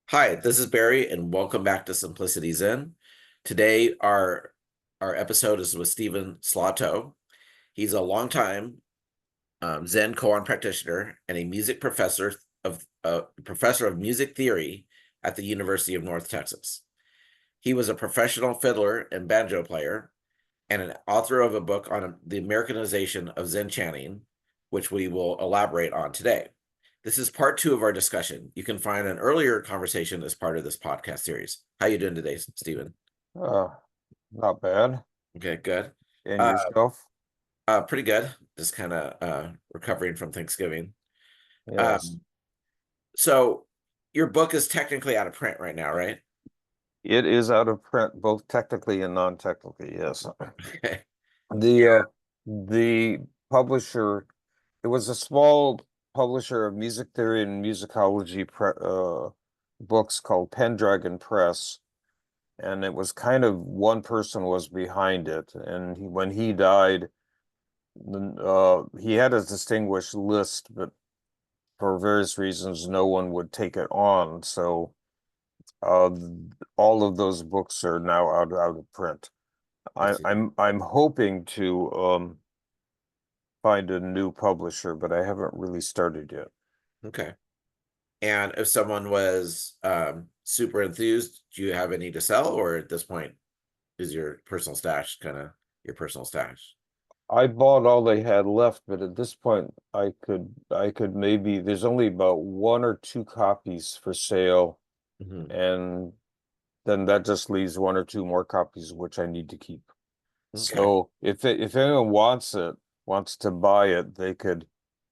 Hi, this is Barry, and welcome back to Simplicity Zen. Today, our episode is with Stephen Slottow. He's a longtime Zen koan practitioner and a music professor of music theory at the University of North Texas. He was a professional fiddler and banjo player, and an author of a book on the Americanization of Zen Chanting, which we will elaborate on today. This is part two of our discussion. You can find an earlier conversation as part of this podcast series. How you doing today, Stephen? Uh, Not bad. Okay, good. And Uh, yourself? Pretty good. Just kind of recovering from Thanksgiving. Yes. Um, so your book is technically out of print right now, right? It is out of print, both technically and non-technically, yes. Okay. The publisher, it was a small publisher of music theory and musicology books called Pendragon Press. And it was kind of one person was behind it. And when he died, he had a distinguished list, but for various reasons, no one would take it on. So uh, all of those books are now out of print. I see. I'm hoping to find a new publisher, but I haven't really started yet. Okay. And if someone was super enthused, do you have any to sell, or at this point is your personal stash kind of your personal stash? I bought all they had left, but at this point I could maybe there's only about one or two copies for sale, Mhm. and then that just leaves one or two more copies which I need to keep. Okay. So if anyone wants to buy it, they could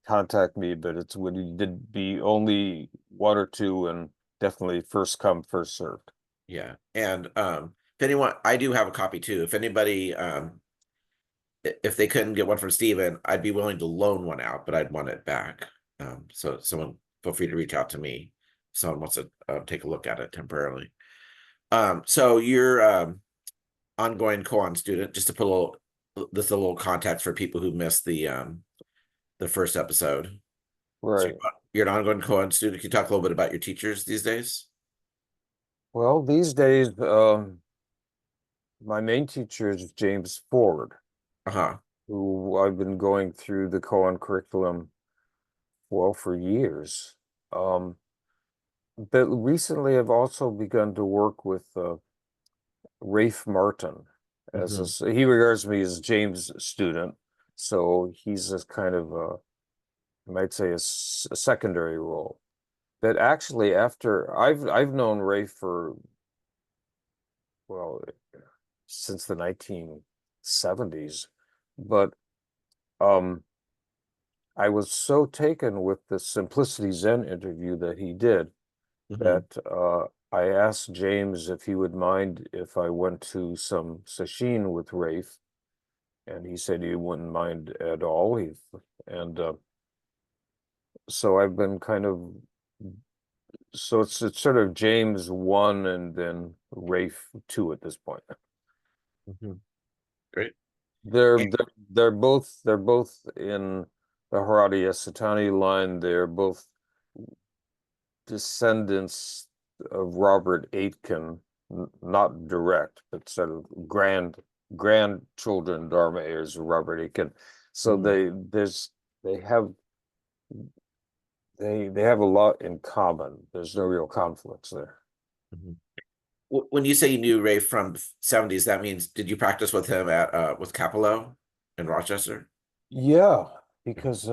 contact me, but it would be only one or two and definitely first come, first served. Yeah. And if anyone, I do have a copy too. If anybody if they couldn't get one from Steven, I'd be willing to loan one out, but I'd want it back. So someone feel free to reach out to me if someone wants to take a look at it temporarily. So you're ongoing koan student, just to put a little context for people who missed the first episode. So Right. you're an ongoing koan student. Can you talk a little bit about your teachers these days? Well, these days, my main teacher is James Ford, Uh-huh. who I've been going through the Koan curriculum, well, for years. But recently I've also begun to work with Rafe Martin Hmm. he regards me as James' student, so he's a kind of I might say a secondary role. But actually, after I've known Rafe for well since the 1970s, but um, I was so taken with the Simplicity Zen interview that he did Hmm. that I asked James if he would mind if I went to some sesshin with Rafe, and he said he wouldn't mind at all. And so I've been kind of so it's sort of James one and then Rafe two at this point. Hmm. Great. They're both in the Haradi Esatani line. They're both descendants of Robert Aitken, not direct, but sort of grandchildren Dharma heirs of Robert Aitken. So Mhm. they have they have a lot in common. There's no real conflicts there. Mhm. When you say you knew Ray from '70s, that means did you practice with him at with Capello in Rochester? Yeah, because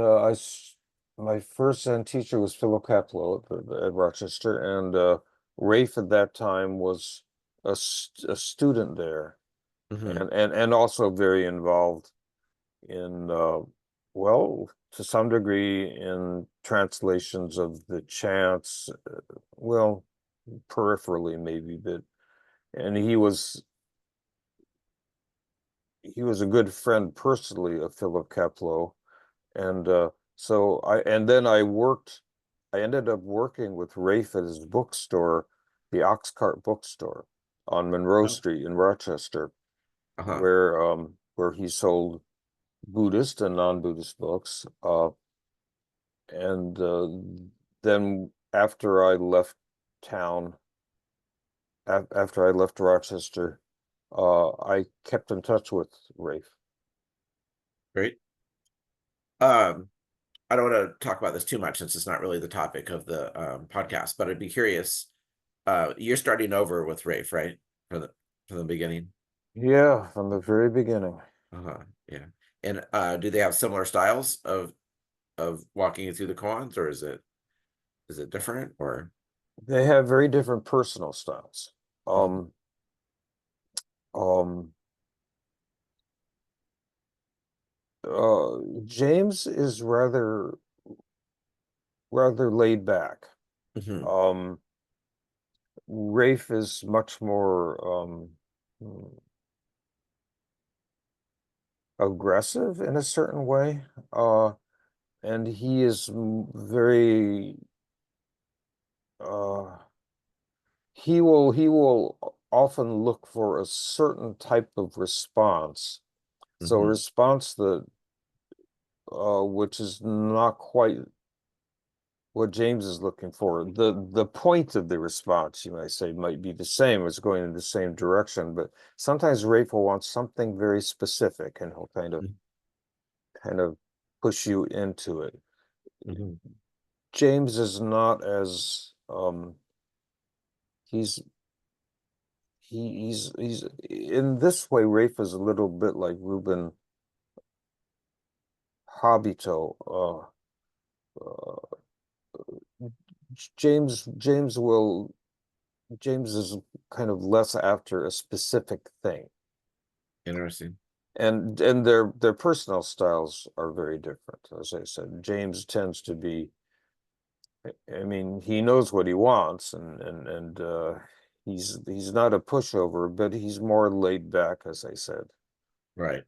my first Zen teacher was Philip Kaplow at Rochester, and Rafe at that time was a student there, Hmm. and also very involved in well, to some degree in translations of the chants, well, peripherally maybe, but and he was a good friend personally of Philip Kaplow. And so and then I ended up working with Rafe at his bookstore, the Oxcart bookstore on Monroe Oh. Street in Rochester, Uh-huh. where he sold Buddhist and non-Buddhist books. And then after I left town after I left Rochester, I kept in touch with Rafe. Great. I don't want to talk about this too much since it's not really the topic of the podcast, but I'd be curious. You're starting over with Rafe, right? From the beginning. Yeah, from the very beginning. Yeah. And do they have similar styles of walking you through the koans, or is it different or? They have very different personal styles. Mhm. Um, um, James is rather laid back. Mhm. Um, Rafe is much more aggressive in a certain way. And he is very uh he will often look for a certain type of response. So a Mhm. response that which is not quite what James is looking for. The point of the response, you might say, might be the same, it's going in the same direction, but sometimes Rafe will want something very specific and he'll kind of push you into it. Mhm. James is not as he's he's in this way, Rafe is a little bit like Ruben Hobito. Uh, James is kind of less after a specific thing. Interesting. And their personal styles are very different. As I said, James tends to be, I mean, he knows what he wants and he's not a pushover, but he's more laid back, as I said. Right.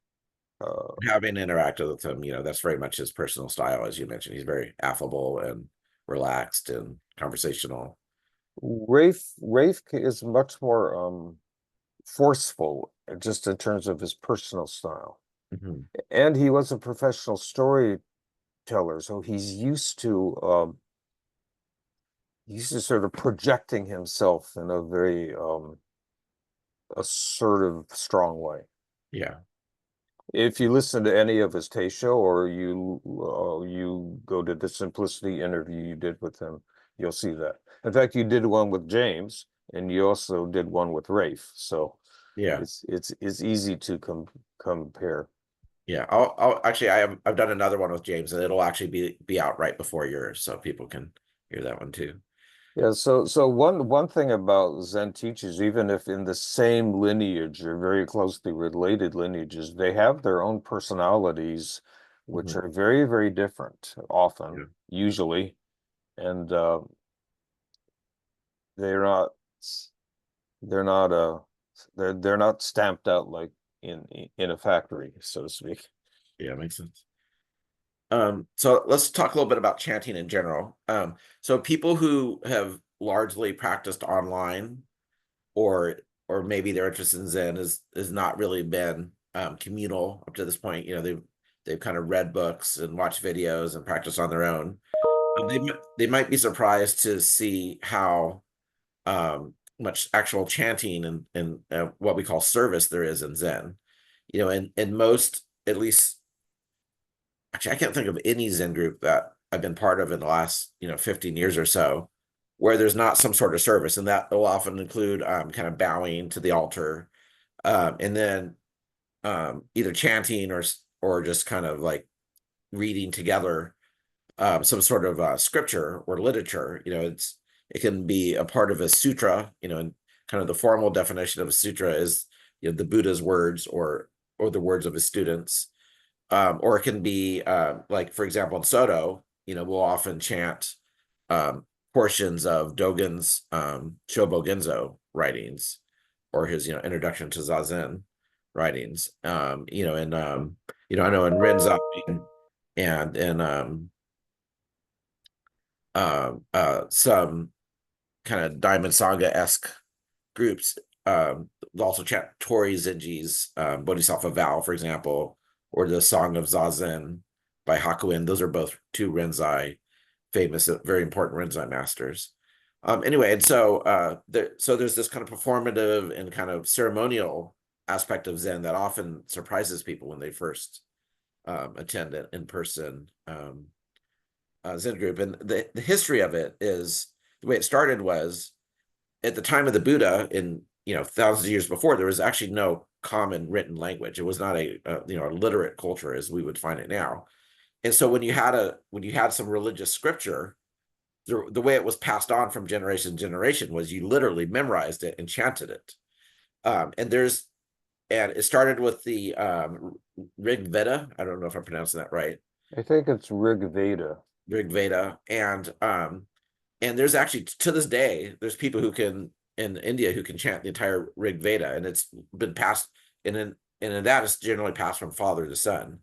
Uh, Having interacted with him, that's very much his personal style, as you mentioned. He's very affable and relaxed and conversational. Rafe is much more forceful just in terms of his personal style. Mhm. And he was a professional storyteller, so he's just sort of projecting himself in a very assertive, strong way. Yeah. If you listen to any of his taste show or you go to the Simplicity interview you did with him, you'll see that. In fact, you did one with James, and you also did one with Rafe. So Yeah. it's easy to compare. Yeah. I'll actually I've done another one with James, and it'll actually be out right before yours, so people can hear that one too. Yeah, so one thing about Zen teachers, even if in the same lineage or very closely related lineages, they have their own personalities, which Mhm. are very, very different, often, Yeah. usually, and they're not they're not they're not stamped out like in a factory, so to speak. Yeah, makes sense. So let's talk a little bit about chanting in general. So people who have largely practiced online or maybe their interest in Zen is not really been communal up to this point. They've kind of read books and watched videos and practiced on their own. They might be surprised to see how much actual chanting and what we call service there is in Zen. And most, at least, actually, I can't think of any Zen group that I've been part of in the last 15 years or so where there's not some sort of service, and that will often include kind of bowing to the altar, and then either chanting or just kind of like reading together some sort of scripture or literature. It can be a part of a sutra. And kind of the formal definition of a sutra is the Buddha's words or the words of his students, or it can be like, for example, in Soto, we'll often chant um, portions of Dogen's Shobo Genzo writings or his introduction to Zazen writings. I know in Rinzai and some kind of Diamond Sangha-esque groups also chant Tori Zenji's Bodhisattva Vow, for example, or the Song of Zazen by Hakuin. Those are both two Rinzai, famous, very important Rinzai masters. Anyway, and so so there's this kind of performative and kind of ceremonial aspect of Zen that often surprises people when they first attend an in-person Zen group. And the history of it is the way it started was at the time of the Buddha, in thousands of years before, there was actually no common written language. It was not a literate culture as we would find it now. And so when you had some religious scripture, the way it was passed on from generation to generation was you literally memorized it and chanted it. And it started with the Rig Veda. I don't know if I'm pronouncing that right. I think it's Rig Veda. Rig Veda, and there's actually to this day there's people who can in India who can chant the entire Rig Veda, and it's been passed in that it's generally passed from father to son.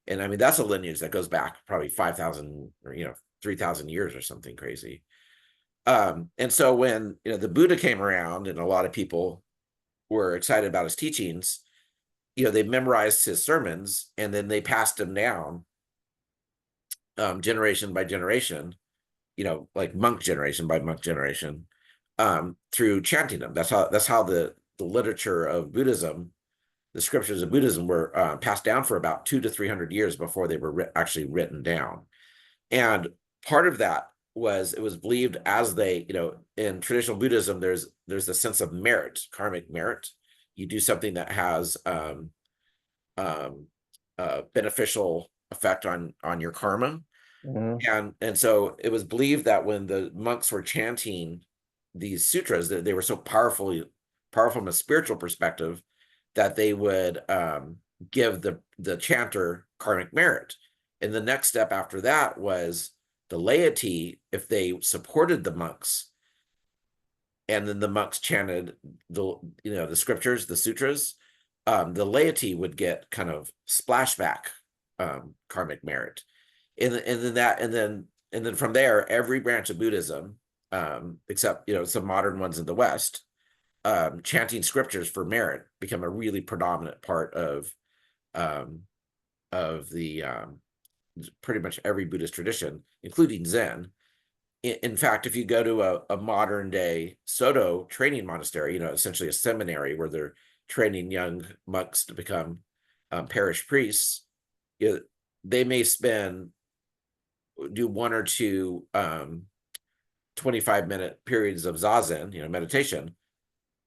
And I mean that's a lineage that goes back probably 5,000 or 3,000 years or something crazy. And so when the Buddha came around and a lot of people were excited about his teachings, they memorized his sermons and then they passed them down generation by generation, like monk generation by monk generation, through chanting them. That's how the literature of Buddhism, the scriptures of Buddhism, were passed down for about 200 to 300 years before they were actually written down. And part of that was it was believed as they, in traditional Buddhism, there's a sense of merit, karmic merit. You do something that has beneficial effect on your karma. And so it was believed that when the monks were chanting these sutras, that they were so powerful from a spiritual perspective that they would give the chanter karmic merit. And the next step after that was the laity, if they supported the monks, and then the monks chanted the scriptures, the sutras, the laity would get kind of splashback karmic merit. And then from there, every branch of Buddhism, except some modern ones in the West, chanting scriptures for merit become a really predominant part of the pretty much every Buddhist tradition, including Zen. In fact, if you go to a modern day Soto training monastery, essentially a seminary where they're training young monks to become parish priests, they may do one or two 25-minute periods of zazen, meditation,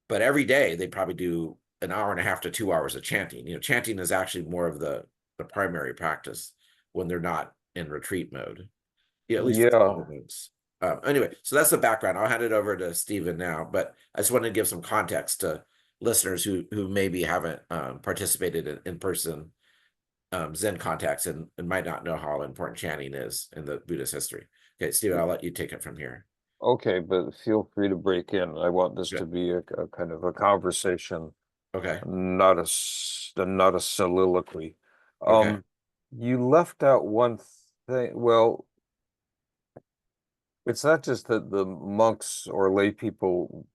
but every day they probably do an hour and a half to 2 hours of chanting. Chanting is actually more of the primary practice when they're not in retreat mode, at least for Yeah. older monks. Anyway, so that's the background. I'll hand it over to Stephen now, but I just wanted to give some context to listeners who maybe haven't participated in person Zen contacts and might not know how important chanting is in the Buddhist history. Okay, Stephen, I'll let you take it from here. Okay, but feel free to break in. I want this Good. to be a kind of a conversation, Okay. not a soliloquy. Okay. You left out one thing. Well, it's not just that the monks or lay people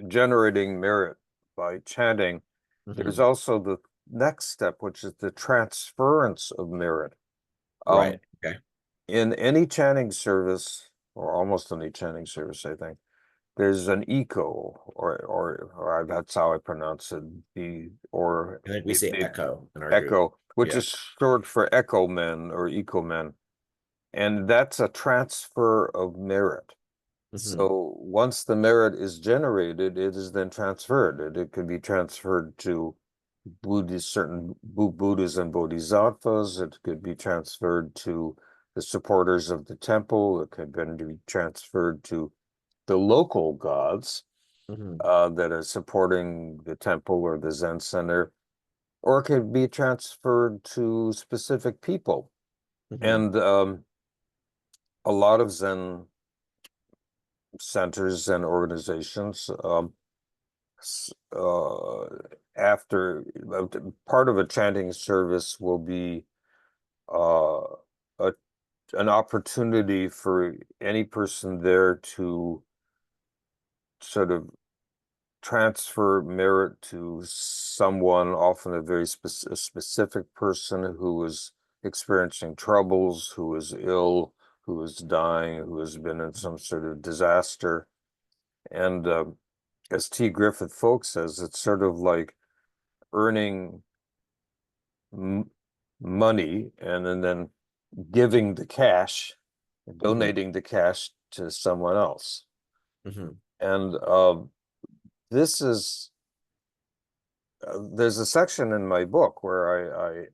generating merit by chanting. There's Mm-hmm. also the next step, which is the transference of merit. Right. Um, Okay. in any chanting service, or almost any chanting service, I think, there's an echo, or that's how I pronounce it, I think we say the echo in our group. echo, which Yeah. is short for echo men or eco men. And that's a transfer of merit. Mm-hmm. So once the merit is generated, it is then transferred. It can be transferred to certain Buddhas and Bodhisattvas. It could be transferred to the supporters of the temple. It could then be transferred to the local gods Mm-hmm. that are supporting the temple or the Zen center, or it could be transferred to specific people. Mm-hmm. And a lot of Zen centers and organizations, uh, after part of a chanting service will be uh, a, an opportunity for any person there to sort of transfer merit to someone, often a very specific person who is experiencing troubles, who is ill, who is dying, who has been in some sort of disaster. And as T. Griffith Folk says, it's sort of like earning money and then giving the cash, donating the cash to someone else. Mm-hmm. And this is there's a section in my book where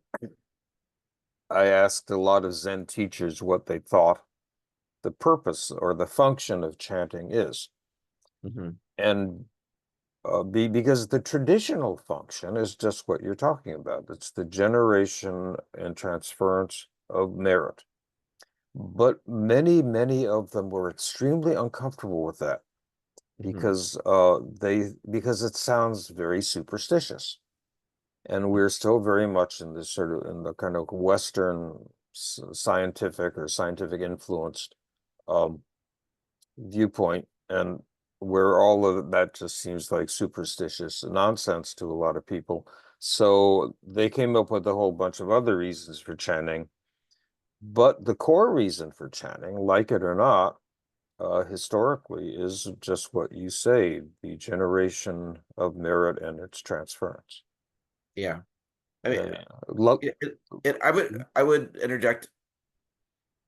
I asked a lot of Zen teachers what they thought the purpose or the function of chanting is. Mm-hmm. And because the traditional function is just what you're talking about. It's the generation and transference of merit. But many of them were extremely uncomfortable with that Mm-hmm. because it sounds very superstitious. And we're still very much in this sort of in the kind of Western scientific or scientific influenced um, viewpoint, and where all of that just seems like superstitious nonsense to a lot of people. So they came up with a whole bunch of other reasons for chanting. But the core reason for chanting, like it or not, historically, is just what you say, the generation of merit and its transference. Yeah. I mean, And lo I would interject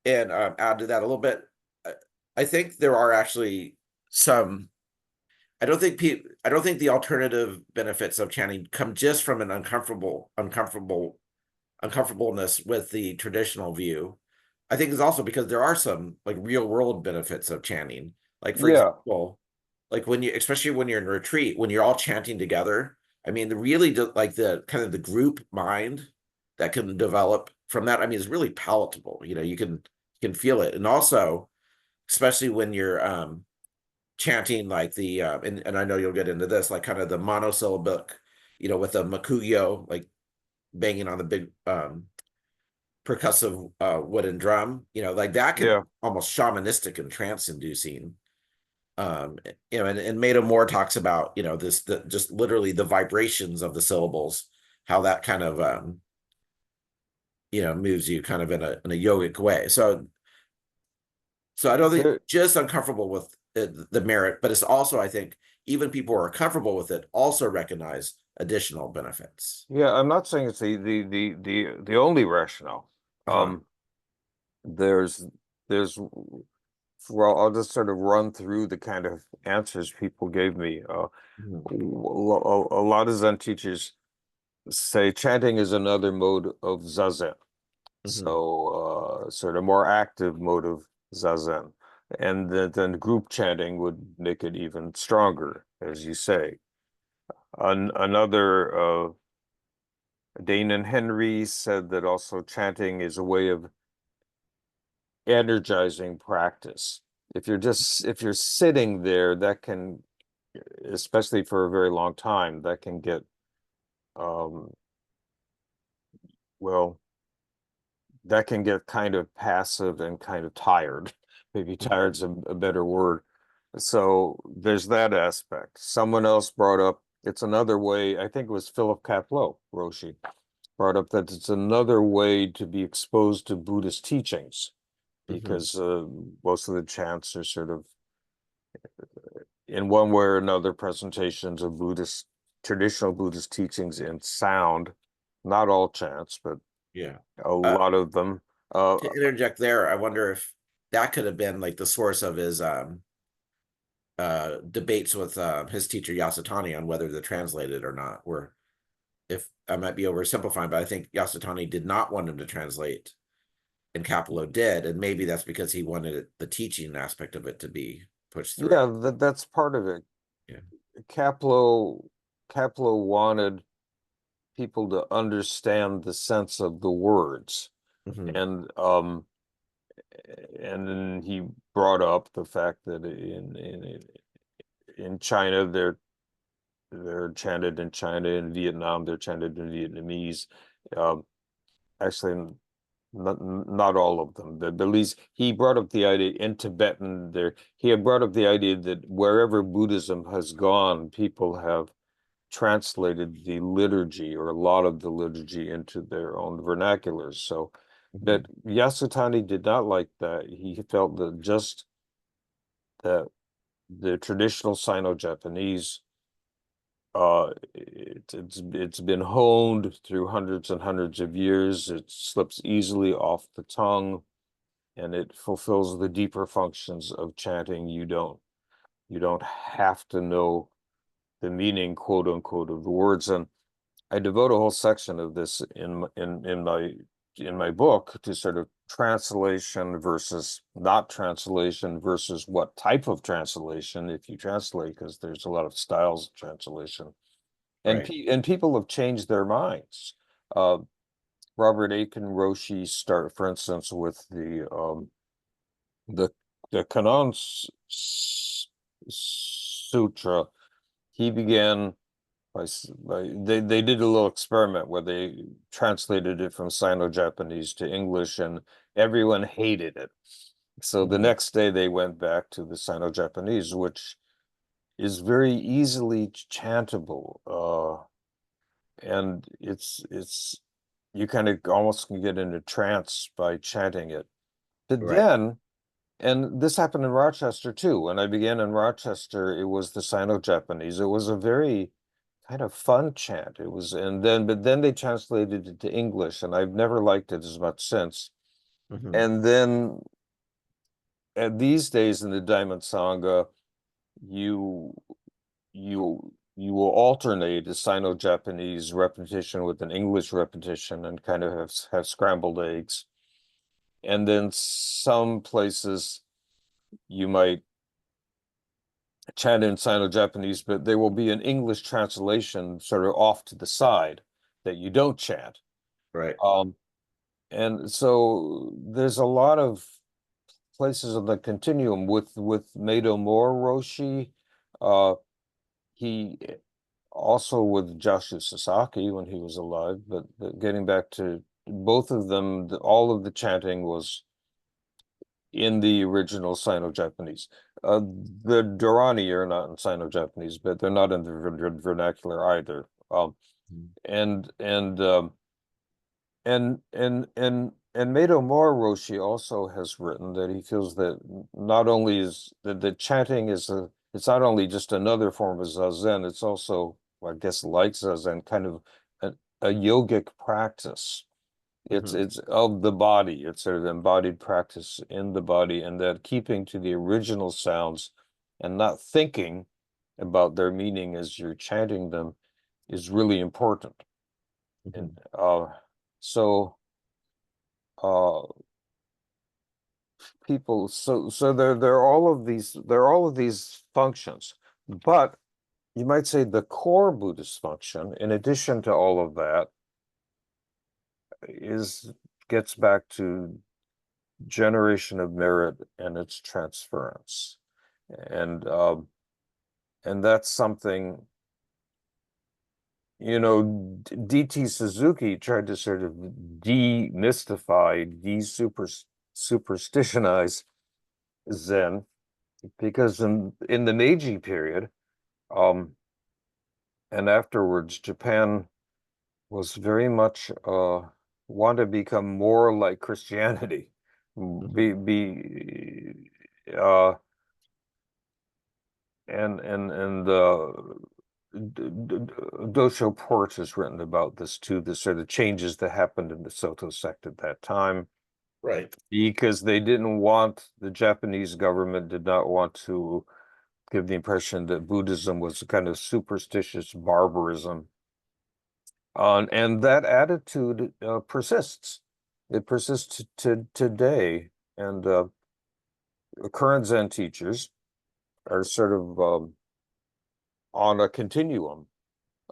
and add to that a little bit. I, I think there are actually some. I don't think the alternative benefits of chanting come just from an uncomfortableness with the traditional view. I think it's also because there are some like real world benefits of chanting. Like for yeah, example, like when you, especially when you're in retreat, when you're all chanting together. I mean, the really like the kind of the group mind that can develop from that. I mean, is really palatable. You can feel it, and also especially when you're chanting like the and I know you'll get into this, like kind of the monosyllabic, with the makuyo, like banging on the big percussive wooden drum, like that can yeah. almost shamanistic and trance inducing. And Maida Moore talks about, just literally the vibrations of the syllables, how that kind of moves you kind of in a yogic way. So I don't think There, just uncomfortable with the merit, but it's also, I think, even people who are comfortable with it also recognize additional benefits. yeah, I'm not saying it's the only rationale. Uh-huh. Um, there's there's well, I'll just sort of run through the kind of answers people gave me. Mhm. A lot of Zen teachers say chanting is another mode of Zazen. Mhm. So, sort of more active mode of Zazen. And then group chanting would make it even stronger, as you say. Another, Dane and Henry said that also chanting is a way of energizing practice. If you're sitting there, that can, especially for a very long time, that can get, um, well, that can get kind of passive and kind of tired. Maybe Mhm. tired's a better word. So there's that aspect. Someone else brought up, it's another way, I think it was Philip Kapleau, Roshi, brought up that it's another way to be exposed to Buddhist teachings Mhm. because most of the chants are sort of, in one way or another, presentations of traditional Buddhist teachings in sound. Not all chants, but Yeah. a Uh, lot of them. Uh, to interject there, I wonder if that could have been like the source of his debates with his teacher Yasutani on whether to translate it or not. Where, if I might be oversimplifying, but I think Yasutani did not want him to translate, and Capello did, and maybe that's because he wanted the teaching aspect of it to be pushed through. yeah, that's part of it. Yeah. Kapleau Kapleau wanted people to understand the sense of the words. Hmm. And and then he brought up the fact that in China they're chanted in China, in Vietnam they're chanted in Vietnamese. Um, Actually, not all of them. But at least he brought up the idea in Tibetan there. He had brought up the idea that wherever Buddhism has gone, people have translated the liturgy or a lot of the liturgy into their own vernaculars. So That Yasutani did not like that. He felt that just that the traditional Sino-Japanese, it's been honed through hundreds and hundreds of years. It slips easily off the tongue, and it fulfills the deeper functions of chanting. You don't have to know the meaning, quote unquote, of the words. And I devote a whole section of this in my book to sort of translation versus not translation versus what type of translation if you translate, because there's a lot of styles of translation. And Right. people have changed their minds. Uh, Robert Aiken Roshi start, for instance, with the the Kanon Sutra. He began they did a little experiment where they translated it from Sino-Japanese to English, and everyone hated it. So the Mhm. next day they went back to the Sino-Japanese, which is very easily chantable. And it's you kind of almost can get into trance by chanting it. But Right. then, and this happened in Rochester too. When I began in Rochester, it was the Sino-Japanese. It was a very kind of fun chant. It was, but then they translated it to English, and I've never liked it as much since. Mhm. And then these days in the Diamond Sangha, you you will alternate a Sino-Japanese repetition with an English repetition and kind of have scrambled eggs. And then some places you might chant in Sino-Japanese, but there will be an English translation sort of off to the side that you don't chant. Right. Um, and so there's a lot of places on the continuum with Meido Roshi. Uh, he also with Joshua Sasaki when he was alive, but getting back to both of them, all of the chanting was in the original Sino-Japanese. The Durrani are not in Sino-Japanese, but they're not in the vernacular either. Mhm. And and and Meido Moroshi also has written that he feels that not only is that the chanting is it's not only just another form of Zazen, it's also, I guess, like Zazen, kind of a yogic practice. Mhm. It's of the body. It's sort of embodied practice in the body, and that keeping to the original sounds and not thinking about their meaning as you're chanting them is really important. And Mhm. so uh people so there are all of these functions, but you might say the core Buddhist function, in addition to all of that, is gets back to generation of merit and its transference. And and that's something, DT Suzuki tried to sort of demystify, superstitionize Zen, because in the Meiji period, um, and afterwards, Japan was very much want to become more like Christianity. Mhm. Be uh and Dosho Port has written about this too, the sort of changes that happened in the Soto sect at that time, Right. because the Japanese government did not want to give the impression that Buddhism was a kind of superstitious barbarism. And that attitude persists. It persists to today. And current Zen teachers are sort of on a continuum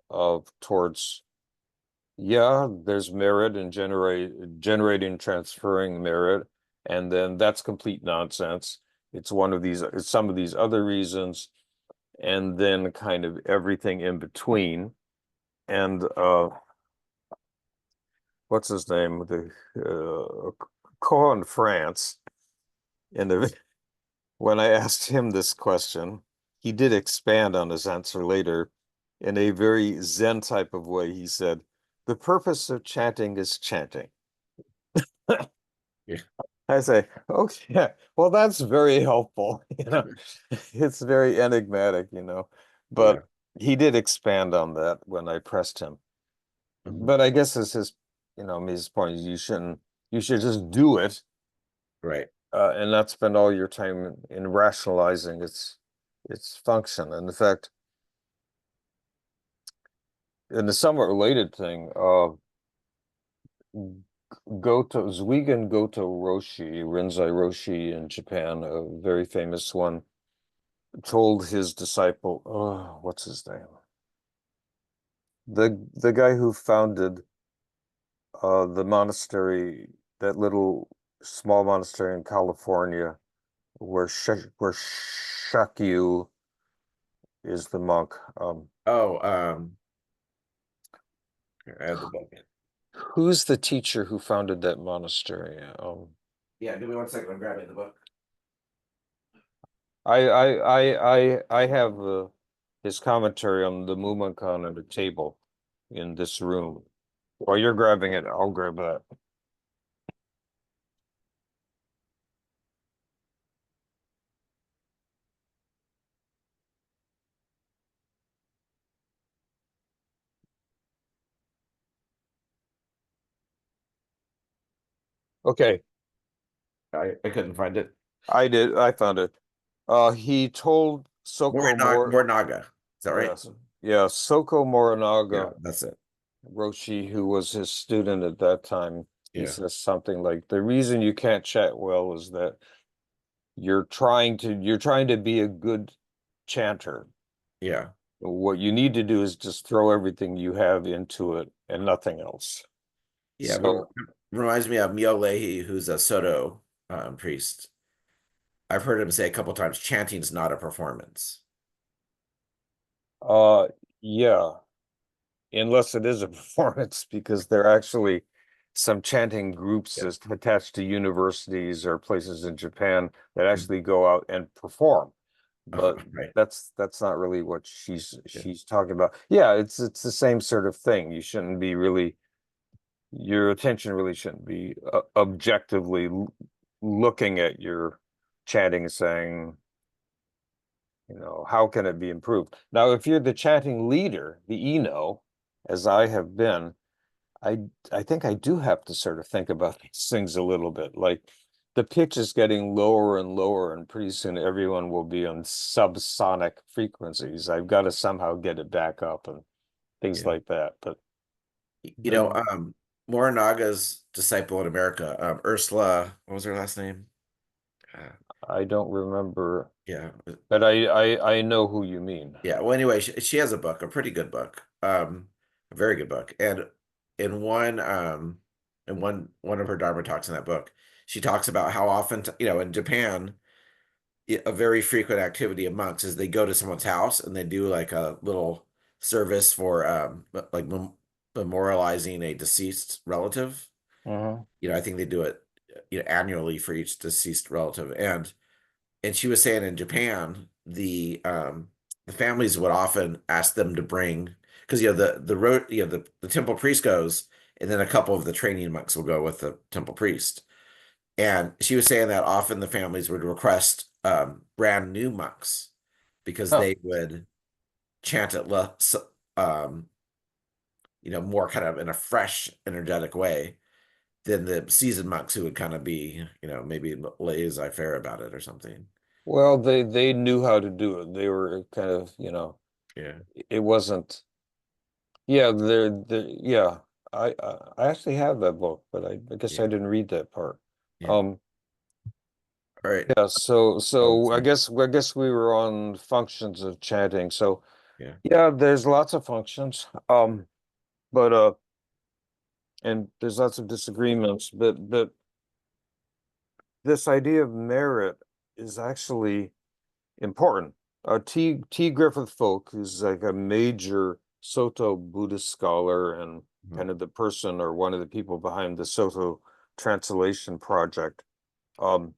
of towards, yeah, there's merit and generating, transferring merit, and then that's complete nonsense. It's some of these other reasons, and then kind of everything in between. And what's his name? The koan France. And when I asked him this question, he did expand on his answer later in a very Zen type of way. He said, "The purpose of chanting is chanting." Yeah. I say, okay, well, that's very helpful. It's very enigmatic. Yeah. But he did expand on that when I pressed him. Mhm. But I guess it's his point is you should just do it, Right. and not spend all your time in rationalizing its function. And in fact, in a somewhat related thing, Goto Roshi, Rinzai Roshi in Japan, a very famous one, told his disciple, oh, what's his name? The guy who founded the monastery, that little small monastery in California, where Shakyu is the monk. Oh, here, I have the book. Who's the teacher who founded that monastery? Yeah, give me 1 second. I'm grabbing the book. I have his commentary on the Mumonkan at a table in this room. While you're grabbing it, I'll grab that. Okay, I couldn't find it. I did. I found it. He told Morinaga. Is that right? yes, yeah, Soko Yeah, Morinaga that's it. Roshi, who was his student at that time. He Yeah. says something like, the reason you can't chat well is that you're trying to be a good chanter. Yeah. What you need to do is just throw everything you have into it and nothing else. Yeah. But So, reminds me of Mio Leahy, who's a Soto priest. I've heard him say a couple times, chanting's not a performance. uh, yeah, unless it is a performance, because there are actually some chanting groups Yeah. that's attached to universities or places in Japan that Mhm. actually go out and perform. But Right. that's not really what Yeah. she's talking about. Yeah, it's the same sort of thing. You shouldn't be really your attention really shouldn't be objectively looking at your chanting and saying, how can it be improved? Now, if you're the chanting leader, the Eno, as I have been, I I think I do have to sort of think about these things a little bit. Like the pitch is getting lower and lower, and pretty soon everyone will be on subsonic frequencies. I've got to somehow get it back up and things Yeah. like that. But You know, the Morinaga's disciple in America, Ursula, what was her last name? Uh, I don't remember, yeah. but I know who you mean. Yeah. Well, anyway, she has a book, a pretty good book, a very good book. And in one of her Dharma talks in that book, she talks about how often, in Japan, a very frequent activity of monks is they go to someone's house and they do like a little service for like memorializing a deceased relative. Mhm. I think they do it, annually for each deceased relative. And she was saying in Japan, the families would often ask them to bring, because the road the temple priest goes, and then a couple of the training monks will go with the temple priest. And she was saying that often the families would request brand new monks because Huh. they would chant it less, more kind of in a fresh, energetic way than the seasoned monks who would kind of be, maybe laissez-faire about it or something. Well, they knew how to do it. They were kind of, Yeah, it wasn't. Yeah, yeah. I actually have that book, but I guess I yeah, didn't read that part. yeah. Um, All right. yeah, so Oh, so sorry. I guess we were on functions of chanting. So Yeah, yeah, there's lots of functions. But and there's lots of disagreements, but this idea of merit is actually important. T. Griffith Folk, who's like a major Soto Buddhist scholar and mhm, kind of the person or one of the people behind the Soto translation project. Um,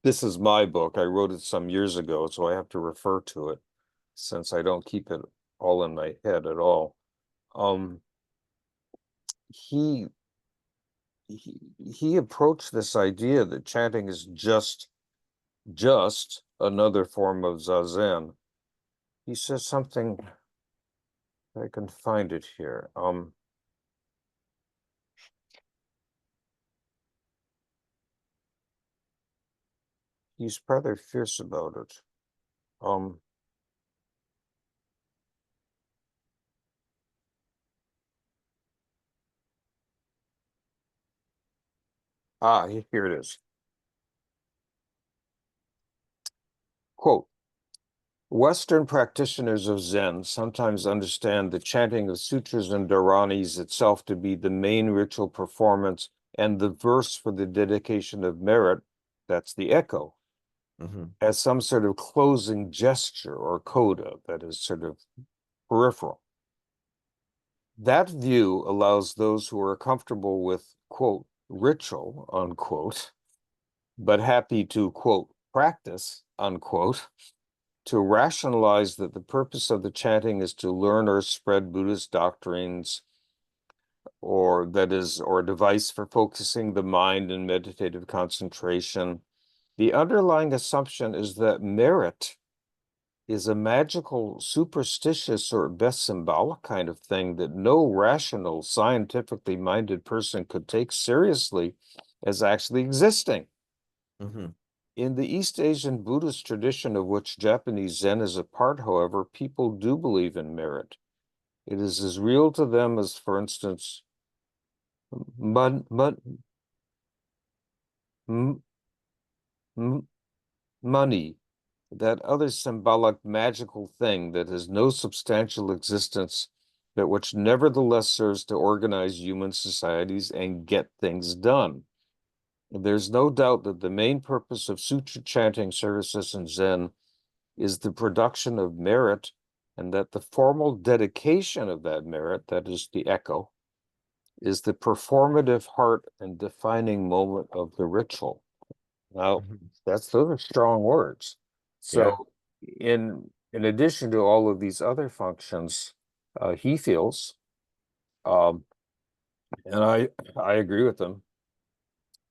this is my book. I wrote it some years ago, so I have to refer to it since I don't keep it all in my head at all. Um, he he approached this idea that chanting is just another form of zazen. He says something, I can find it here. He's rather fierce about it. Um, Here it is. Quote, Western practitioners of Zen sometimes understand the chanting of sutras and dharanis itself to be the main ritual performance and the verse for the dedication of merit, that's the echo, as some sort of closing gesture or coda that is sort of peripheral. That view allows those who are comfortable with, quote, ritual, unquote, but happy to, quote, practice, unquote, to rationalize that the purpose of the chanting is to learn or spread Buddhist doctrines, or a device for focusing the mind in meditative concentration. The underlying assumption is that merit is a magical, superstitious, or best symbolic kind of thing that no rational, scientifically minded person could take seriously as actually existing. In the East Asian Buddhist tradition of which Japanese Zen is a part, however, people do believe in merit. It is as real to them as, for instance, mon money, that other symbolic magical thing that has no substantial existence, but which nevertheless serves to organize human societies and get things done. There's no doubt that the main purpose of sutra chanting services in Zen is the production of merit, and that the formal dedication of that merit, that is the echo, is the performative heart and defining moment of the ritual. Now, those are strong words. Yeah. So in addition to all of these other functions, he feels, um, and I agree with him,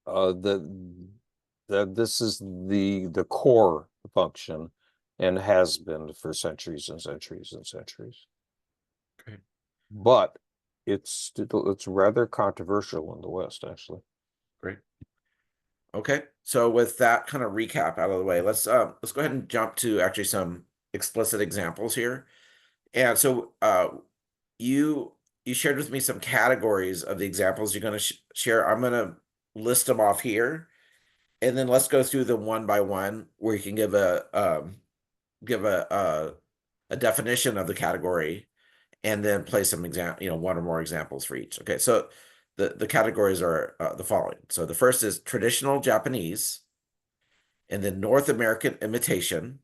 that this is the core function and has been for centuries and centuries and centuries. Great. But it's rather controversial in the West, actually. Great. Okay. So with that kind of recap out of the way, let's go ahead and jump to actually some explicit examples here. And so you you shared with me some categories of the examples you're going to share. I'm going to list them off here, and then let's go through them one by one, where you can give a definition of the category, and then play some one or more examples for each. Okay, so the categories are the following. So the first is traditional Japanese, and then North American imitation,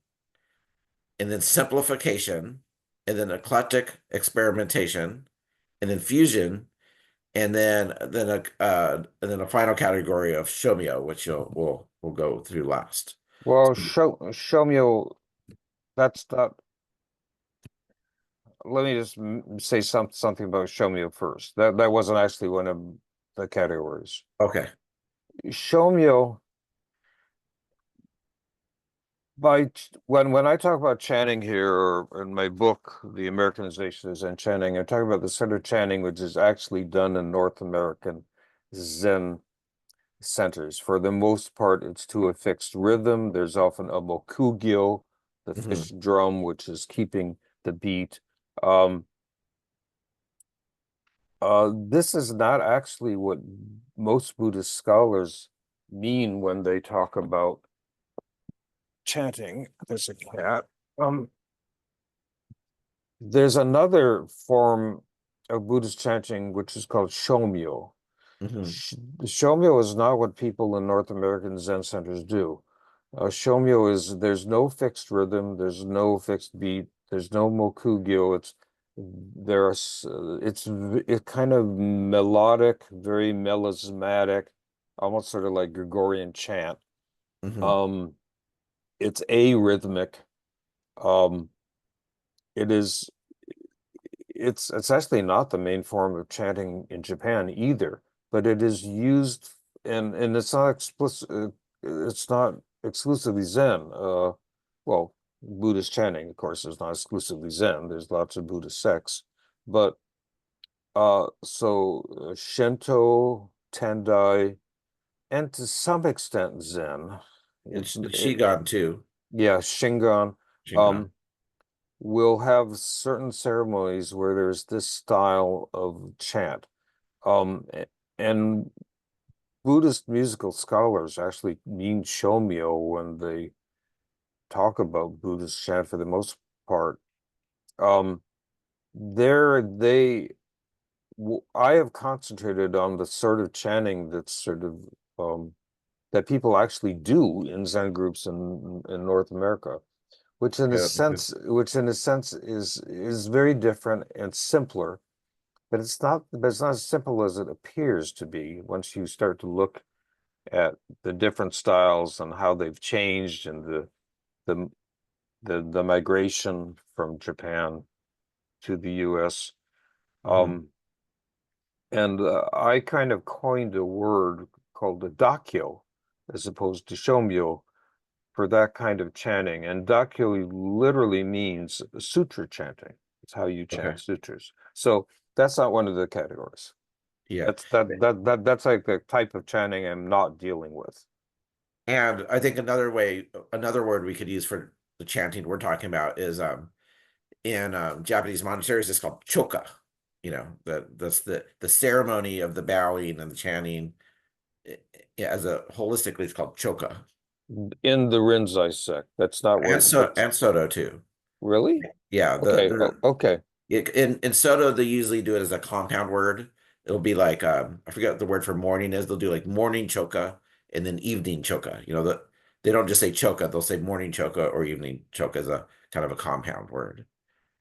and then simplification, and then eclectic experimentation, and then fusion, and then a final category of shomyo, which we'll go through last. Well, show me, that's not. Let me just say something about Shomyo first. That wasn't actually one of the categories. Okay. Shomyo, when I talk about chanting here, or in my book, The Americanization of Zen Chanting, I'm talking about the sort of chanting which is actually done in North American Zen centers. For the most part, it's to a fixed rhythm. There's often a mokugyo, the fish drum, which is keeping the beat. This is not actually what most Buddhist scholars mean when they talk about chanting. There's a cat. There's another form of Buddhist chanting which is called shomyo. Shomyo is not what people in North American Zen centers do. Shomyo is there's no fixed rhythm, there's no fixed beat, there's no mokugyo. It's kind of melodic, very melismatic, almost sort of like Gregorian chant. Um, it's arrhythmic. Um, it is it's actually not the main form of chanting in Japan either. but it is used, and it's not explicit. It's not exclusively Zen. Well, Buddhist chanting, of course, is not exclusively Zen. There's lots of Buddhist sects, but Shinto, Tendai, and to some extent Zen. It's And Shigan too. yeah, Shingon. Shingon. Will have certain ceremonies where there's this style of chant. And Buddhist musical scholars actually mean shomyo when they talk about Buddhist chant for the most part. Um, there they I have concentrated on the sort of chanting that's sort of that people actually do in Zen groups in North America, Okay, that'd be good. which in a sense is very different and simpler, but it's not as simple as it appears to be once you start to look at the different styles and how they've changed and the the migration from Japan to the US. Hmm. Um, and I kind of coined a word called the dakyo as opposed to shomyo for that kind of chanting. And dakyo literally means sutra chanting. It's how you Okay. chant sutras. So that's not one of the categories. Yeah. That's like the type of chanting I'm not dealing with. And I think another word we could use for the chanting we're talking about is in Japanese monasteries, it's called choka. That's the ceremony of the bowing and the chanting. As a holistically, it's called choka. In the Rinzai sect. That's not And what so that's and Soto too. really Yeah, okay. Oh, okay. in Soto they usually do it as a compound word. It'll be like I forget what the word for morning is. They'll do like morning choka and then evening choka. They don't just say choka, they'll say morning choka or evening choka as a kind of a compound word.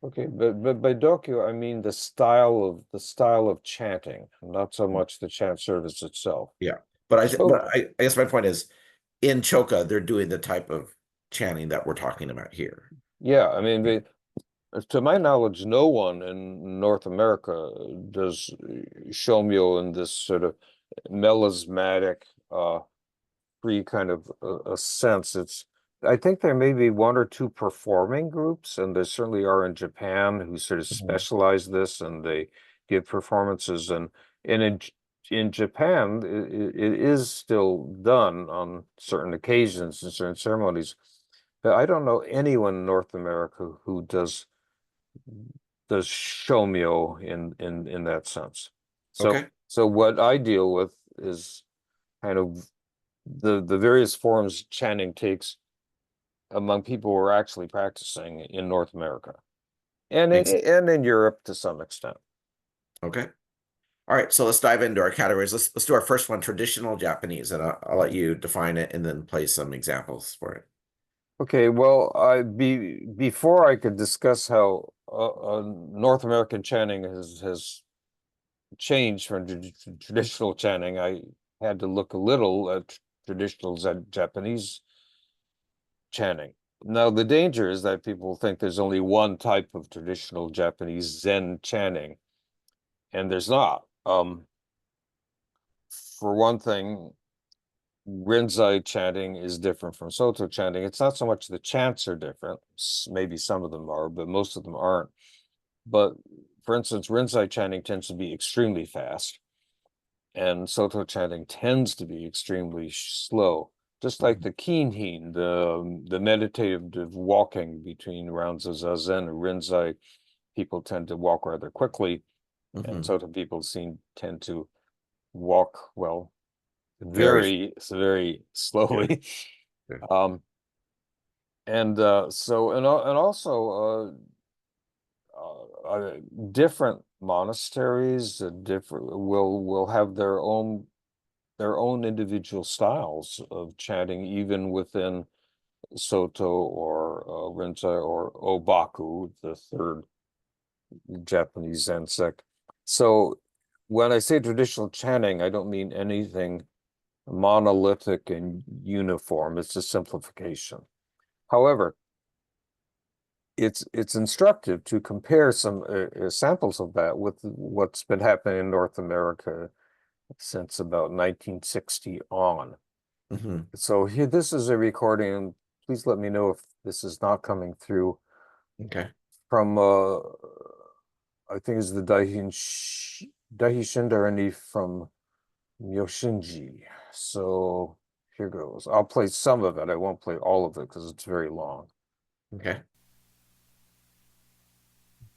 Okay, but by Dokyo, I mean the style of chanting, not so much the chant service itself. Yeah. But So I guess my point is in choka, they're doing the type of chanting that we're talking about here. yeah, I mean, to my knowledge, no one in North America does shomyo in this sort of melismatic, free kind of a sense. I think there may be one or two performing groups, and there certainly are in Japan who sort of Mhm. specialize this and they give performances. And in Japan, it is still done on certain occasions and certain ceremonies. But I don't know anyone in North America who does shomyo in that sense. Okay. So what I deal with is kind of the various forms chanting takes among people who are actually practicing in North America Makes and in Europe to some extent. okay. All right, so let's dive into our categories. Let's do our first one, traditional Japanese, and I'll let you define it and then play some examples for it. Okay, well, before I could discuss how North American chanting has changed from traditional chanting, I had to look a little at traditional Japanese chanting. Now, the danger is that people think there's only one type of traditional Japanese Zen chanting, and there's not. For one thing, Rinzai chanting is different from Soto chanting. It's not so much the chants are different. Maybe some of them are, but most of them aren't. But for instance, Rinzai chanting tends to be extremely fast, and Soto chanting tends to be extremely slow. Just like Mhm. the Kinhin, the meditative walking between rounds of Zazen and Rinzai, people tend to walk rather quickly, and Mhm. Soto people tend to walk, well, Very very good. slowly. Good. Um, and and also different monasteries, different will have their own individual styles of chanting, even within Soto or Rinzai or Obaku, the third Japanese Zen sect. So when I say traditional chanting, I don't mean anything monolithic and uniform. It's a simplification. However, it's instructive to compare some samples of that with what's been happening in North America since about 1960 on. Hmm. So here, this is a recording. Please let me know if this is not coming through Okay. from I think it's the Daihi Shindarani from Yoshinji. So here goes. I'll play some of it. I won't play all of it because it's very long. Okay.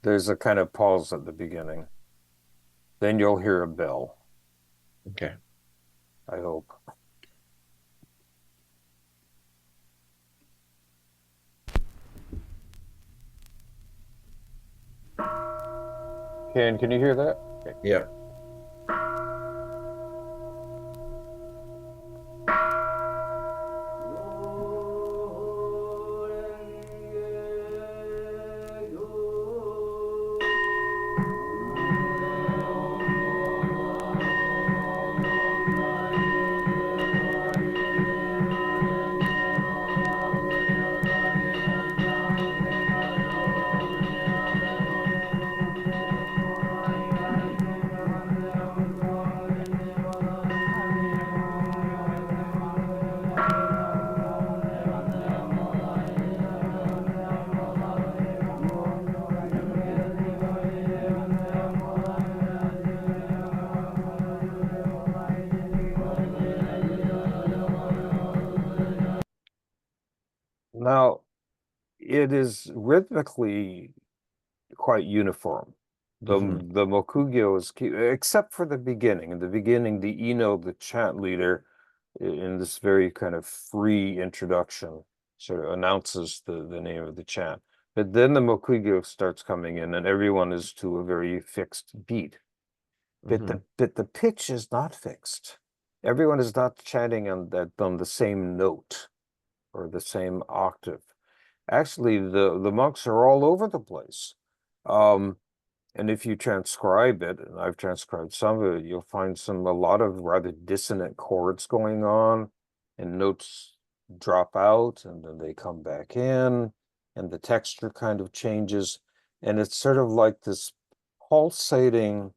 There's a kind of pause at the beginning. Then you'll hear a bell, Okay. I hope. Can you hear that? Okay. Yep. Now, it is rhythmically quite uniform. Hmm. The Mokugyo is key, except for the beginning. In the beginning, the Ino, the chant leader, in this very kind of free introduction, sort of announces the name of the chant. But then the Mokugyo starts coming in, and everyone is to a very fixed beat. But Hmm. the pitch is not fixed. Everyone is not chanting on the same note or the same octave. Actually, the monks are all over the place. Um, and if you transcribe it, and I've transcribed some of it, you'll find a lot of rather dissonant chords going on, and notes drop out and then they come back in, and the texture kind of changes. And it's sort of like this pulsating,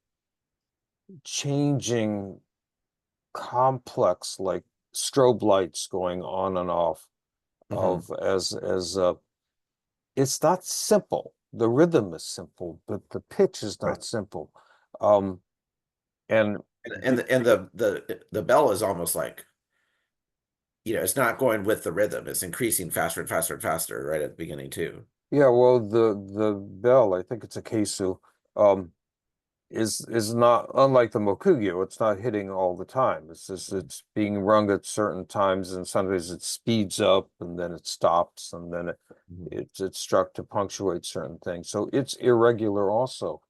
changing, complex, like strobe lights going on and off Hmm. of as it's not simple. The rhythm is simple, but the pitch is Right. not simple. Um, and And the bell is almost like, it's not going with the rhythm. It's increasing faster and faster and faster right at the beginning too. yeah, well, the bell, I think it's a Kesu, um, is not unlike the Mokugyo. It's not hitting all the time. It's just it's being rung at certain times, and sometimes it speeds up and then it stops, and then Hmm. it's struck to punctuate certain things. So it's irregular also.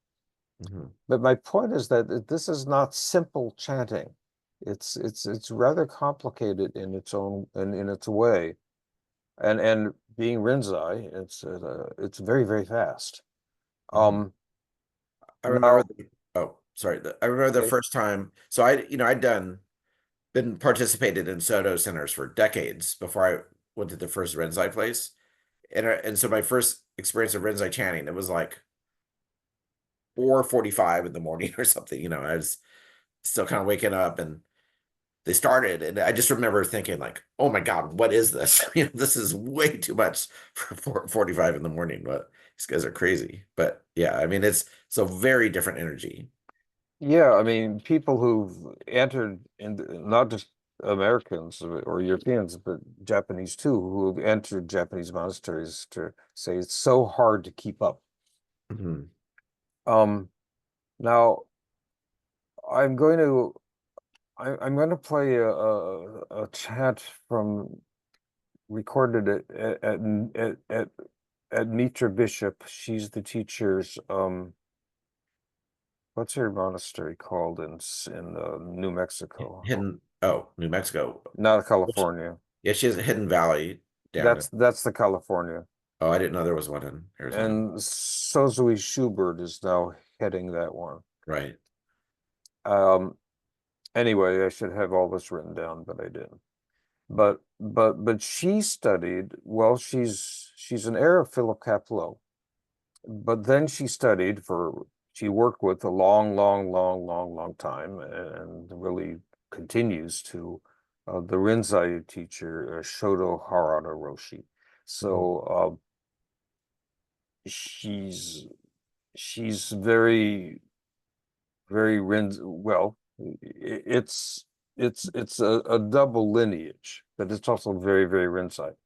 Hmm. But my point is that this is not simple chanting. It's rather complicated in its own in its way. And being Rinzai, it's very, very fast. Hmm. Um I remember now oh, sorry. I remember the okay. first time. So I'd been participated in Soto centers for decades before I went to the first Renzai place. And so my first experience of Renzai chanting, it was like 4:45 in the morning or something. I was still kind of waking up, and they started, and I just remember thinking like, "Oh my God, what is this? This is way too much for 4:45 in the morning. But these guys are crazy." But yeah, I mean, it's a very different energy. Yeah, I mean people who've entered in not just Americans or Europeans, but Japanese too, who've entered Japanese monasteries to say it's so hard to keep up. Hmm. Um now I'm going to I'm going to play a chant from recorded it at Mitra Bishop. She's the teacher's what's her monastery called in New Mexico? Hidden, oh, New Mexico. Not California. Yeah, she has a Hidden Valley down in. That's the California. Oh, I didn't know there was one in Arizona. And Sozui Schubert is now heading that one. Right. Um anyway, I should have all this written down, but I didn't. But she studied, well, she's an heir of Philip Kapleau. But then she studied for she worked with a long time, and really continues to, the Rinzai teacher, Shodo Harada Roshi. Mhm. So she's she's very well, it's a double lineage, but it's also very Rinzai. Mhm.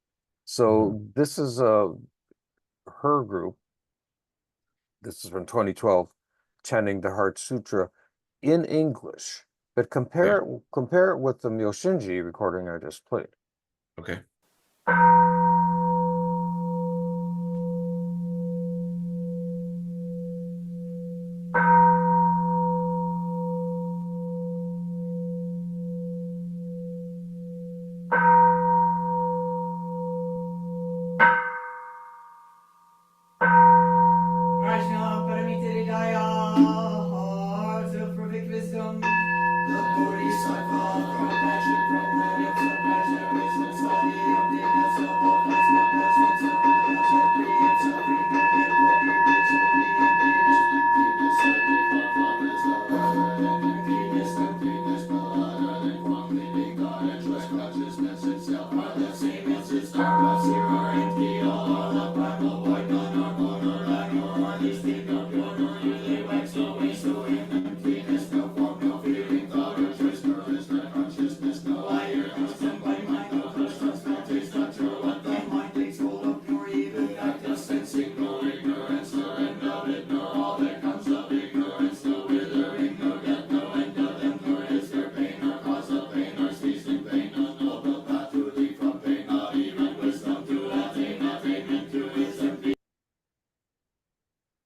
So this is her group. This is from 2012, chanting the Heart Sutra in English. But Okay. compare it with the Myoshinji recording I just played. Okay. Rajna Paramita Daya, heart of perfect wisdom. The Bodhisattva from passion, from the depths of passion, wisdom, study, emptiness of all thoughts, compassion, self-compassion, free and suffering, forget, Bodhi, rich, holy, emptiness, emptiness, emptiness, father's love, emptiness, emptiness, no other than from living God and trust consciousness itself are the same as its karma, zero, empty, all are the primal void, none are born or lack, nor are these things not pure, nor do they wax, no waste, no in emptiness, no form, no feeling, thought or choice, no judgment, consciousness, no liar, no stand by mind, no trust, no smell, taste, not sure what the mind takes hold of, nor even act of sensing, no ignorance, nor end of it, nor all that comes of ignorance, no withering, no death, no end of them, nor is there pain, nor cause of pain, nor ceasing pain, no noble path to lead from pain, not even wisdom to attain, attainment to is empty.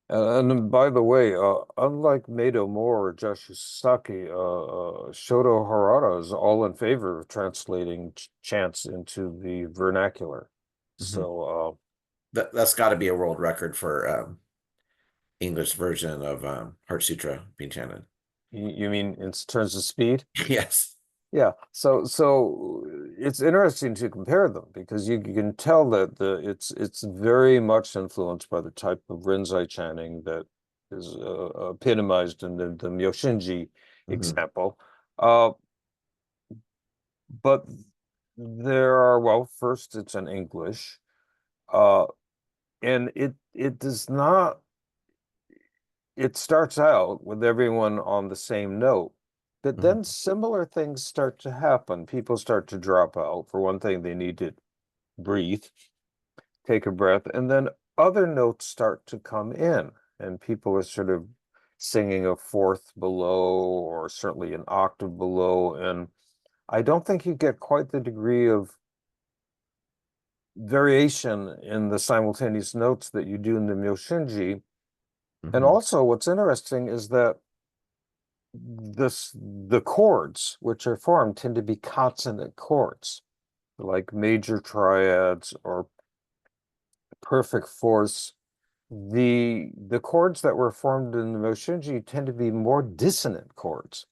And by the way, unlike Mado Moore or Joshua Saki, Shoto Harada is all in favor of translating chants into the vernacular. Mhm. So That's got to be a world record for English version of Heart Sutra being chanted. you mean in terms of speed? Yes. Yeah, so it's interesting to compare them because you can tell that it's very much influenced by the type of Rinzai chanting that is epitomized in the Myoshinji Hmm. example. Uh, but there are, well, first it's in English, uh, and it does not. It starts out with everyone on the same note. But Hmm. then similar things start to happen. People start to drop out. For one thing, they need to breathe, take a breath, and then other notes start to come in, and people are sort of singing a fourth below or certainly an octave below. And I don't think you get quite the degree of variation in the simultaneous notes that you do in the Myoshinji. And Hmm. also, what's interesting is that the chords which are formed tend to be consonant chords, like major triads or perfect fourths. The chords that were formed in the Moshinji tend to be more dissonant chords.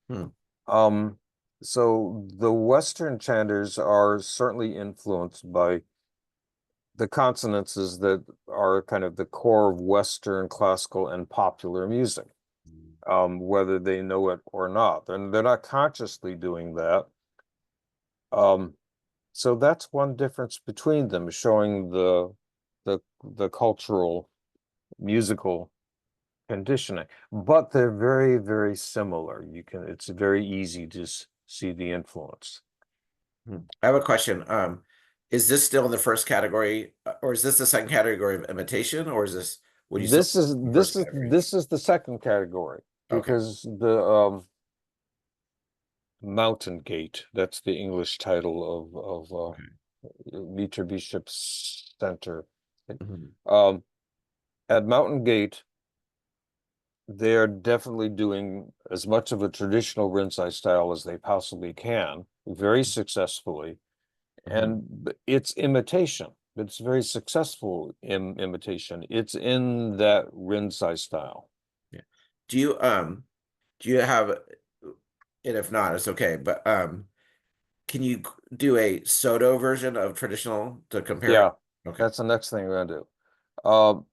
Hmm. Um, so the Western chanters are certainly influenced by the consonances that are kind of the core of Western classical and popular music, whether they know it or not. And they're not consciously doing that. Um, so that's one difference between them, showing the cultural musical conditioning. But they're very similar. It's very easy to see the influence. Hmm. I have a question. Is this still in the first category, or is this the second category of imitation, or is this would you still This is the this first is category? this is the second category Okay. because the Mountain Gate, that's the English title of Okay. Meter Bishop's Center. Mhm. Um, at Mountain Gate, they're definitely doing as much of a traditional Rinzai style as they possibly can, very successfully. Mhm. And it's imitation. It's very successful imitation. It's in that Rinzai style. Yeah. Do you do you have, and if not, it's okay, but can you do a Soto version of traditional to compare it? Yeah, Okay. that's the next thing we're gonna do. Um,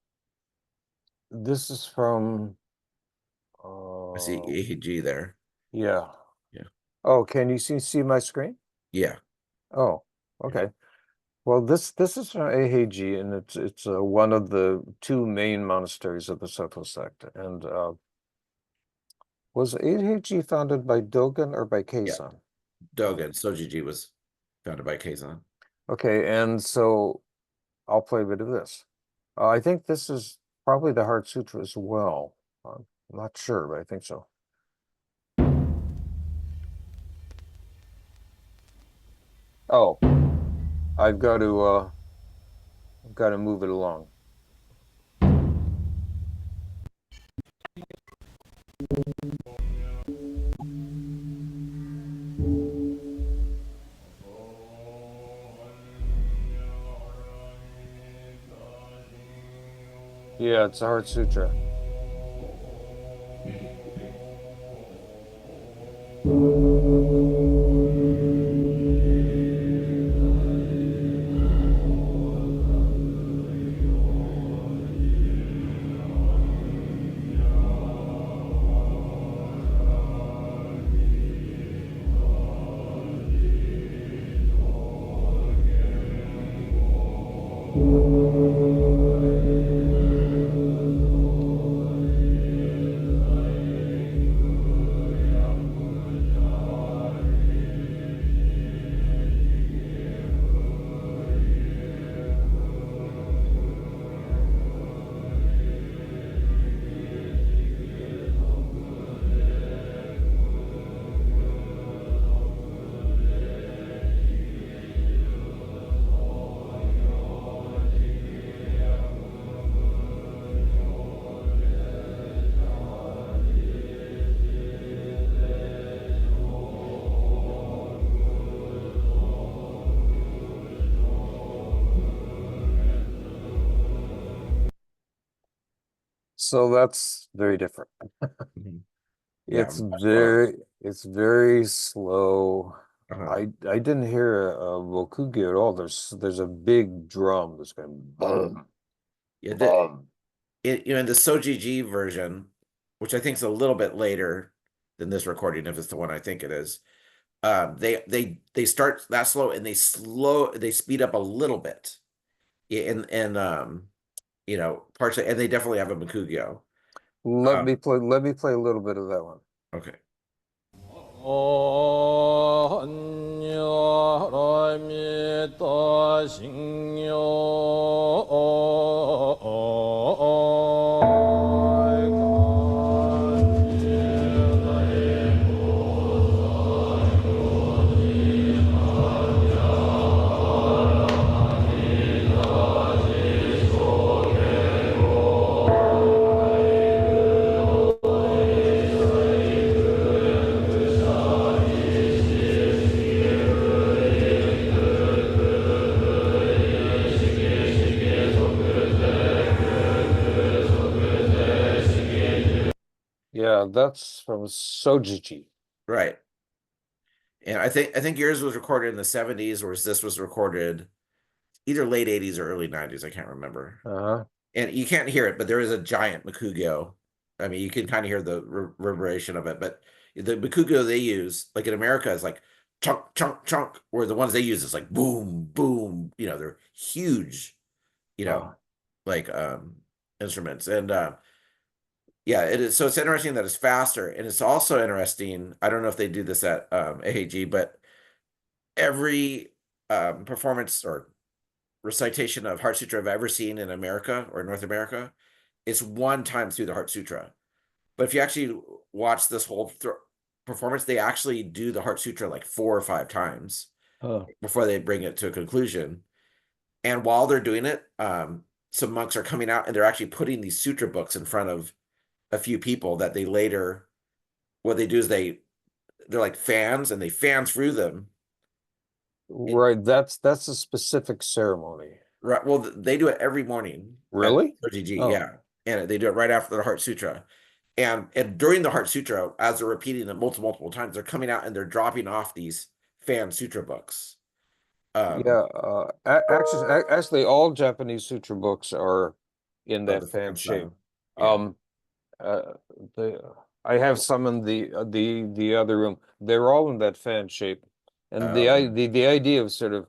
this is from I see AG there. Yeah. Yeah. Oh, can you see my screen? Yeah. Oh, okay. Well, this is from Eheji, and it's one of the two main monasteries of the Soto sect. And was Eheji founded by Dogen or by Yeah. Keizan? Dogen Sojiji was founded by Keizan. Okay, and so I'll play a bit of this. I think this is probably the Heart Sutra as well. I'm not sure, but I think so. Oh, I've got to move it along. Yeah, it's a Heart Sutra. So that's very different. Mhm. Yeah. It's Much slower. very slow. Uh-huh. I didn't hear a Rokugi at all. There's a big drum that's going boom, Yeah. boom. In the Sojiji version, which I think is a little bit later than this recording, if it's the one I think it is, they start that slow and they speed up a little bit. Yeah, and partially, and they definitely have a Makugyo. Um, Let me play a little bit of that one. okay. Yeah, that's from Sojiji. Right. And I think yours was recorded in the 70s, whereas this was recorded either late 80s or early 90s. I can't remember. Uh-huh. And you can't hear it, but there is a giant Makugyo. I mean, you can kind of hear the reverberation of it, but the Makugyo they use, like in America, is like chunk, chunk, chunk, where the ones they use is like boom, boom. They're huge, you know, Uh, like instruments. And yeah, it is. So it's interesting that it's faster. And it's also interesting. I don't know if they do this at AAG, but every performance or recitation of Heart Sutra I've ever seen in America or North America, it's one time through the Heart Sutra. But if you actually watch this whole performance, they actually do the Heart Sutra like 4 or 5 times huh. before they bring it to a conclusion. And while they're doing it, some monks are coming out and they're actually putting these sutra books in front of a few people that they later, what they do is they're like fans and they fan through them. And, Right, that's a specific ceremony. right, well, they do it every morning at Really? OGG, Oh, yeah, and they do it right after the Heart Sutra. And during the Heart Sutra, as they're repeating it multiple times, they're coming out and they're dropping off these fan sutra books. Um, yeah. Actually, all Japanese sutra books are in of that the fan fan shape. style. Yeah. Um, uh, the I have some in the other room. They're all in that fan shape, and the idea of sort of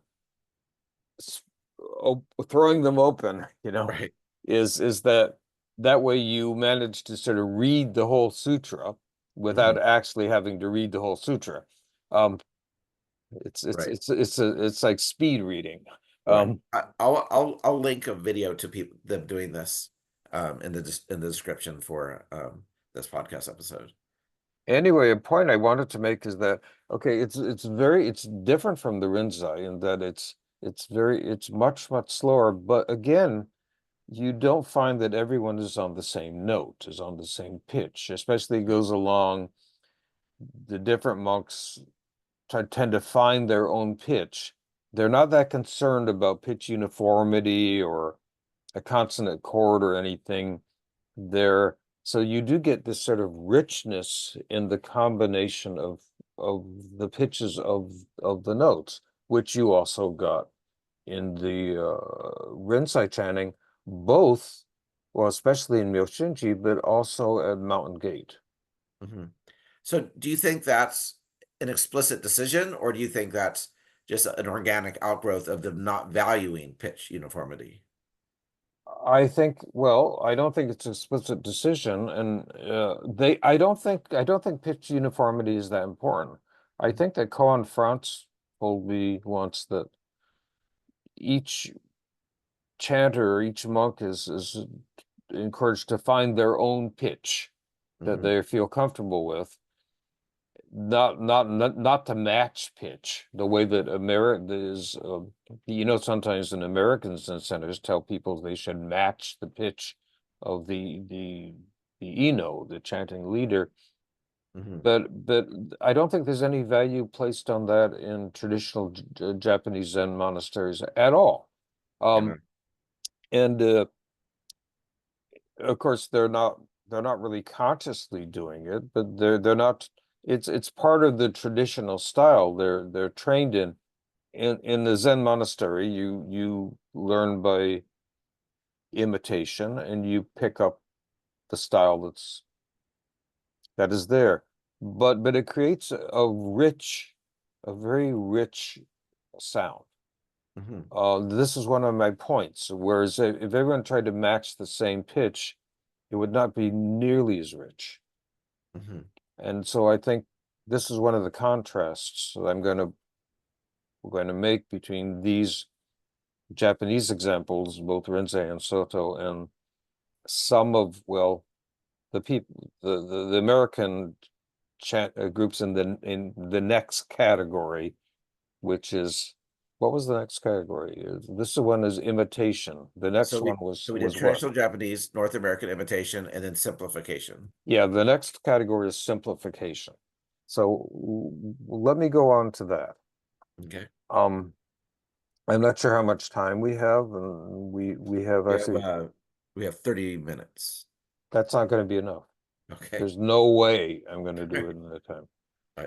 throwing them open, right. is that way you manage to sort of read the whole sutra without actually having to read the whole sutra. Um, Right. it's like speed reading. Right. I'll link a video to people them doing this in the description for this podcast episode. Anyway, a point I wanted to make is that okay, it's different from the Rinzai in that it's much slower, but again, you don't find that everyone is on the same note, is on the same pitch, especially goes along the different monks tend to find their own pitch. They're not that concerned about pitch uniformity or a consonant chord or anything. So you do get this sort of richness in the combination of the pitches of the notes, which you also got in the Rinzai chanting, both, well, especially in Myoshinji, but also at Mountain Gate. Mm-hmm. So do you think that's an explicit decision, or do you think that's just an organic outgrowth of them not valuing pitch uniformity? I think, well, I don't think it's an explicit decision, and I don't think pitch uniformity is that important. I think that Koan France told me once that each chanter, each monk is encouraged to find their own pitch that they feel comfortable with, not to match pitch the way that America is. Sometimes in Americans and centers tell people they should match the pitch of the Ino, the chanting leader. But I don't think there's any value placed on that in traditional Japanese Zen monasteries at all. Yeah. And of course they're not really consciously doing it, but they're not. It's part of the traditional style they're trained in. In the Zen monastery, you learn by imitation, and you pick up the style that is there. But it creates a very rich sound. This is one of my points. Whereas if everyone tried to match the same pitch, it would not be nearly as rich. And so I think this is one of the contrasts that we're going to make between these Japanese examples, both Rinzai and Soto, and some of, well, the people, the American chant groups in the next category, which is, what was the next category? This one is imitation. The next one So we did was what? traditional Japanese, North American imitation, and then simplification. Yeah, the next category is simplification. So let me go on to that. Okay. I'm not sure how much time we have, and we have actually We have 30 minutes. that's not going to be enough. Okay. There's no way I'm going to do it in that time. All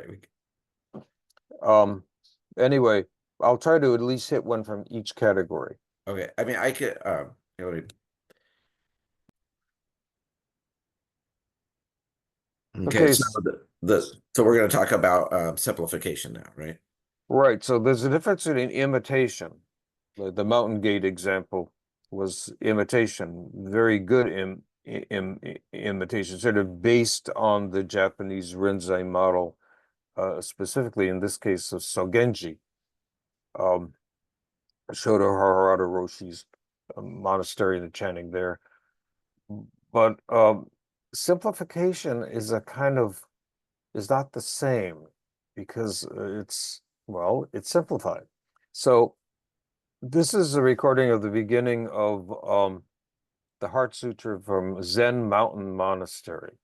right. Anyway, I'll try to at least hit one from each category. Okay. I mean, I could Okay, so so we're going to talk about simplification now, right? right. So there's a difference in imitation. The Mountain Gate example was imitation, very good imitation, sort of based on the Japanese Rinzai model, specifically in this case of Sogenji, um, Shodo Harada Roshi's monastery and the chanting there. But simplification is not the same because it's simplified. So this is a recording of the beginning of the Heart Sutra from Zen Mountain Monastery.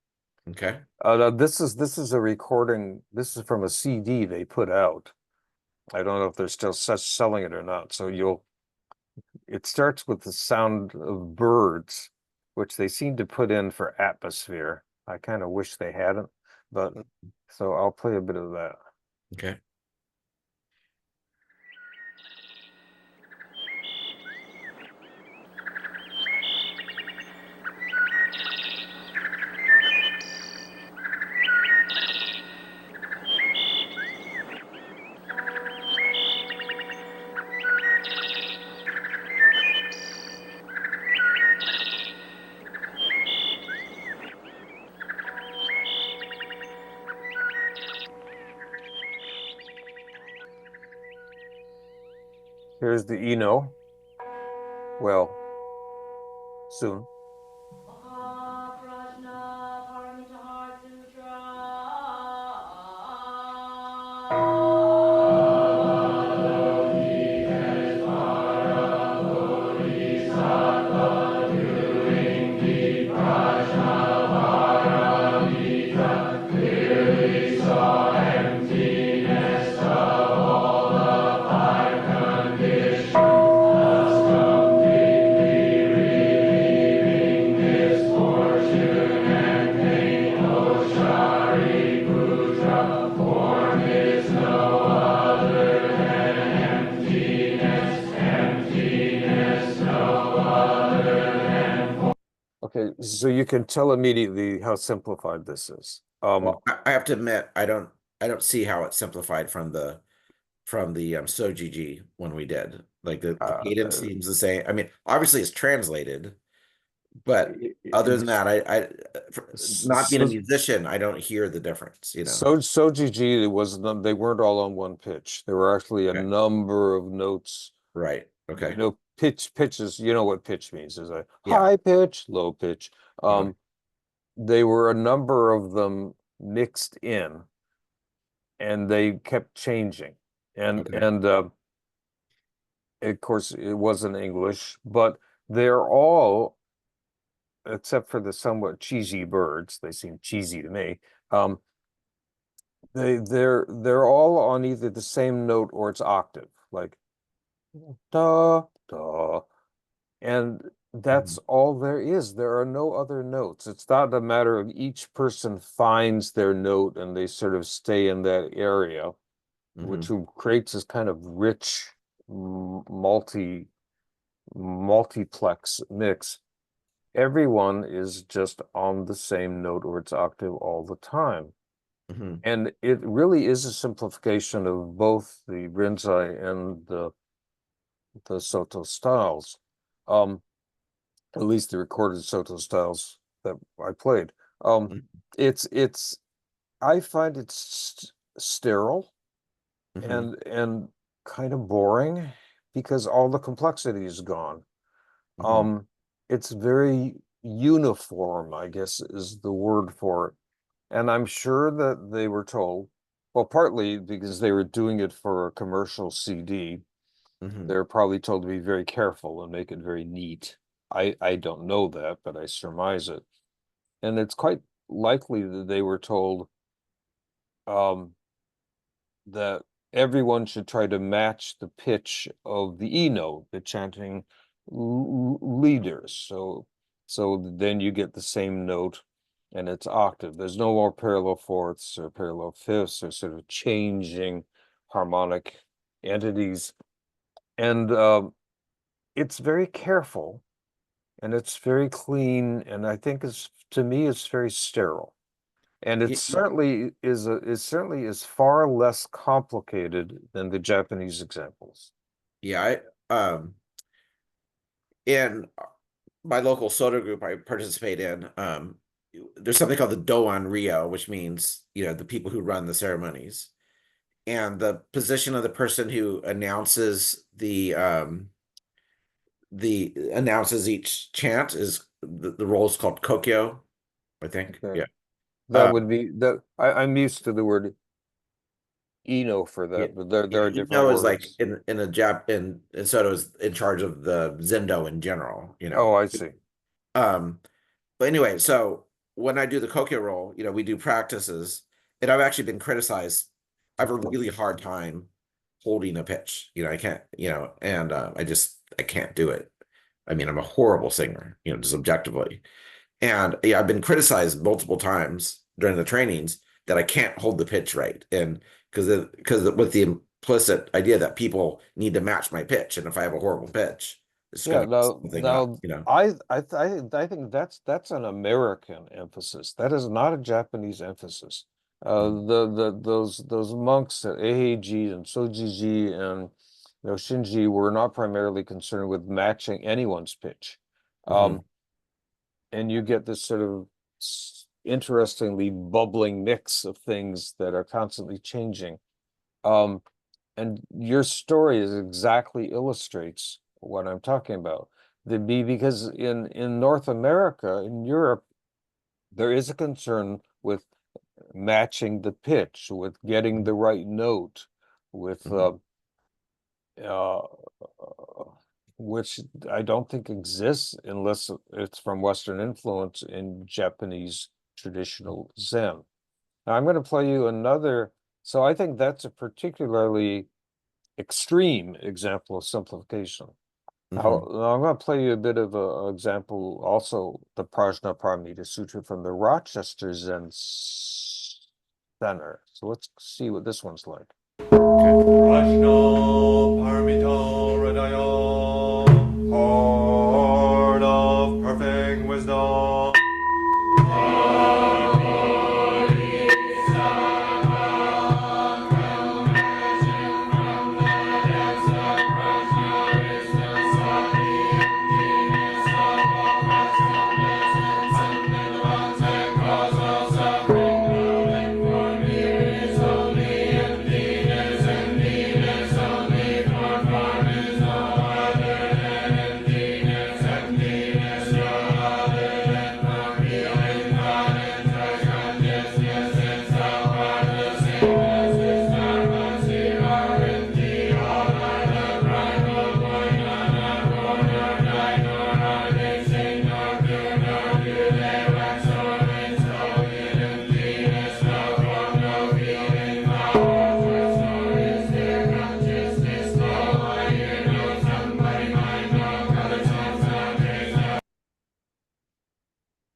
Okay. This is a recording. This is from a CD they put out. I don't know if they're still selling it or not. So it starts with the sound of birds, which they seem to put in for atmosphere. I kind of wish they hadn't, but so I'll play a bit of that. Okay. Here's the Eno. Well, soon. Okay, so you can tell immediately how simplified this is. Well, I have to admit, I don't see how it's simplified from the Sojiji when we did. Like the cadence seems the same. I mean, obviously it's translated, but other than that, not being a musician, I don't hear the difference, you know. Sojiji, they weren't all on one pitch. There were actually a number of notes. Right. Okay. You know, pitches, you know what pitch means, is a Yeah. high pitch, low pitch. They were a number of them mixed in, and they kept changing. And of course it wasn't English, but they're all, except for the somewhat cheesy birds, they seem cheesy to me. They're all on either the same note or its octave, like da da, and that's all there is. There are no other notes. It's not a matter of each person finds their note and they sort of stay in that area, which creates this kind of rich multiplex mix. Everyone is just on the same note or its octave all the time. And it really is a simplification of both the Rinzai and the Soto styles. At least the recorded Soto styles that I played. I find it sterile and kind of boring because all the complexity is gone. It's very uniform, I guess is the word for it. And I'm sure that they were told, well, partly because they were doing it for a commercial CD, they're probably told to be very careful and make it very neat. I don't know that, but I surmise it. And it's quite likely that they were told that everyone should try to match the pitch of the E note, the chanting leaders. So then you get the same note and its octave. There's no more parallel fourths or parallel fifths or sort of changing harmonic entities. And it's very careful and it's very clean, and I think to me it's very sterile. And it certainly is far less complicated than the Japanese examples. Yeah, in my local soda group I participate in, there's something called the Doan Rio, which means, the people who run the ceremonies. And the position of the person who announces announces each chant is the role is called kokyo, I think. Okay. Yeah. That would be that I'm used to the word Eno for that, but there are different Eno is like words. in Soto is in charge of the Zendo in general, Oh, I see. But anyway, so when I do the kokyo roll, we do practices, and I've actually been criticized. I have a really hard time holding a pitch. I can't, and I can't do it. I mean, I'm a horrible singer, just objectively. And I've been criticized multiple times during the trainings that I can't hold the pitch right. And because with the implicit idea that people need to match my pitch. And if I have a horrible pitch, it's going to something up, I think that's an American emphasis. That is not a Japanese emphasis. Those monks at Eheiji and Sojiji and Shinji were not primarily concerned with matching anyone's pitch. And you get this sort of interestingly bubbling mix of things that are constantly changing. and your story is exactly illustrates what I'm talking about. Because in North America, in Europe, there is a concern with matching the pitch, with getting the right note, with Mhm. uh, which I don't think exists unless it's from Western influence in Japanese traditional Zen. Now I'm going to play you another. So I think that's a particularly extreme example of simplification. Now, Mhm. I'm going to play you a bit of an example, also the Prajnaparamita Sutra from the Rochester Zen Center. So let's see what this one's like. Okay. Prajna Paramita Hridaya, heart of perfect wisdom.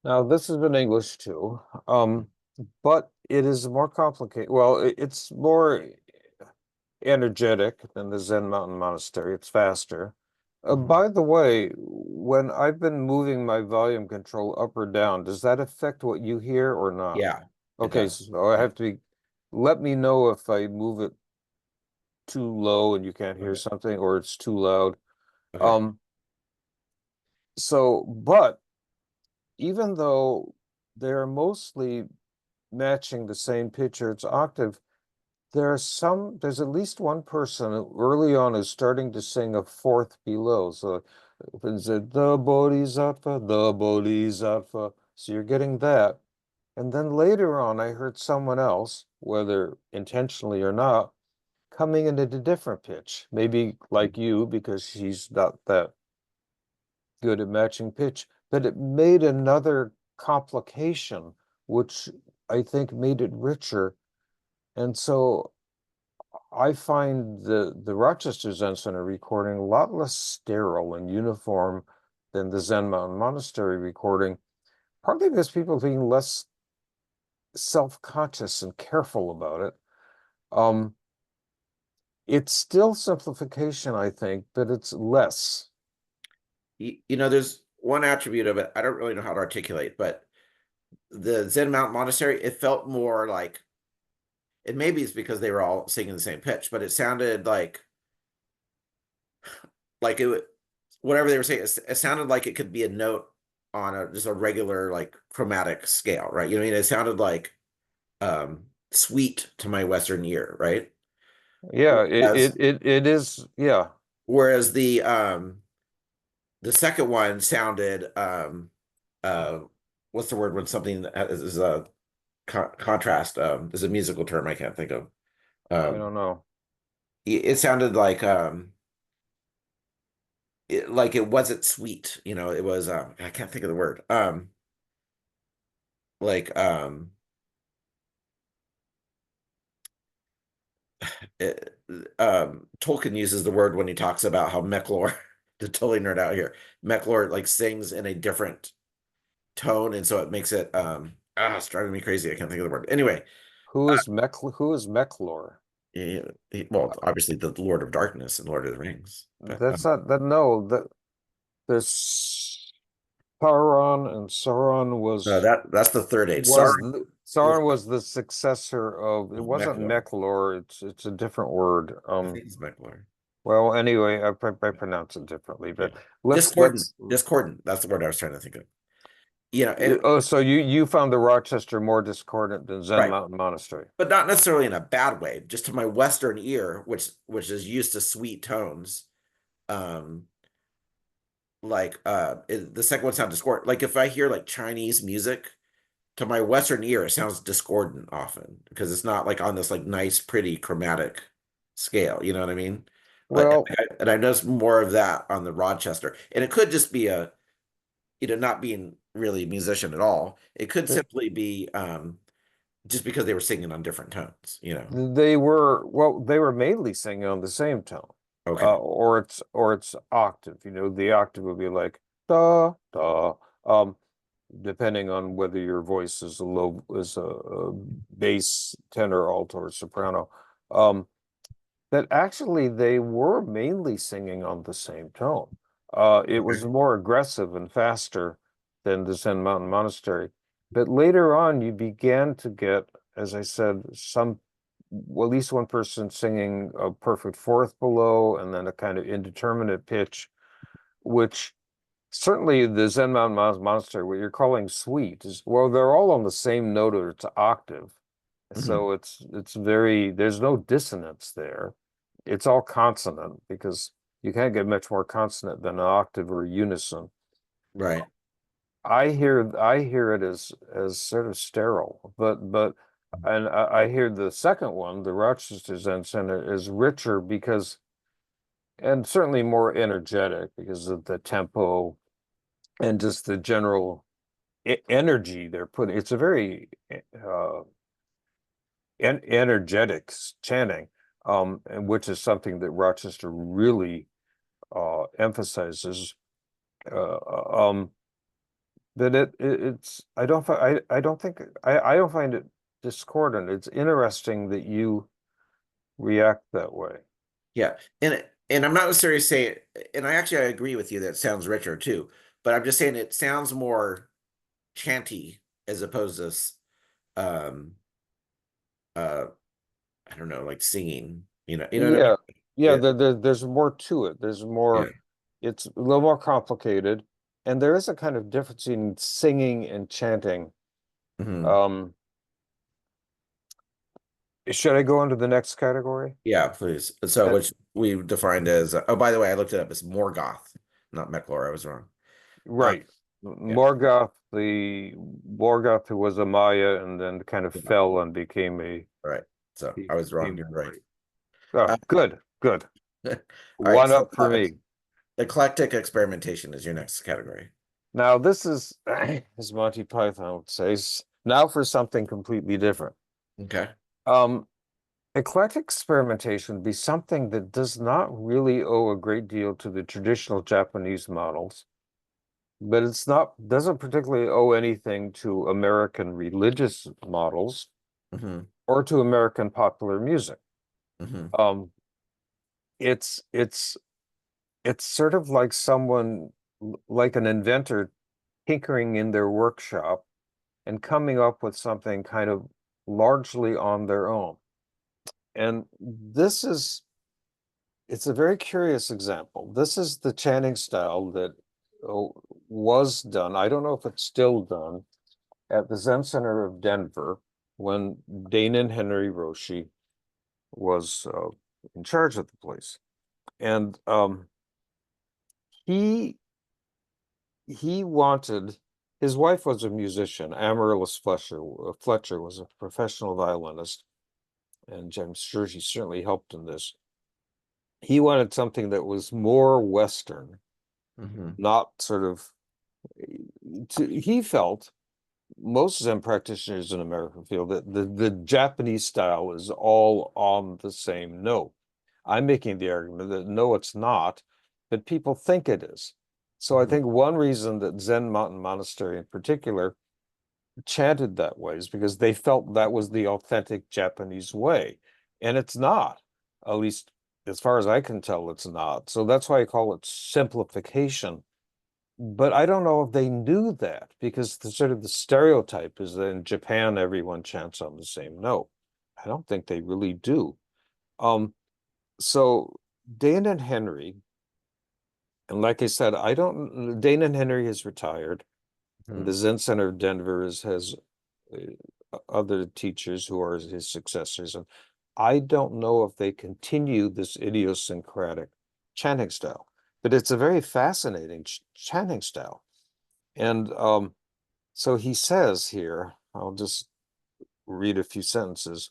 Now, this is in English too, but it is more complicated. Well, it's more energetic than the Zen Mountain Monastery. It's faster. Mhm. By the way, when I've been moving my volume control up or down, does that affect what you hear or not? Yeah, it Okay, does. so I Yeah. have to let me know if I move it too low and you can't hear Okay. something, or it's too loud. Okay. Um, but even though they're mostly matching the same pitch or its octave, there's at least one person early on who's starting to sing a fourth below. So it's the Bodhisattva, the Bodhisattva. So you're getting that. And then later on, I heard someone else, whether intentionally or not, coming in at a different pitch. Maybe like you, because she's not that good at matching pitch, but it made another complication, which I think made it richer. And so I find the Rochester Zen Center recording a lot less sterile and uniform than the Zen Mountain Monastery recording, partly because people are being less self-conscious and careful about it. Um, it's still simplification, I think, but it's less. There's one attribute of it I don't really know how to articulate, but the Zen Mountain Monastery, it felt more like, and maybe it's because they were all singing the same pitch, but it sounded like it, whatever they were saying, it sounded like it could be a note on just a regular like chromatic scale, right? You know what I mean? It sounded like sweet to my Western ear, right? Yeah, As it is. Yeah, whereas the second one sounded uh what's the word when something is a contrast, is a musical term I can't think of. I um don't know. it sounded like it wasn't sweet, it was I can't think of the word, like it, Tolkien uses the word when he talks about how Mechlor to totally nerd out here, Mechlor like sings in a different tone, and so it makes it it's driving me crazy, I can't think of the word anyway. Who is Mechlor? Well, obviously the Lord of Darkness and Lord of the Rings, but That's not that. No, that there's Sauron, and Sauron no, that's the third age. was Sorry, the is Sauron was the successor of, it wasn't Mechlor. Mechlor, it's a different word. I think it's Mechlor. Well, anyway, I pronounce it differently, Yeah. but Discordant. let's Discordant. That's the word I was trying to think of. Oh, so you found the Rochester more discordant than Zen right, Mountain Monastery. but not necessarily in a bad way. Just to my Western ear, which is used to sweet tones, um, the second one sounds discordant. Like if I hear like Chinese music, to my Western ear, it sounds discordant often because it's not like on this like nice, pretty chromatic scale. You know what I mean? Well, And I noticed more of that on the Rochester, and it could just be not being really a musician at all. It could th- simply be just because they were singing on different tones. they were mainly singing on the same tone, Okay. or it's octave. The octave would be like da da. Depending on whether your voice is a bass, tenor, alto, or soprano. That actually they were mainly singing on the same tone. It was Okay. more aggressive and faster than the Zen Mountain Monastery. But later on, you began to get, as I said, at least one person singing a perfect fourth below and then a kind of indeterminate pitch, which certainly the Zen Mountain Monastery, what you're calling sweet, well, they're all on the same note or it's octave. Mhm. So there's no dissonance there. It's all consonant because you can't get much more consonant than an octave or unison. Right. I hear it as sort of sterile, and I hear the second one, the Rochester Zen Center, is richer and certainly more energetic because of the tempo and just the general energy they're putting. It's a very energetic chanting, and which is something that Rochester really emphasizes. Uh, um, that it's I don't think I don't find it discordant. It's interesting that you react that way. Yeah. And I'm not necessarily saying, and I agree with you that it sounds richer too, but I'm just saying it sounds more chanty as opposed to um uh I don't know, like singing, you know what I mean? Yeah, yeah. It, There's more to it. There's yeah. more. It's a little more complicated, and there is a kind of difference in singing and chanting. Mhm. Um, should I go into the next category? Yeah, please. So, Uh, which we defined as, oh, by the way, I looked it up. It's Morgoth, not Meklor. I was wrong. Um, right. yeah, Morgoth who was a Maya and then kind of yeah, fell and became all right. So I was wrong. became You're right. right. Oh, Uh, good, good. all right. One So, up for me. eclectic experimentation is your next category. Now this is, as Monty Python would say, now for something completely different. Okay. Um, Eclectic experimentation would be something that does not really owe a great deal to the traditional Japanese models, but doesn't particularly owe anything to American religious models Hmm. or to American popular music. Hmm. Um, it's it's it's sort of like like an inventor tinkering in their workshop and coming up with something kind of largely on their own. And it's a very curious example. This is the chanting style that was done. I don't know if it's still done at the Zen Center of Denver when Danon Henry Roshi was in charge of the place. And he wanted his wife was a musician. Amaryllis Fletcher was a professional violinist, and I'm sure she certainly helped in this. He wanted something that was more Western, Hmm. not sort of. He felt most Zen practitioners in America feel that the Japanese style is all on the same note. I'm making the argument that no, it's not, but people think it is. So I Hmm. think one reason that Zen Mountain Monastery in particular chanted that way is because they felt that was the authentic Japanese way. And it's not, at least as far as I can tell, it's not. So that's why I call it simplification. But I don't know if they knew that because the sort of the stereotype is that in Japan, everyone chants on the same note. I don't think they really do. So Dane and Henry, and like I said, Dane and Henry has retired. And the Zen Center of Denver has other teachers who are his successors. And I don't know if they continue this idiosyncratic chanting style, but it's a very fascinating chanting style. And so he says here, I'll just read a few sentences.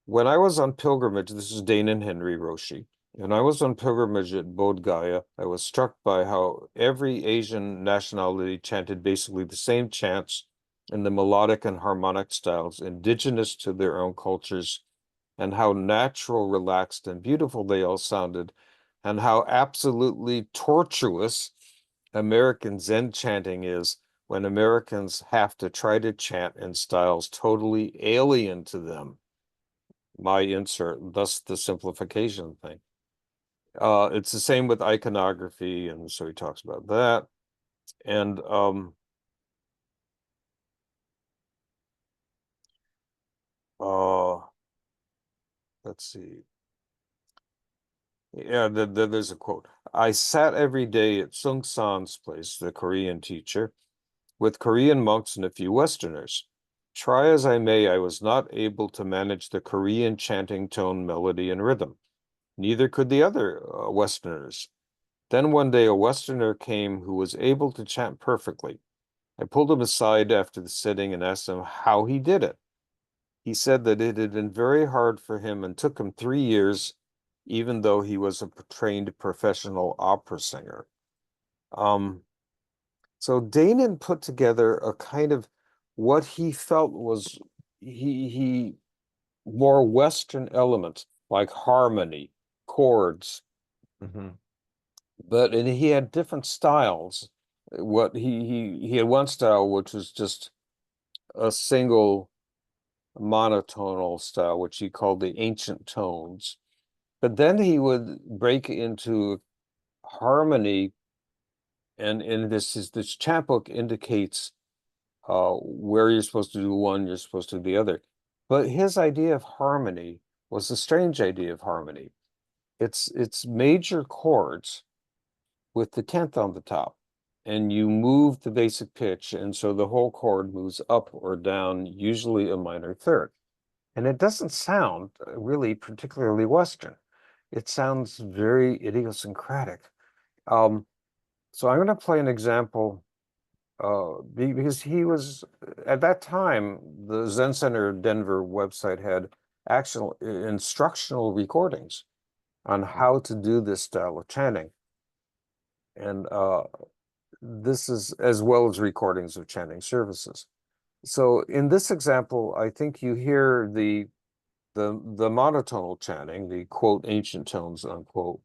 When I was on pilgrimage, this is Dane and Henry Roshi. When I was on pilgrimage at Bodh Gaya, I was struck by how every Asian nationality chanted basically the same chants in the melodic and harmonic styles indigenous to their own cultures, and how natural, relaxed, and beautiful they all sounded, and how absolutely tortuous American Zen chanting is when Americans have to try to chant in styles totally alien to them. My insert, thus the simplification thing. It's the same with iconography, and so he talks about that. And let's see. Yeah, there's a quote. I sat every day at Sung San's place, the Korean teacher, with Korean monks and a few Westerners. Try as I may, I was not able to manage the Korean chanting tone, melody, and rhythm. Neither could the other Westerners. Then one day a Westerner came who was able to chant perfectly. I pulled him aside after the sitting and asked him how he did it. He said that it had been very hard for him and took him 3 years, even though he was a trained professional opera singer. So Danon put together a kind of what he felt was he more Western elements like harmony, chords, but and he had different styles. What he had one style which was just a single monotonal style, which he called the ancient tones. But then he would break into harmony, and this chant book indicates where you're supposed to do one, you're supposed to do the other. But his idea of harmony was a strange idea of harmony. It's major chords with the 10th on the top, and you move the basic pitch, and so the whole chord moves up or down, usually a minor third. And it doesn't sound really particularly Western. It sounds very idiosyncratic. So I'm going to play an example because he was, at that time, the Zen Center Denver website had actual instructional recordings on how to do this style of chanting. And this is as well as recordings of chanting services. So in this example, I think you hear the monotonal chanting, the quote ancient tones unquote,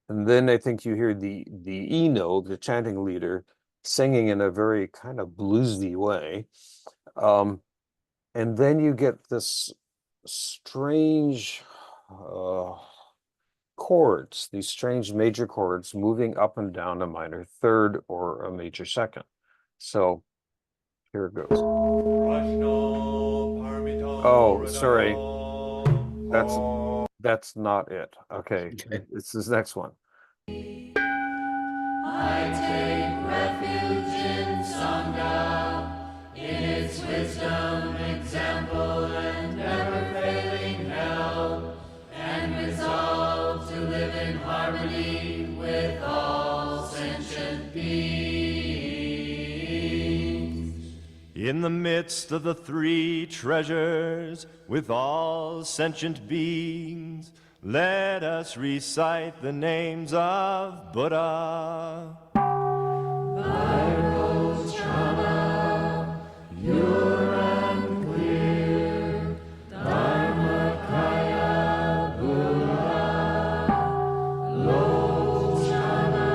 and then I think you hear the Eno, the chanting leader, singing in a very kind of bluesy way, and then you get this strange chords, these strange major chords moving up and down a minor third or a major second. So here it goes. Oh, sorry. That's not it. Okay, this is the next one. I take refuge in Sangha, in its wisdom, example, and never-failing help, and resolve to live in harmony with all sentient beings. In the midst of the three treasures, with all sentient beings, let us recite the names of Buddha. Vairocana, pure and clear, Dharmakaya Buddha, Lochana,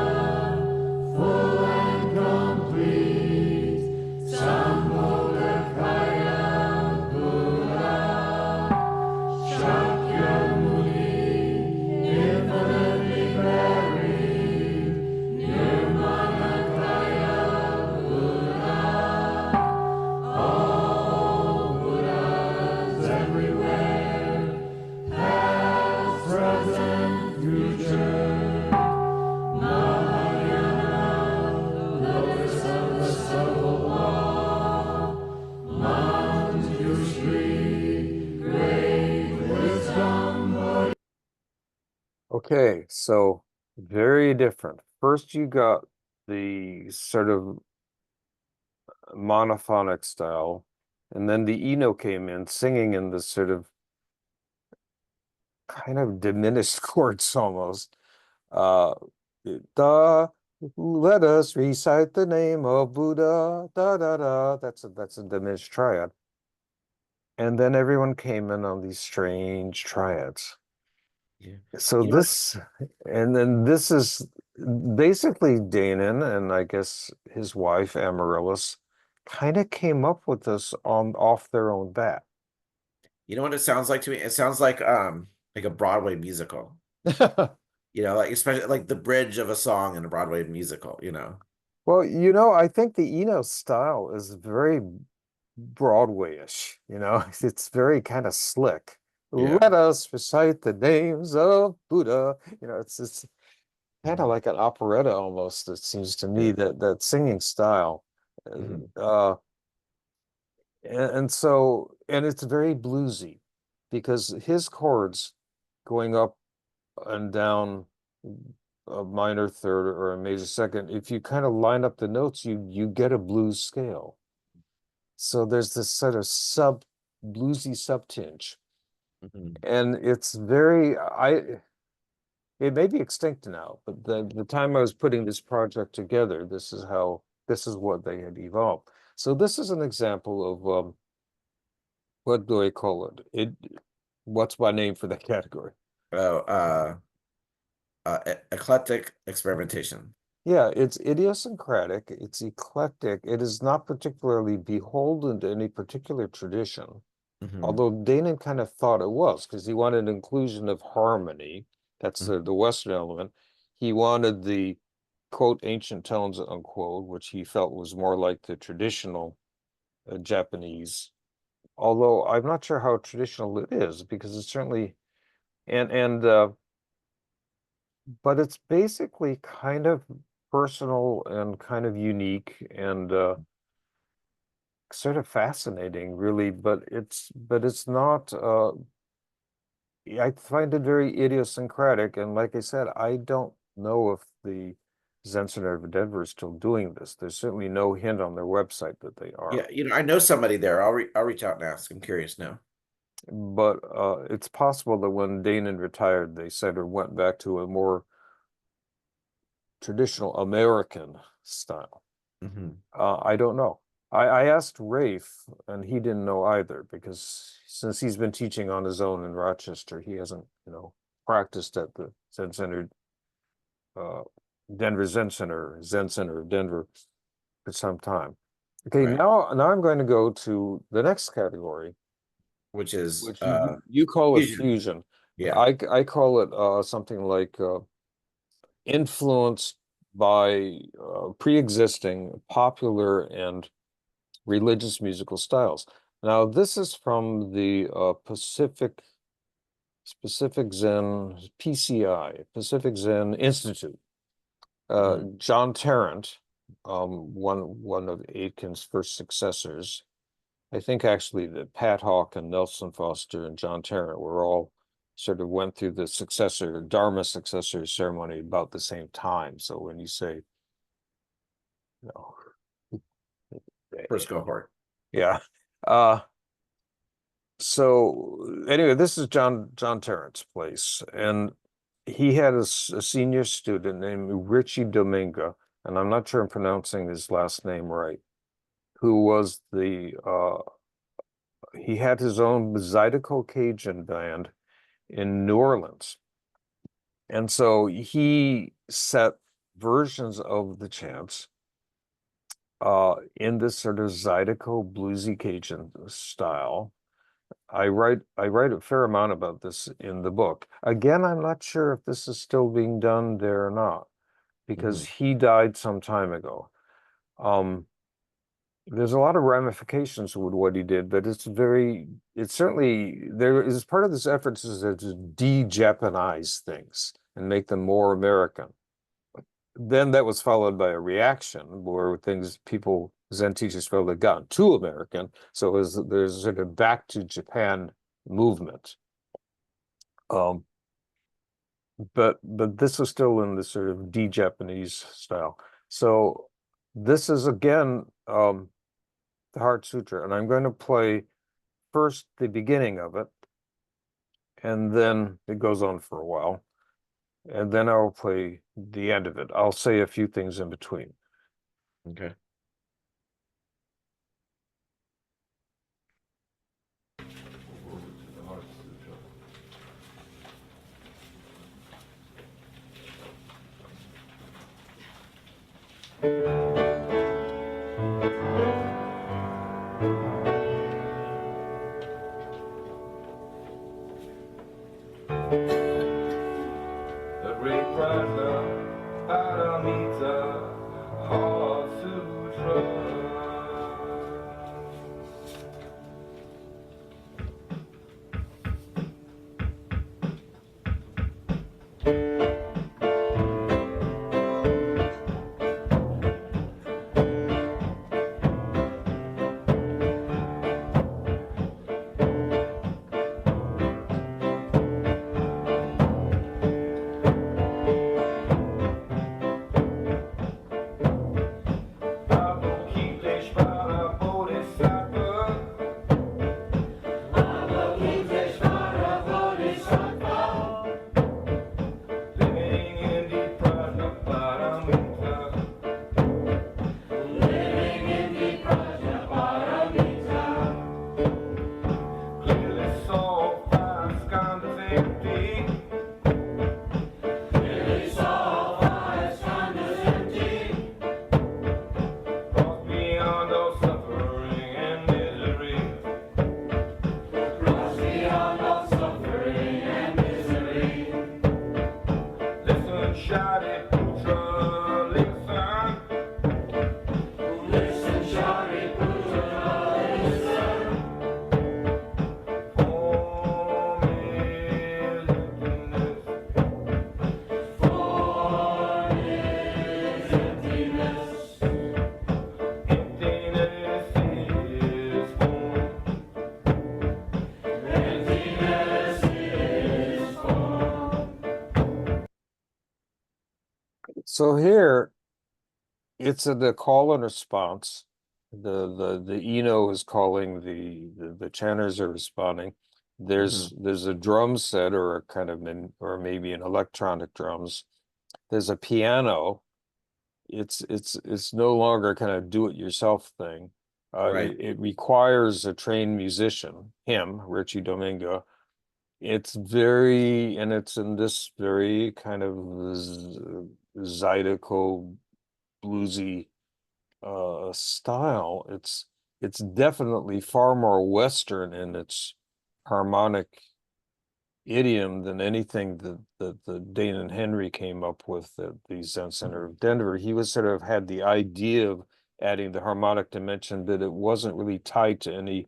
full and complete, Sambhodakaya Buddha, Shakyamuni, infinitely varied, Okay, so very different. First, you got the sort of monophonic style, and then the Eno came in singing in this sort of kind of diminished chords almost. Uh, da, let us recite the name of Buddha. Da da da. That's a diminished triad. And then everyone came in on these strange triads. Yeah. So You know, and then this is basically Danon and I guess his wife Amaryllis kind of came up with this on off their own bat. you know what it sounds like to me? It sounds like a Broadway musical. Like especially like the bridge of a song in a Broadway musical. Well, I think the Eno style is very Broadway-ish, it's very kind of slick. Yeah. Let us recite the names of Buddha. It's kind of Mhm. like an operetta almost, it seems to me, Yeah. that singing style. Mhm. Uh, and it's very bluesy because his chords going up and down a minor third or a major second, if you kind of line up the notes, you get a blues scale. So there's this sort of bluesy subtinge. Mhm. And it's very it may be extinct now, but the time I was putting this project together, this is what they had evolved. So this is an example of what do I call it? What's my name for that category? Oh, eclectic experimentation. Yeah, it's idiosyncratic, it's eclectic, it is not particularly beholden to any particular tradition. Hmm. Although Danon kind of thought it was, because he wanted inclusion of harmony. That's the Western element. He wanted the quote ancient tones unquote, which he felt was more like the traditional Japanese. Although I'm not sure how traditional it is, because it's certainly and but it's basically kind of personal and kind of unique and sort of fascinating, really. But it's not. I find it very idiosyncratic, and like I said, I don't know if the Zen Center of Denver is still doing this. There's certainly no hint on their website that they are. Yeah, I know somebody there. I'll reach out and ask. I'm curious now. But it's possible that when Danon retired, they said or went back to a more traditional American style. Hmm. I don't know. I asked Rafe, and he didn't know either, because since he's been teaching on his own in Rochester, he hasn't, practiced at the Zen Center, uh, Denver Zen Center of Denver for some time. Okay, Right. now I'm going to go to the next category, Which is which you call it fusion. fusion. Yeah. I call it something like influenced by pre-existing popular and religious musical styles. Now, this is from the Pacific Zen PCI, Pacific Zen Institute. Mhm. John Tarrant, one of Aitken's first successors. I think actually that Pat Hawk and Nelson Foster and John Tarrant were all sort of went through the Dharma successor ceremony about the same time. So when you say, you know, First cohort. yeah. Uh, so anyway, this is John Tarrant's place, and he had a senior student named Richie Dominga, and I'm not sure I'm pronouncing his last name right, who was he had his own Zydeco Cajun band in New Orleans. And so he set versions of the chants in this sort of Zydeco bluesy Cajun style. I write a fair amount about this in the book. Again, I'm not sure if this is still being done there or not, because Hmm. he died some time ago. Um, there's a lot of ramifications with what he did, but it's certainly there is part of this effort is to de-Japanize things and make them more American. Then that was followed by a reaction where Zen teachers felt had gotten too American. So there's sort of back to Japan movement. Um, but this is still in the sort of D-Japanese style. So this is again the Heart Sutra, and I'm going to play first the beginning of it, and then it goes on for a while, and then I'll play the end of it. I'll say a few things in between. Okay. The great Prajna Paramita Heart Sutra. Avalokiteshvara Bodhisattva. Avalokiteshvara Bodhisattva. Living in the Prajna Paramita. Living in the Prajna Paramita. Clearly saw five skandhas empty. Clearly saw five skandhas empty. Crossed beyond all suffering and misery. Crossed beyond all suffering and misery. Listen, Shariputra, listen. Listen, Shariputra, listen. Form is emptiness. Form is emptiness. Emptiness is form. Emptiness is form. So here, it's the call and response. The Eno is calling, the chanters are responding. There's a drum set or a kind of or maybe an electronic drums. There's a piano. It's no longer kind of do-it-yourself thing. Right. It requires a trained musician, him, Richie Domingo. It's in this very kind of zydeco bluesy style. It's definitely far more Western in its harmonic idiom than anything that Dane and Henry came up with at the Zen Center of Denver. He was sort of had the idea of adding the harmonic dimension, but it wasn't really tied to any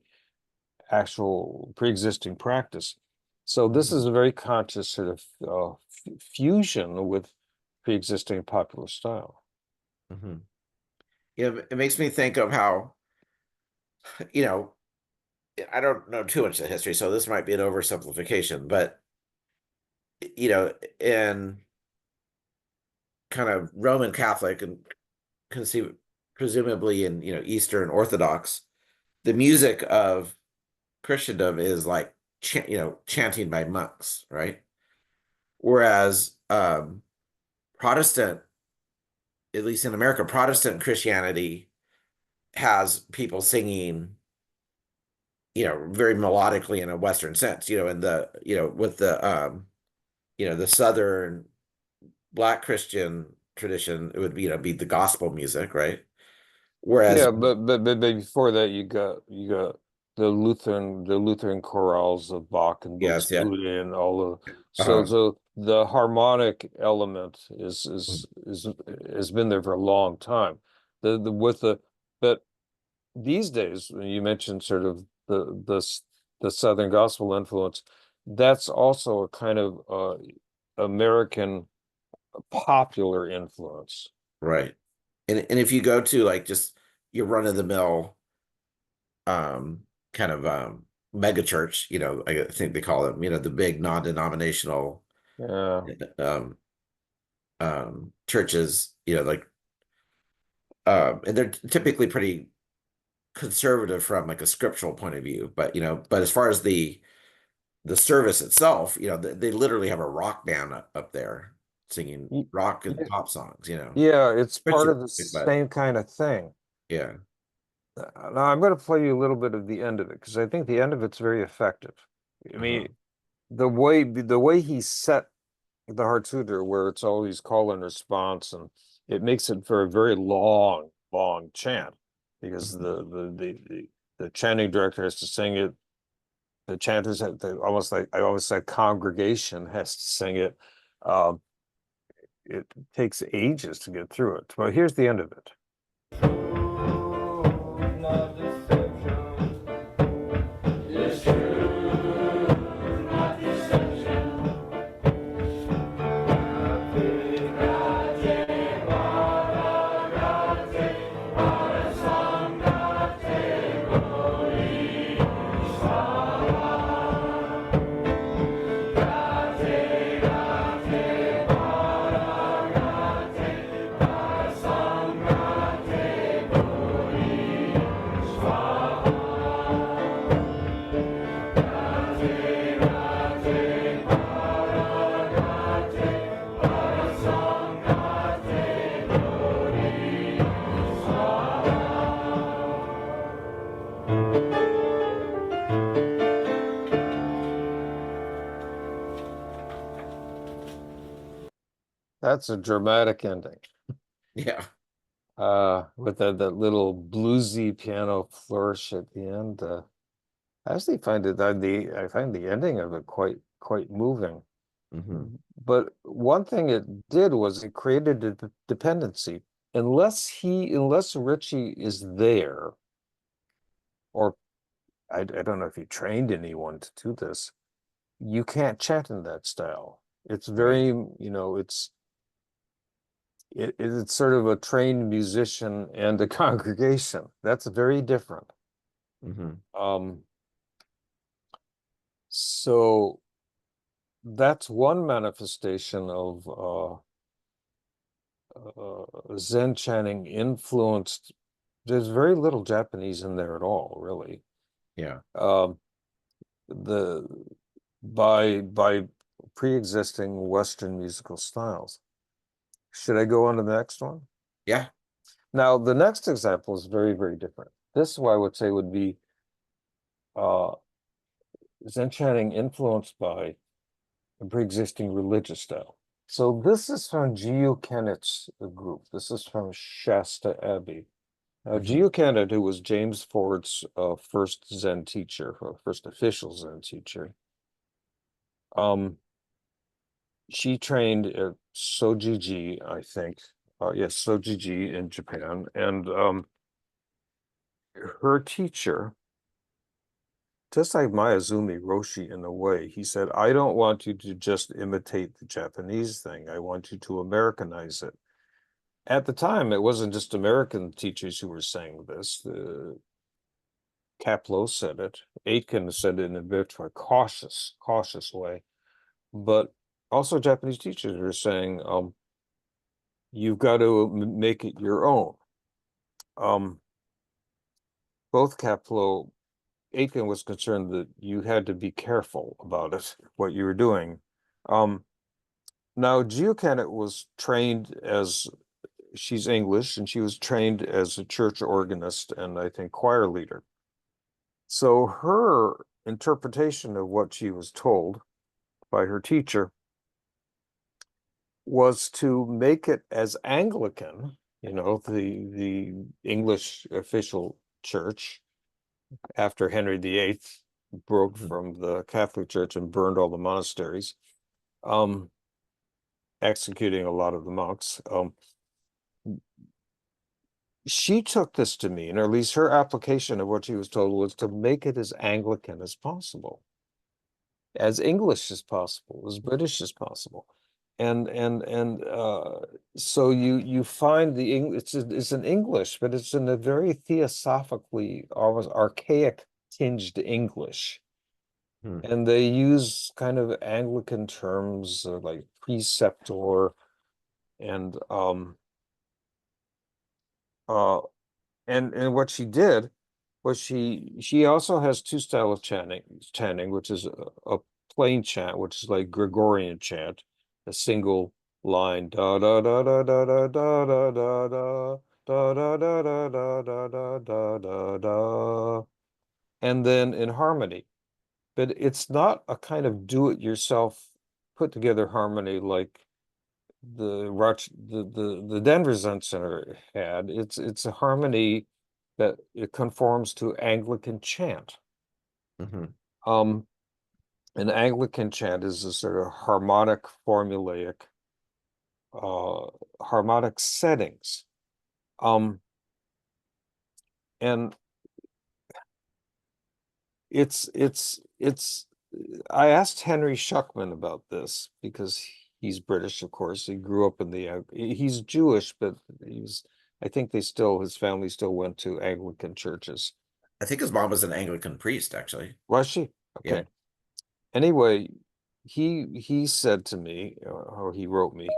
actual pre-existing practice. So this is a very conscious sort of fusion with pre-existing popular style. Yeah, it makes me think of how, you know, I don't know too much of the history, so this might be an oversimplification, but you know, in kind of Roman Catholic and presumably in, you know, Eastern Orthodox, the music of Christendom is like chanting by monks, right? Whereas Protestant, at least in America, Protestant Christianity has people singing, you know, very melodically in a Western sense, you know, in the, you know, with the you know, the Southern Black Christian tradition, it would be, you know, be the gospel music, right? Whereas Yeah, but before that you got the Lutheran chorales of Bach and yes, yeah. Buxtehude and all of so the harmonic element is has been there for a long time. But these days, when you mentioned sort of the Southern gospel influence, that's also a kind of American popular influence. right. And if you go to like just your run of the mill kind of mega church, you know, I think they call them, you know, the big non-denominational Yeah. Churches, like and they're typically pretty conservative from like a scriptural point of view, but as far as the service itself, they literally have a rock band up there singing Y- rock and Yeah, pop songs. yeah, it's part Christian of the music, but same kind of thing. yeah. Now I'm going to play you a little bit of the end of it because I think the end of it's very effective. I Uh-huh. mean, the way he set the Hartsuder, where it's always call and response, and it makes it for a very long, long chant because Mhm. the chanting director has to sing it. The chanters have almost like I always say congregation has to sing it. Um, it takes ages to get through it. But here's the end of it. Not deception. It's true, not deception. That's a dramatic ending. Yeah. With that little bluesy piano flourish at the end. I actually find I find the ending of it quite moving. Hmm. But one thing it did was it created a dependency. Unless Richie is there, or I don't know if he trained anyone to do this, you can't chant in that style. It's Right. very, it's sort of a trained musician and a congregation. That's very different. Hmm. Um, so that's one manifestation of Zen chanting influenced. There's very little Japanese in there at all, really. Yeah. Um, the by pre-existing Western musical styles. Should I go on to the next one? Yeah. Now, the next example is very, very different. This, I would say, would be uh, Zen chanting influenced by a pre-existing religious style. So this is from Jiyu Kennett's group. This is from Shasta Abbey. Now, Hmm. Jiyu Kennett, who was James Ford's first Zen teacher, or first official Zen teacher, she trained at Sojiji, I think. Yes, Sojiji in Japan. And her teacher, just like Mayazumi Roshi in a way, he said, I don't want you to just imitate the Japanese thing. I want you to Americanize it. At the time, it wasn't just American teachers who were saying this. Kapleau said it. Aitken said it in a bit of a cautious way. But also Japanese teachers were saying, you've got to make it your own. Both Kapleau, Aitken was concerned that you had to be careful about it, what you were doing. Now, Jiyu Kennett was trained as, she's English, and she was trained as a church organist and I think choir leader. So her interpretation of what she was told by her teacher was to make it as Anglican, the English official church after Henry VIII broke from the Catholic Church and burned all the monasteries, executing a lot of the monks. She took this to mean, or at least her application of what she was told was to make it as Anglican as possible, as English as possible, as British as possible. And so you find the English, it's in English, but it's in a very theosophically, almost archaic tinged English. And they use kind of Anglican terms like preceptor and and what she did was she also has two style of chanting, which is a plain chant, which is like Gregorian chant, a single line da da da da da da da da da da da da da da da da da da da, and then in harmony. But it's not a kind of do-it-yourself put together harmony like the Denver Zen Center had. It's a harmony that it conforms to Anglican chant. An Anglican chant is a sort of harmonic formulaic harmonic settings. And it's I asked Henry Schuckman about this because he's British, of course. He grew up in the he's Jewish, but I think his family still went to Anglican churches. I think his mom was an Anglican priest, actually. Was she? Okay. Yeah. Anyway, he said to me, or he wrote me,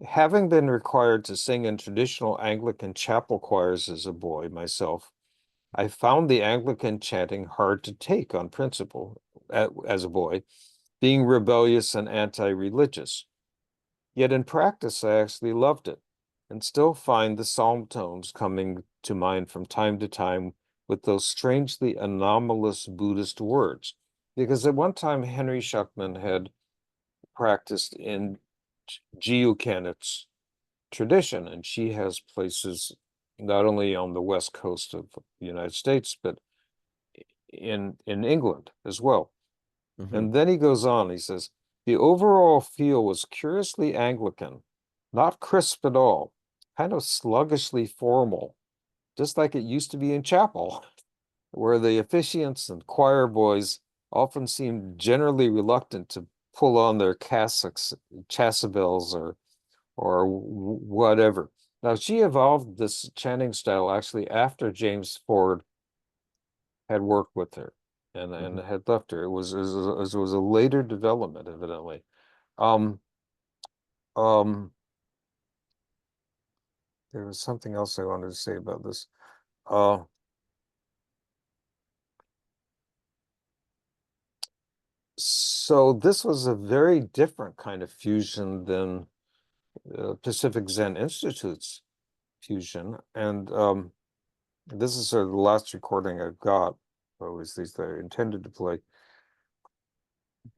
having been required to sing in traditional Anglican chapel choirs as a boy myself, I found the Anglican chanting hard to take on principle as a boy, being rebellious and anti-religious. Yet in practice, I actually loved it and still find the psalm tones coming to mind from time to time with those strangely anomalous Buddhist words. Because at one time, Henry Schuckman had practiced in Jiu Kanit's tradition, and she has places not only on the west coast of the United States, but in England as well. And then he goes on, he says, the overall feel was curiously Anglican, not crisp at all, kind of sluggishly formal, just like it used to be in chapel, where the officiants and choir boys often seemed generally reluctant to pull on their cassocks, chasubles, or whatever. Now, she evolved this chanting style actually after James Ford had worked with her and had left her. It was a later development, evidently. There was something else I wanted to say about this. So this was a very different kind of fusion than Pacific Zen Institute's fusion, and this is sort of the last recording I've got, or at least I intended to play.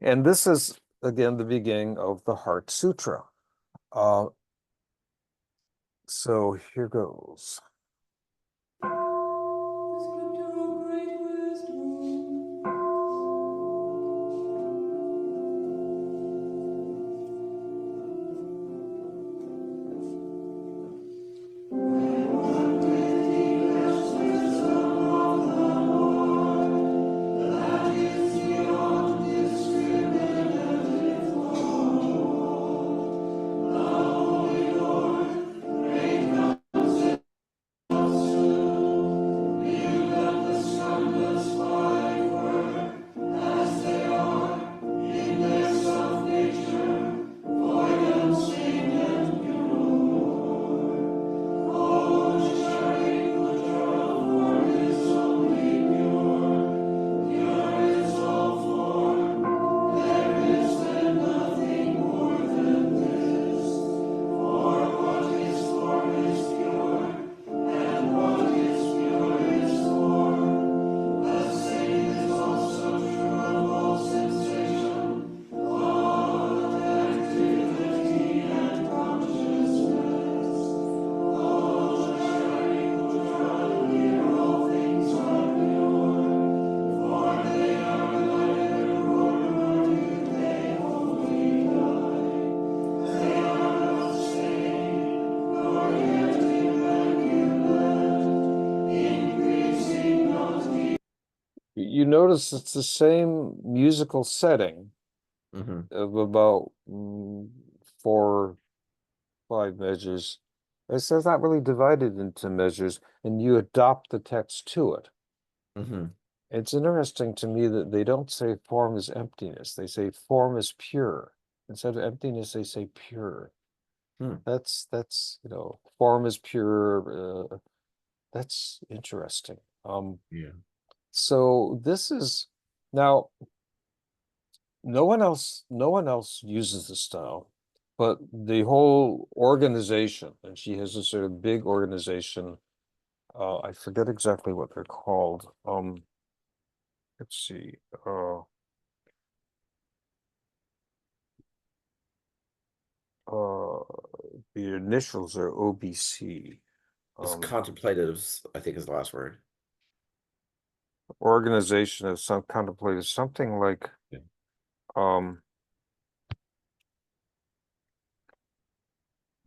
And this is again the beginning of the Heart Sutra. So here goes. Scripture of great wisdom. You notice it's the same musical setting of about 4-5 measures. It's not really divided into measures, and you adopt the text to it. It's interesting to me that they don't say form is emptiness. They say form is pure. Instead of emptiness, they say pure. Hmm. That's form is pure. That's interesting. Yeah. So this is now no one else uses the style, but the whole organization, and she has a sort of big organization. I forget exactly what they're called. Let's see. Uh, the initials are OBC. It's contemplatives, I think is the last word. Organization of some contemplative, something like Yeah.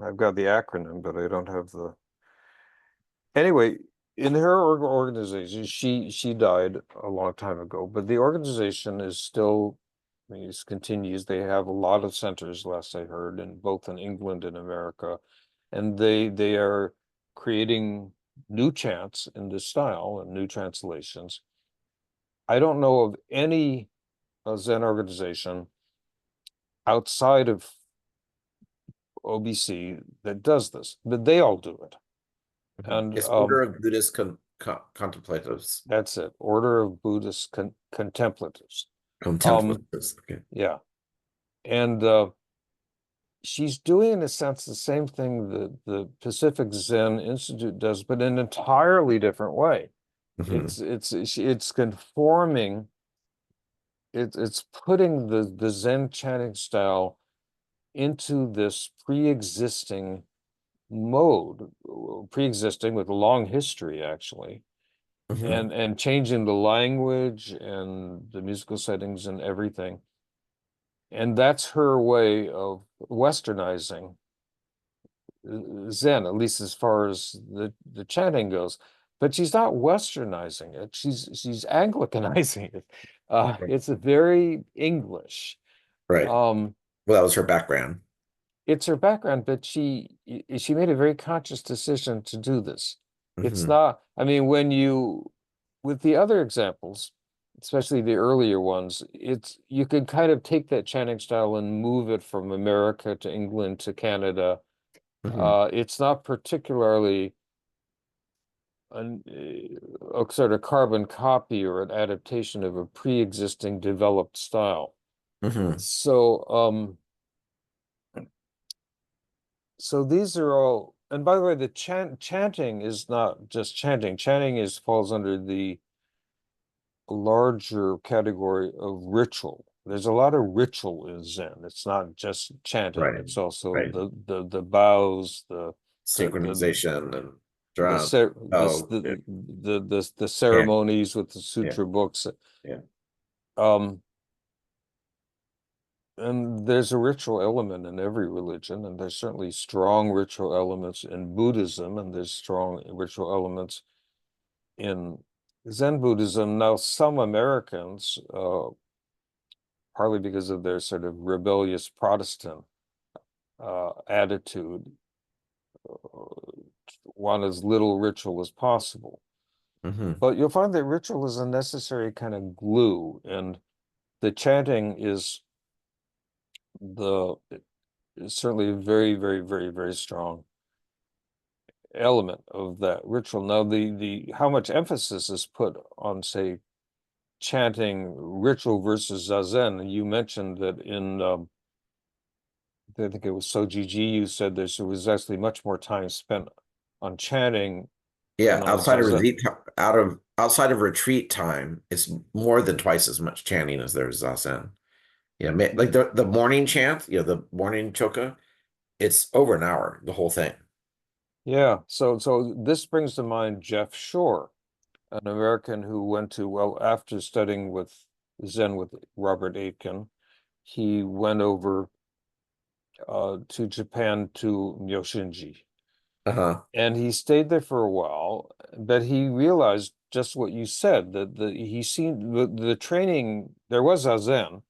I've got the acronym, but I don't have the. Anyway, in her organization, she died a long time ago, but the organization is still, I mean, it continues. They have a lot of centers, last I heard, in both in England and America, and they are creating new chants in this style and new translations. I don't know of any Zen organization outside of OBC that does this, but they all do it. And It's Order of Buddhist Contemplatives. that's it. Order of Buddhist Contemplatives. Contemplatives. Okay. Yeah. And she's doing, in a sense, the same thing that the Pacific Zen Institute does, but in an entirely different way. Mhm. It's conforming, it's putting the Zen chanting style into this pre-existing mode, pre-existing with a long history, actually, Mhm. and changing the language and the musical settings and everything. And that's her way of westernizing Zen, at least as far as the chanting goes. But she's not westernizing it. She's Anglicanizing it. It's a very English. Right. Um, Well, that was her background. it's her background, but she made a very conscious decision to do this. It's Mhm. not, I mean, with the other examples, especially the earlier ones, you could kind of take that chanting style and move it from America to England to Canada. Mhm. It's not particularly a sort of carbon copy or an adaptation of a pre-existing developed style. Mhm. So these are all, and by the way, the chanting is not just chanting. Chanting falls under the larger category of ritual. There's a lot of ritual in Zen. It's not just chanting. Right. It's also Right. the bows, the Synchronization and the drum. cer Oh, the yeah. ceremonies with the Yeah. sutra books. Yeah. Um, and there's a ritual element in every religion, and there's certainly strong ritual elements in Buddhism, and there's strong ritual elements in Zen Buddhism. Now, some Americans, partly because of their sort of rebellious Protestant attitude, want as little ritual as possible. Mhm. But you'll find that ritual is a necessary kind of glue, and the chanting is certainly a very, very, very, very strong element of that ritual. Now, the how much emphasis is put on, say, chanting ritual versus zazen, and you mentioned that in I think it was Sojiji, you said there was actually much more time spent on chanting Yeah, than on zazen. outside of retreat time, it's more than twice as much chanting as there's Zazen. Yeah, like the morning chant, the morning choka, it's over an hour, the whole thing. Yeah, so this brings to mind Jeff Shore, an American who went to, well, after studying with Zen with Robert Aitken, he went over to Japan to Myoshinji. Uh-huh. And he stayed there for a while, but he realized just what you said, that he seen the training, there was Zazen,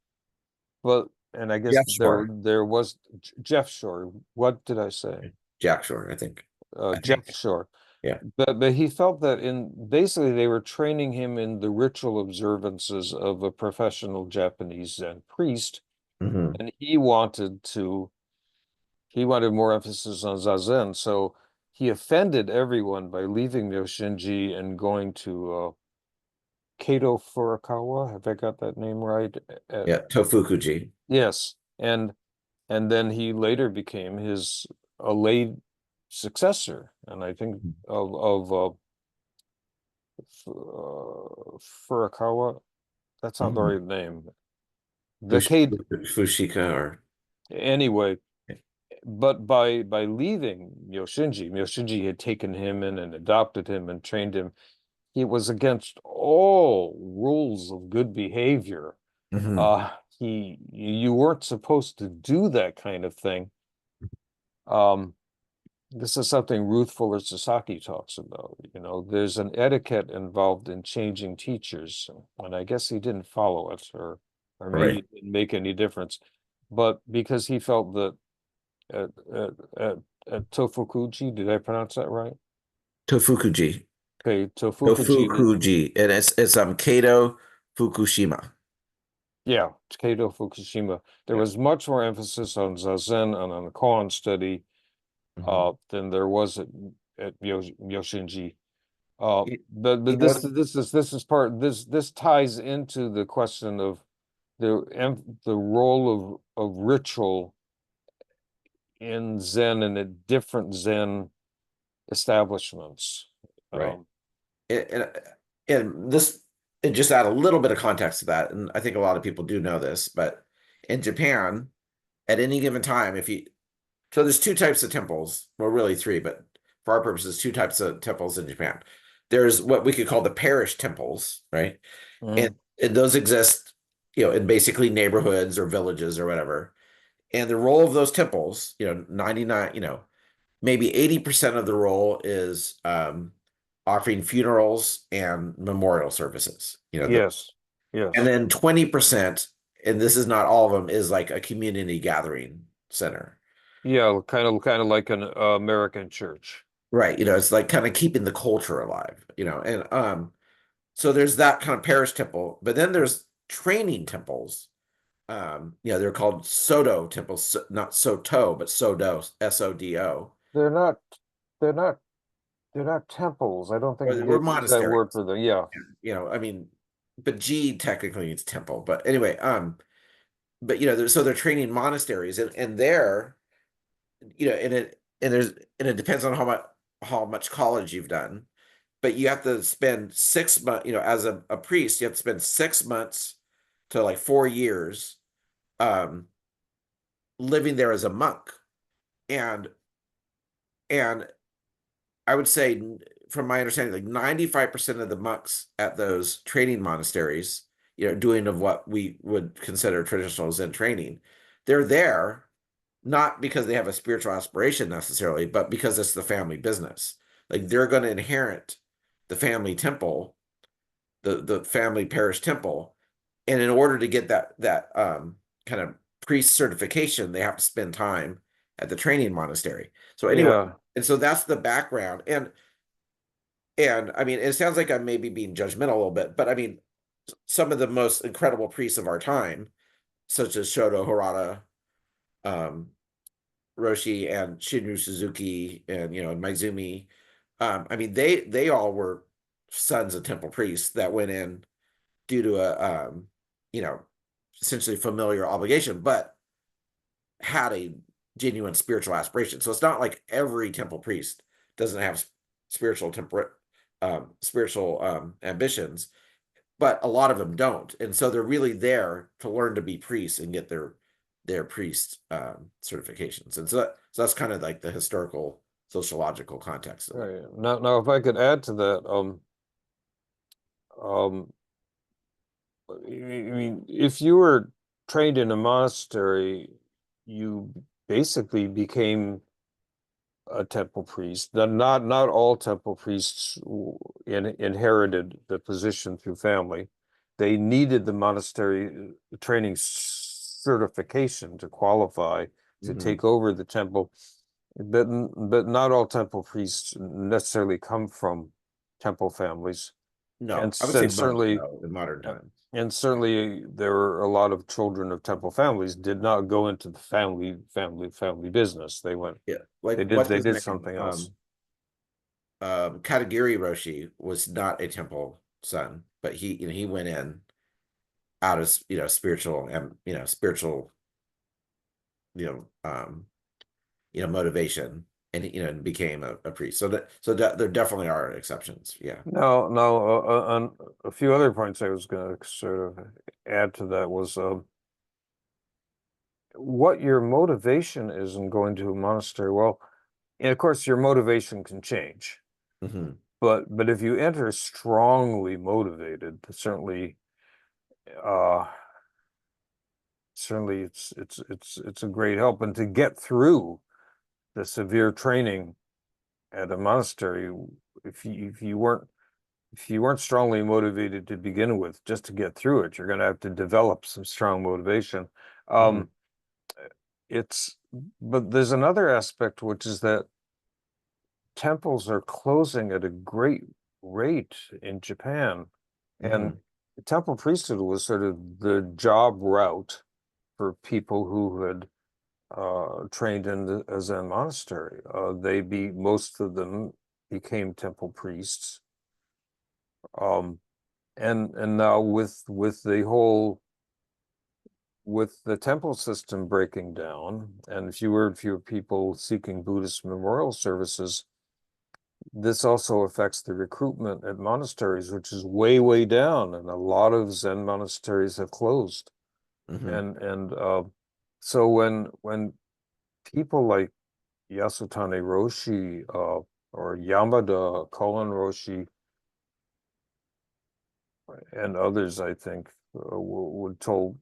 but and I guess Jeff Shore. there was Jeff Shore. What did I say? Jack Shore, I think. I Jeff think. Shore. Yeah. But he felt that basically they were training him in the ritual observances of a professional Japanese Zen priest, Hmm. and he wanted more emphasis on Zazen, so he offended everyone by leaving Myoshinji and going to Kato Furukawa. Have I got that name right? Yeah. Tofukuji. Yes, and then he later became his lay successor, and I think of Furukawa. That's not the Mhm. right name. The Kate Fushika or anyway. But by leaving Myoshinji had taken him in and adopted him and trained him. It was against all rules of good behavior. Mhm. You weren't supposed to do that kind of thing. This is something Ruth Fuller Sasaki talks about. There's an etiquette involved in changing teachers, and I guess he didn't follow it, or maybe Right. it didn't make any difference. But because he felt that at, at, at, at Tofukuji, did I pronounce that right? Tofukuji. Okay, Tofukuji, Tofukuji. And it's Kato Fukushima. yeah, Kato Fukushima. There Yeah. was much more emphasis on Zazen and on the koan study Mhm. than there was at Yoshinji. Uh, You but you know what? this ties into the question of the role of ritual in Zen and at different Zen establishments. Right. And, and this, and just add a little bit of context to that, and I think a lot of people do know this, but in Japan, at any given time, so there's two types of temples, well, really three, but for our purposes, two types of temples in Japan. There's what we could call the parish temples, right? And, Mhm. and those exist, in basically neighborhoods or villages or whatever. And the role of those temples, 99, maybe 80% of the role is offering funerals and memorial services, Yes, and yes. then 20%, and this is not all of them, is like a community gathering center. Yeah, kind of like an American church. Right. It's like kind of keeping the culture alive, and so there's that kind of parish temple, but then there's training temples. They're called Soto temples, not Soto, but Sodo, Sodo. They're not they're not they're not temples. I don't think we We're use that word monasteries, for them. Yeah. I mean, but G technically means temple. But anyway, but so they're training monasteries, and there, and it depends on how much college you've done, but you have to spend 6 months, as a priest, you have to spend 6 months to like 4 years, um, living there as a monk, and and I would say, from my understanding, like 95% of the monks at those training monasteries, doing of what we would consider traditional Zen training, they're there not because they have a spiritual aspiration necessarily, but because it's the family business. Like they're going to inherit the family temple, the family parish temple, and in order to get that kind of priest certification, they have to spend time at the training monastery. So anyway, Yeah. and so that's the background. And I mean, it sounds like I'm maybe being judgmental a little bit, but I mean, some of the most incredible priests of our time, such as Shoto Harada, um, Roshi, and Shinru Suzuki, and Maizumi. I mean, they all were sons of temple priests that went in due to you know, essentially familiar obligation, but had a genuine spiritual aspiration. So it's not like every temple priest doesn't have spiritual temperate spiritual ambitions, but a lot of them don't, and so they're really there to learn to be priests and get their priest certifications, and so that's kind of like the historical sociological context of it. Right. Now, if I could add to that, um, I mean, if you were trained in a monastery, you basically became a temple priest. Not all temple priests inherited the position through family. They needed the monastery training certification to qualify to Mm-hmm. take over the temple. but not all temple priests necessarily come from temple families. No, And I would say most, certainly, though, in modern times. and certainly there were a lot of children of temple families did not go into the family business. They went, Yeah, like they what's his did name? something else. Katagiri Roshi was not a temple son, but he went in out of spiritual and spiritual you know um motivation, and and became a priest. So there definitely are exceptions. Yeah. No, on a few other points I was going to sort of add to that was what your motivation is in going to a monastery. Well, and of course, your motivation can change, Hmm. but if you enter strongly motivated, uh, certainly it's a great help. And to get through the severe training at a monastery, if you weren't strongly motivated to begin with, just to get through it, you're going to have to develop some strong motivation. Hmm. It's but there's another aspect, which is that temples are closing at a great rate in Japan, and temple priesthood was sort of the job route for people who had trained in a Zen monastery. Most of them became temple priests. And now with the temple system breaking down and fewer and fewer people seeking Buddhist memorial services, this also affects the recruitment at monasteries, which is way, way down, and a lot of Zen monasteries have closed. Hmm. And so when people like Yasutani Roshi or Yamada Koan Roshi and others, I think, would told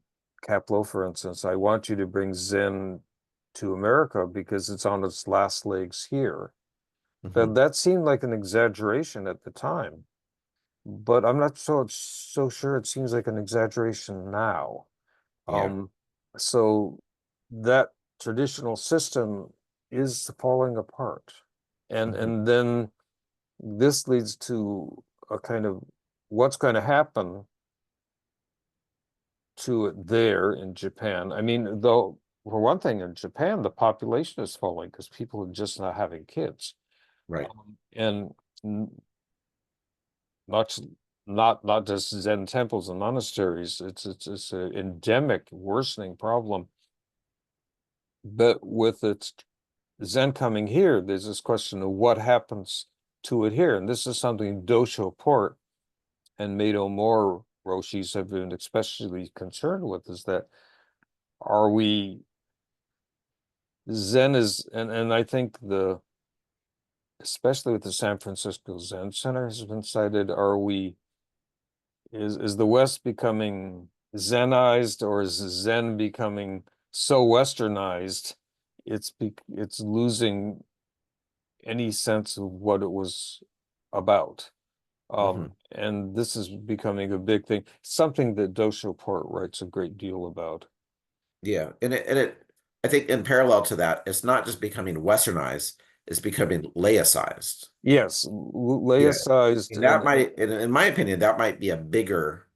Kapleau, for instance, I want you to bring Zen to America because it's on its last legs here. Hmm. That seemed like an exaggeration at the time, but I'm not so sure it seems like an exaggeration now. Yeah. So that traditional system is falling apart. And Hmm. and then this leads to a kind of what's going to happen to it there in Japan. I mean, though, for one thing, in Japan, the population is falling because people are just not having kids. Right. And not not just Zen temples and monasteries. It's an endemic, worsening problem. But with its Zen coming here, there's this question of what happens to it here. And this is something Dosho Port and Mado Moore Roshis have been especially concerned with, is that are we Zen is and I think especially with the San Francisco Zen Center has been cited, is the West becoming Zenized, or is Zen becoming so westernized it's losing any sense of what it was about? Hmm. And this is becoming a big thing, something that Dosho Port writes a great deal about. Yeah, and I think in parallel to that, it's not just becoming westernized; it's becoming laicized. Yes, Yeah, laicized and that and might, in my opinion, that might be a bigger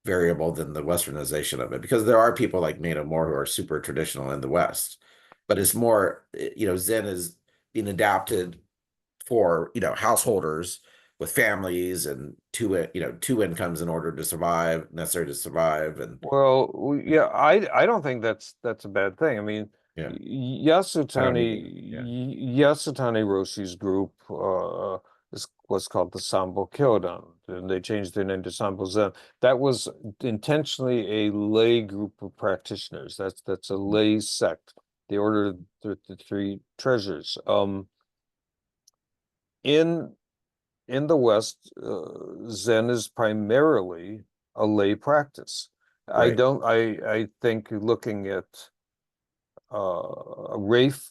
variable than the westernization of it, because there are people like Maynard Moore who are super traditional in the West, but it's more, Zen is being adapted for, householders with families and two incomes in order to survive, necessary to survive, and well, yeah, I don't think that's a bad thing. I mean, yeah, I don't either. Yeah. Yasutani Roshi's group is what's called the Sambo Kyodan, and they changed their name to Sambo Zen. That was intentionally a lay group of practitioners. That's a lay sect. The Order of the Three Treasures. In in the West, Zen is primarily a lay practice. Right. I think looking at Rafe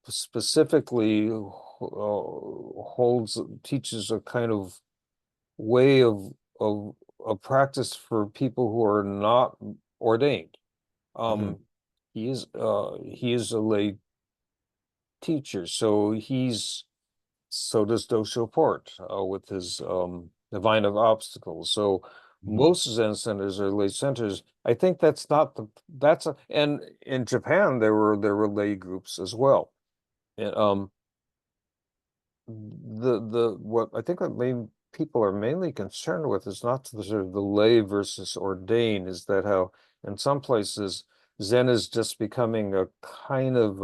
specifically teaches a kind of way of a practice for people who are not ordained. Hmm. He is a lay teacher. So does Dosho Port with his Divine of Obstacles. So most Zen centers are lay centers. I think that's not the and in Japan there were lay groups as well. And what I think what main people are mainly concerned with is not the sort of the lay versus ordained, is that how in some places Zen is just becoming a kind of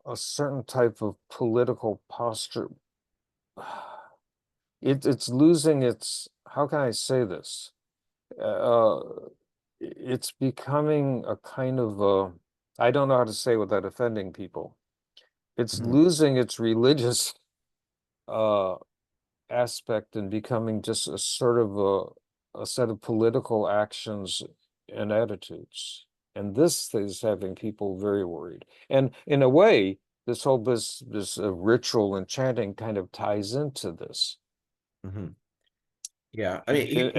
a certain type of political posture. It's losing its, how can I say this? Uh, it's becoming a kind of I don't know how to say without offending people. It's losing its religious uh aspect and becoming just a sort of a set of political actions and attitudes. And this is having people very worried. And in a way, this whole this ritual and chanting kind of ties into this. Yeah, I mean,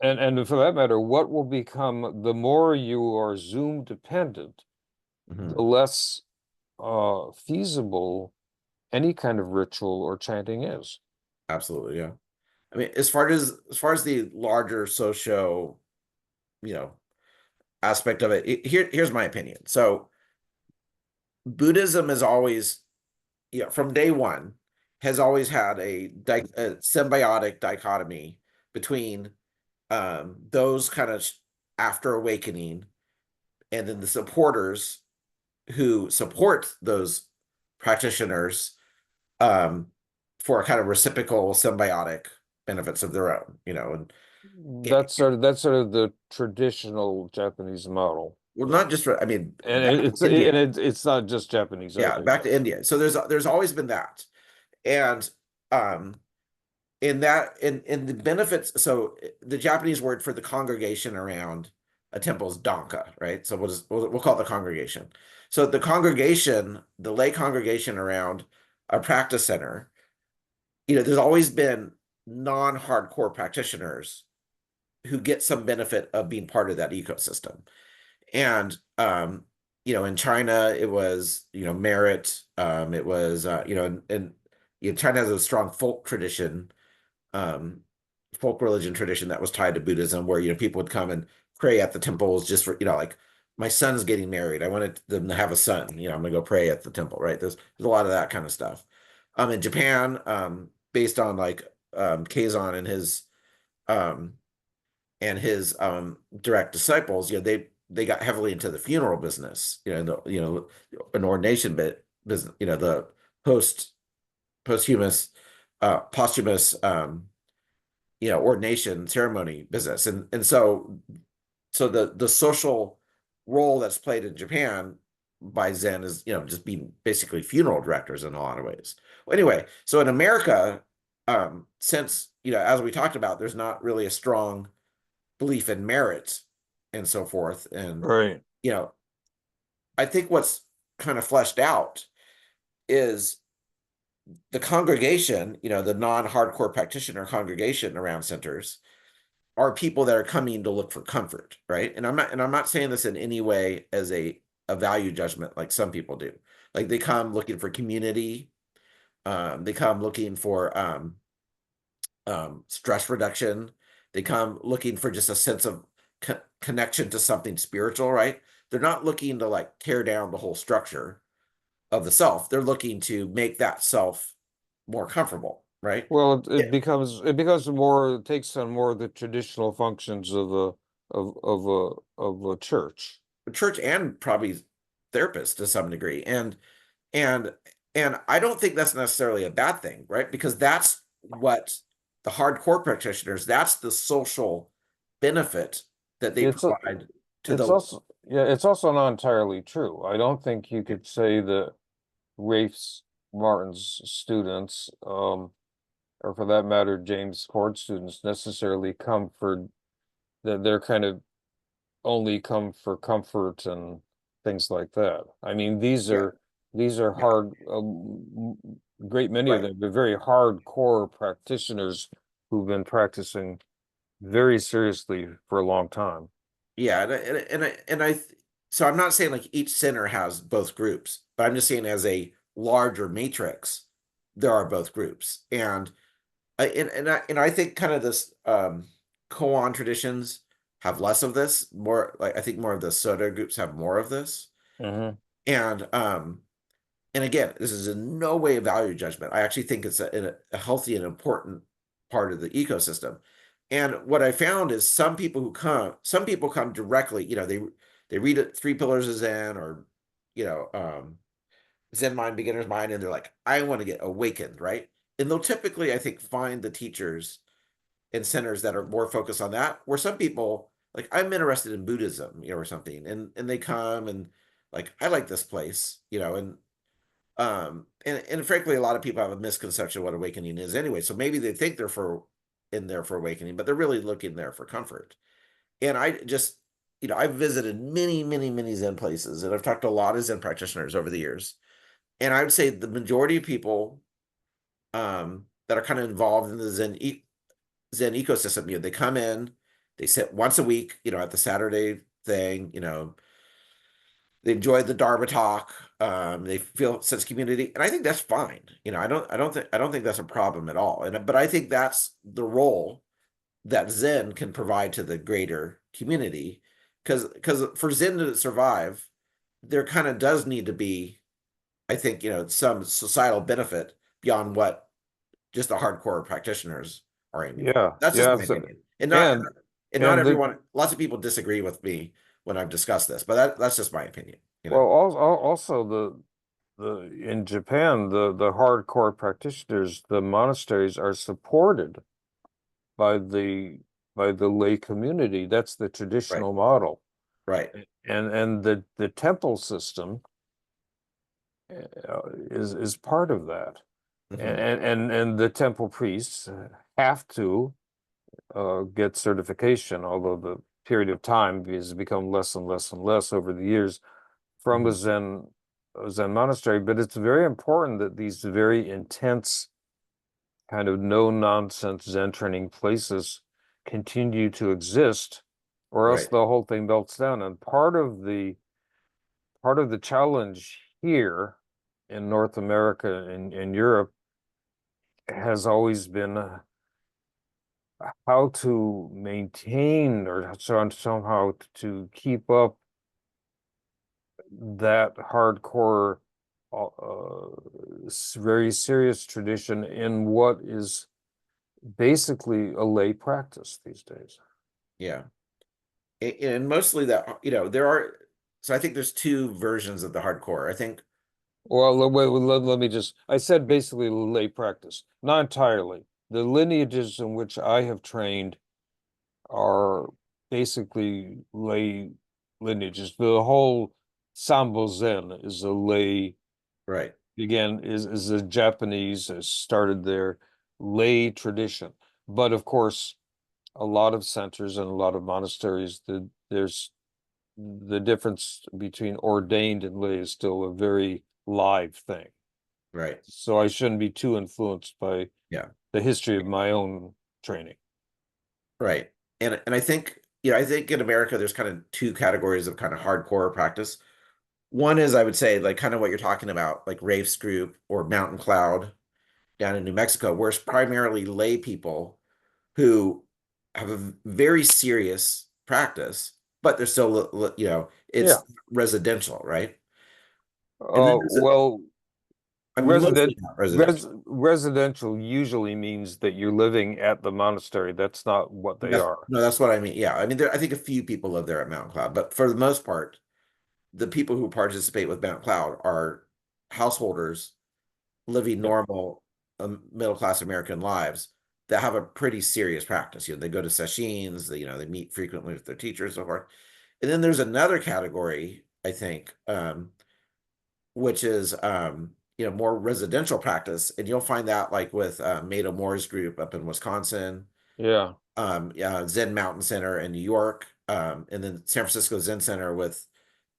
And for that matter, what will become, the more you are Zoom dependent, the less feasible any kind of ritual or chanting is. absolutely, yeah. I mean, as far as the larger socio, you know, aspect of it, here's my opinion. So Buddhism is always, from day one, has always had a symbiotic dichotomy between those kind of after awakening and then the supporters who support those practitioners for a kind of reciprocal symbiotic benefits of their own, and That's sort of the traditional Japanese model. well, not just I mean, And back it's to India. it's not just Japanese Yeah, either. back to India. So there's always been that, and um, in the benefits. So the Japanese word for the congregation around a temple is danka, right? So we'll call it the congregation. So the congregation, the lay congregation around a practice center, there's always been non-hardcore practitioners who get some benefit of being part of that ecosystem. And in China, it was, merit. It was, and China has a strong folk tradition, folk religion tradition that was tied to Buddhism, where people would come and pray at the temples just for, like, my son's getting married. I wanted them to have a son. I'm gonna go pray at the temple, right? There's a lot of that kind of stuff. In Japan, based on like Kazan um and his direct disciples, they got heavily into the funeral business, an ordination business, the posthumous posthumous ordination ceremony business. And so the social role that's played in Japan by Zen is, just being basically funeral directors in a lot of ways. Well, anyway, so in America, since, as we talked about, there's not really a strong belief in merit and so forth. And, Right. I think what's kind of fleshed out is the congregation, the non-hardcore practitioner congregation around centers are people that are coming to look for comfort, right? And I'm not saying this in any way as a value judgment like some people do. Like, they come looking for community, they come looking for stress reduction, they come looking for just a sense of connection to something spiritual, right? They're not looking to like tear down the whole structure of the self. They're looking to make that self more comfortable, right? Well, it Yeah. becomes more, it takes on more of the traditional functions of a church. Church and probably therapist to some degree. And and I don't think that's necessarily a bad thing, right? Because that's what the hardcore practitioners, that's the social benefit that they It's a, provide to it's the also, yeah, it's also not entirely true. I don't think you could say that Rafe Martin's students, or for that matter, James Ford students necessarily come for that. They're kind of only come for comfort and things like that. I mean, these yeah, are hard, great many of right. them, but very hardcore practitioners who've been practicing very seriously for a long time. Yeah, and I so I'm not saying like each center has both groups, but I'm just saying as a larger matrix, there are both groups. And I think kind of this koan traditions have less of this, more like I think more of the soda groups have more of this. Mm-hmm. And and again, this is in no way a value judgment. I actually think it's a healthy and important part of the ecosystem. And what I found is some people come directly, they read it, Three Pillars of Zen or you know, Zen Mind, Beginner's Mind, and they're like, I want to get awakened, right? And they'll typically, I think, find the teachers and centers that are more focused on that. Where some people, like, I'm interested in Buddhism, or something, and they come and like, I like this place, and frankly, a lot of people have a misconception of what awakening is anyway. So maybe they think they're in there for awakening, but they're really looking there for comfort. And I just, I've visited many, many, many Zen places, and I've talked to a lot of Zen practitioners over the years. And I would say the majority of people that are kind of involved in the Zen ecosystem, they come in, they sit once a week, at the Saturday thing, they enjoy the Dharma talk, they feel a sense of community, and I think that's fine. I don't think that's a problem at all. But I think that's the role that Zen can provide to the greater community, because for Zen to survive, there kind of does need to be, I think, some societal benefit beyond what just the hardcore practitioners are aiming for. Yeah, That's just yeah. my So, opinion. And not and and not and the everyone, lots of people disagree with me when I've discussed this, but that's just my opinion, well, also the in Japan, the hardcore practitioners, the monasteries are supported by the lay community. That's the Right, traditional model. right. And the temple system is part of that. Hmm. And the temple priests have to get certification, although the period of time has become less and less and less over the years from Hmm. a Zen monastery. But it's very important that these very intense kind of no-nonsense Zen training places continue to exist, or else Right. the whole thing melts down. And part of the challenge here in North America and in Europe has always been how to maintain or somehow to keep up that hardcore, very serious tradition in what is basically a lay practice these days. Yeah. And mostly that, there are, so I think there's two versions of the hardcore. I think, Well, let me just, I said basically lay practice, not entirely. The lineages in which I have trained are basically lay lineages. The whole Sambo Zen is a lay, right, again, is a Japanese, started their lay tradition. But of course, a lot of centers and a lot of monasteries, there's the difference between ordained and lay is still a very live thing. right. So I shouldn't be too influenced by Yeah, the history of my own training. right. And I think, I think in America, there's kind of two categories of kind of hardcore practice. One is, I would say, like kind of what you're talking about, like Rafe's group or Mountain Cloud down in New Mexico, where it's primarily lay people who have a very serious practice, but they're still, it's Yeah. residential, right? And then there's Well, I mean, mostly resident not residential. residential usually means that you're living at the monastery. That's not what they That's, are. no, that's what I mean. Yeah, I mean, I think a few people live there at Mountain Cloud, but for the most part, the people who participate with Mountain Cloud are householders living Yeah. normal, middle class American lives that have a pretty serious practice. They go to sessions, they meet frequently with their teachers, so forth. And then there's another category, I think, which is more residential practice, and you'll find that like with Mato Moore's group up in Wisconsin, Yeah. yeah, Zen Mountain Center in New York, and then San Francisco Zen Center with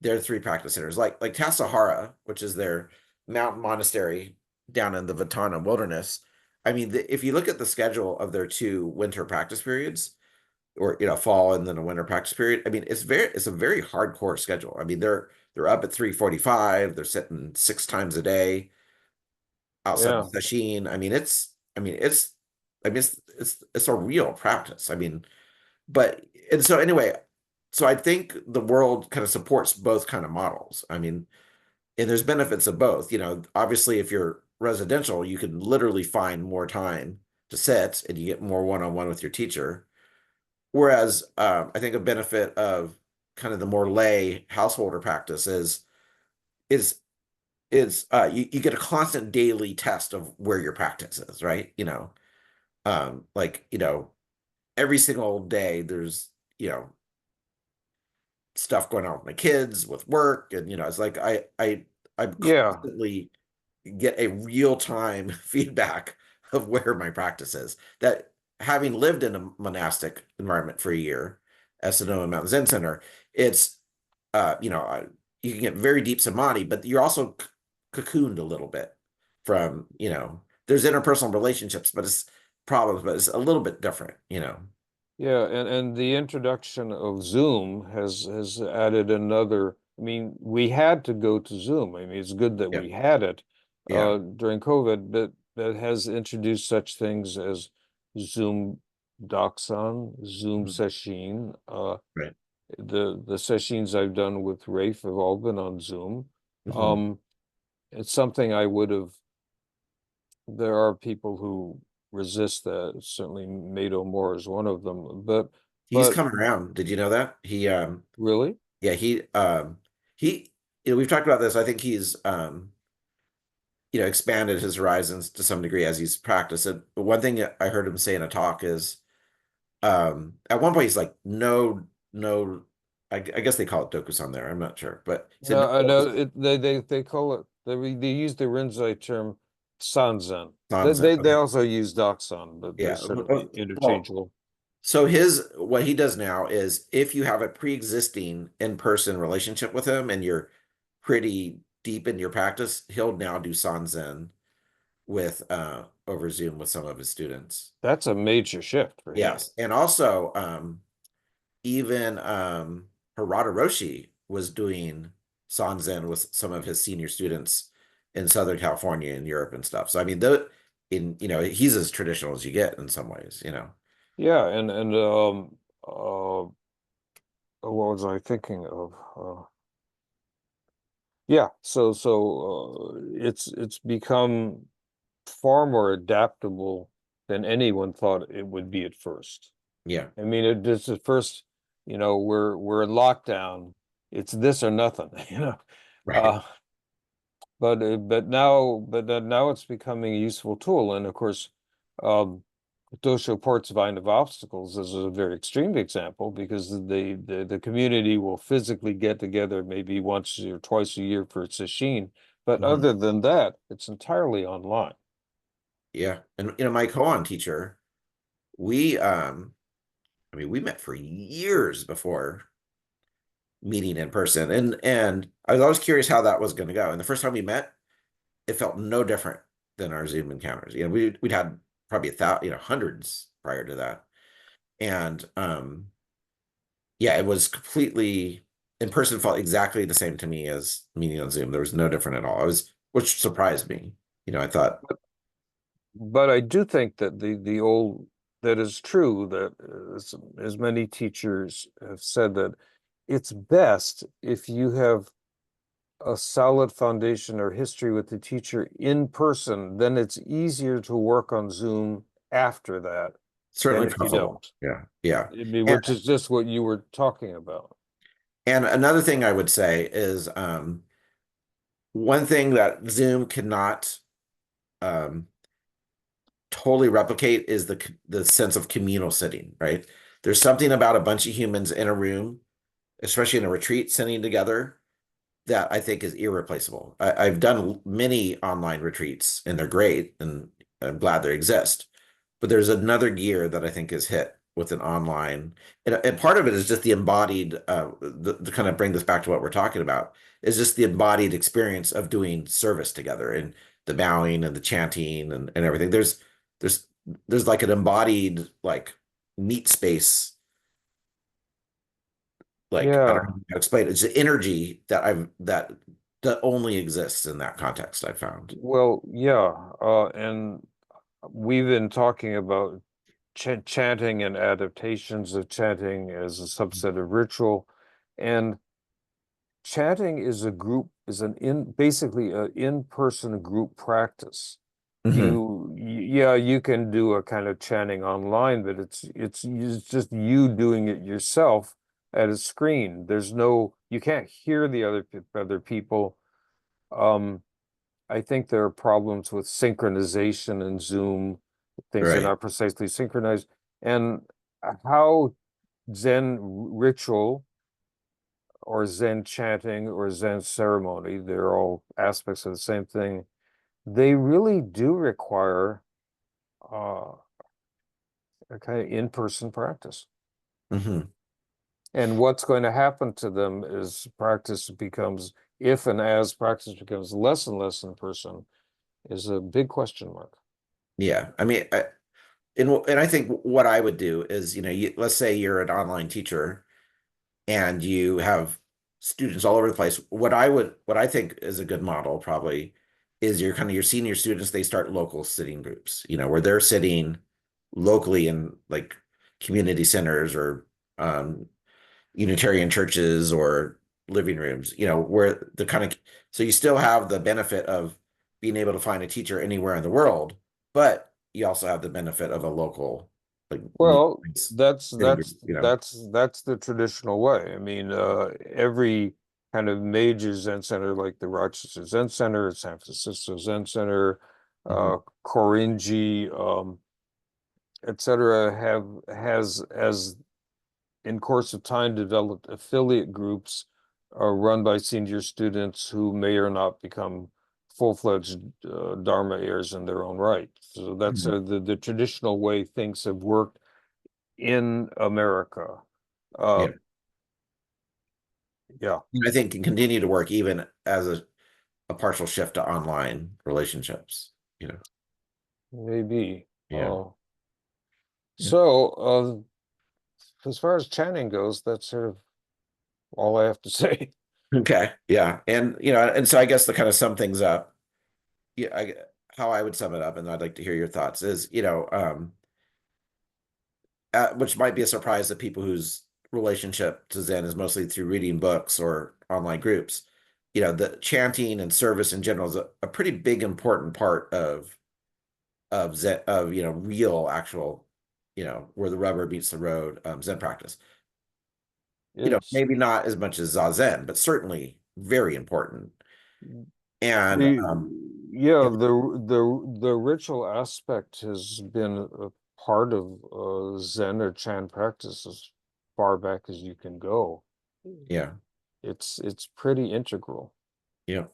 their three practice centers, like Tassajara, which is their mountain monastery down in the Ventana wilderness. I mean, if you look at the schedule of their two winter practice periods, or fall and then a winter practice period. I mean, it's a very hardcore schedule. I mean, they're up at 3:45, they're sitting 6 times a day outside of Yeah. sesshin. It's a real practice. I mean, but and so anyway, so I think the world kind of supports both kind of models. I mean, and there's benefits of both. Obviously, if you're residential, you can literally find more time to sit and you get more one-on-one with your teacher. Whereas I think a benefit of kind of the more lay householder practice is you get a constant daily test of where your practice is, right? Like, every single day there's, stuff going on with my kids, with work, and it's like I Yeah. constantly get a real-time feedback of where my practice is. That having lived in a monastic environment for a year at Sonoma Mountain Zen Center, it's you can get very deep samadhi, but you're also cocooned a little bit from, there's interpersonal relationships, but it's problems, but it's a little bit different. Yeah, and the introduction of Zoom has added another. I mean, we had to go to Zoom. I mean, it's good that Yeah, we had it yeah. during COVID, but that has introduced such things as Zoom Doxon, Zoom Mhm. Session. Right. The sessions I've done with Rafe have all been on Zoom. Mhm. Um, it's something I would have. There are people who resist that. Certainly, Mado Moore is one of them. He's But coming around. Did you know that? really. Yeah, he we've talked about this. I think he's expanded his horizons to some degree as he's practiced it. But one thing I heard him say in a talk is at one point he's like, no, no, I guess they call it dokusan there. I'm not sure, but he said no No, I know dokusan it, they call it they use the Rinzai term sanzen. Zen. They Okay. also use doxon, but they're Yeah. sort of Well, interchangeable. so what he does now is if you have a pre-existing in-person relationship with him and you're pretty deep in your practice, he'll now do Sanzen with over Zoom with some of his students. That's a major shift for him. Yes. And also even Harada Roshi was doing Sanzen with some of his senior students in Southern California and Europe and stuff. So I mean he's as traditional as you get in some ways. Yeah, and what was I thinking of? Yeah, it's become far more adaptable than anyone thought it would be at first. Yeah. I mean, it just at first, we're in lockdown. It's this or nothing, Right. Uh, but now it's becoming a useful tool. And of course, um, Dosho Ports Vine of Obstacles is a very extreme example because the community will physically get together maybe once or twice a year for sesshin. But Mhm. other than that, it's entirely online. Yeah. And my koan teacher, we we met for years before meeting in person. And I was always curious how that was going to go. And the first time we met, it felt no different than our Zoom encounters. We'd had probably hundreds prior to that. And yeah, it was completely in person felt exactly the same to me as meeting on Zoom. There was no different at all. Which surprised me. I thought But I do think that the old that is true that as many teachers have said that it's best if you have a solid foundation or history with the teacher in person, then it's easier to work on Zoom after that than certainly if you preferable. don't. Yeah. Yeah. I mean, And which is just what you were talking about. and another thing I would say is one thing that Zoom cannot um, totally replicate is the sense of communal sitting, right? There's something about a bunch of humans in a room, especially in a retreat, sitting together that I think is irreplaceable. I've done many online retreats and they're great and I'm glad they exist. But there's another gear that I think is hit with an online, and part of it is just the embodied, the kind of bring this back to what we're talking about, is just the embodied experience of doing service together and the bowing and the chanting and everything. There's like an embodied like meet space Like, I don't Yeah. know how to explain it. It's the energy that only exists in that context, I found. Well, yeah. And we've been talking about chanting and adaptations of chanting as a subset of ritual. And chanting is basically an in-person group practice. Hmm. Yeah, you can do a kind of chanting online, but it's just you doing it yourself at a screen. You can't hear the other people. Um, I think there are problems with synchronization in Zoom. Things are Right. not precisely synchronized. And how Zen ritual or Zen chanting or Zen ceremony, they're all aspects of the same thing. They really do require uh, a kind of in-person practice. Hmm. And what's going to happen to them is if and as practice becomes less and less in person, is a big question mark. Yeah. I mean, and I think what I would do is, let's say you're an online teacher and you have students all over the place. What I think is a good model probably is your senior students, they start local sitting groups, where they're sitting locally in like community centers or um, Unitarian churches or living rooms, where so you still have the benefit of being able to find a teacher anywhere in the world, but you also have the benefit of a local, like, Well, sitting group. that's the traditional way. I mean, every kind of major Zen center, like the Rochester Zen Center, San Francisco Zen Center, Mhm. Korinji, etc., has as in course of time developed affiliate groups run by senior students who may or not become full-fledged Dharma heirs in their own right. So that's Mhm. the traditional way things have worked in America. Uh, Yeah. yeah, And I think can continue to work even as a partial shift to online relationships, you know. maybe. Yeah. Yeah. So as far as chanting goes, that's sort of all I have to say. Okay. Yeah. And and so I guess to kind of sum things up, yeah, how I would sum it up, and I'd like to hear your thoughts, is, which might be a surprise to people whose relationship to Zen is mostly through reading books or online groups. The chanting and service in general is a pretty big important part of Zen, of real actual, where the rubber meets the road, Zen practice. It's Maybe not as much as Zazen, but certainly very important. And the yeah, yeah, the ritual aspect has been a part of Zen or Chan practice as far back as you can go. yeah, It's pretty integral. yeah,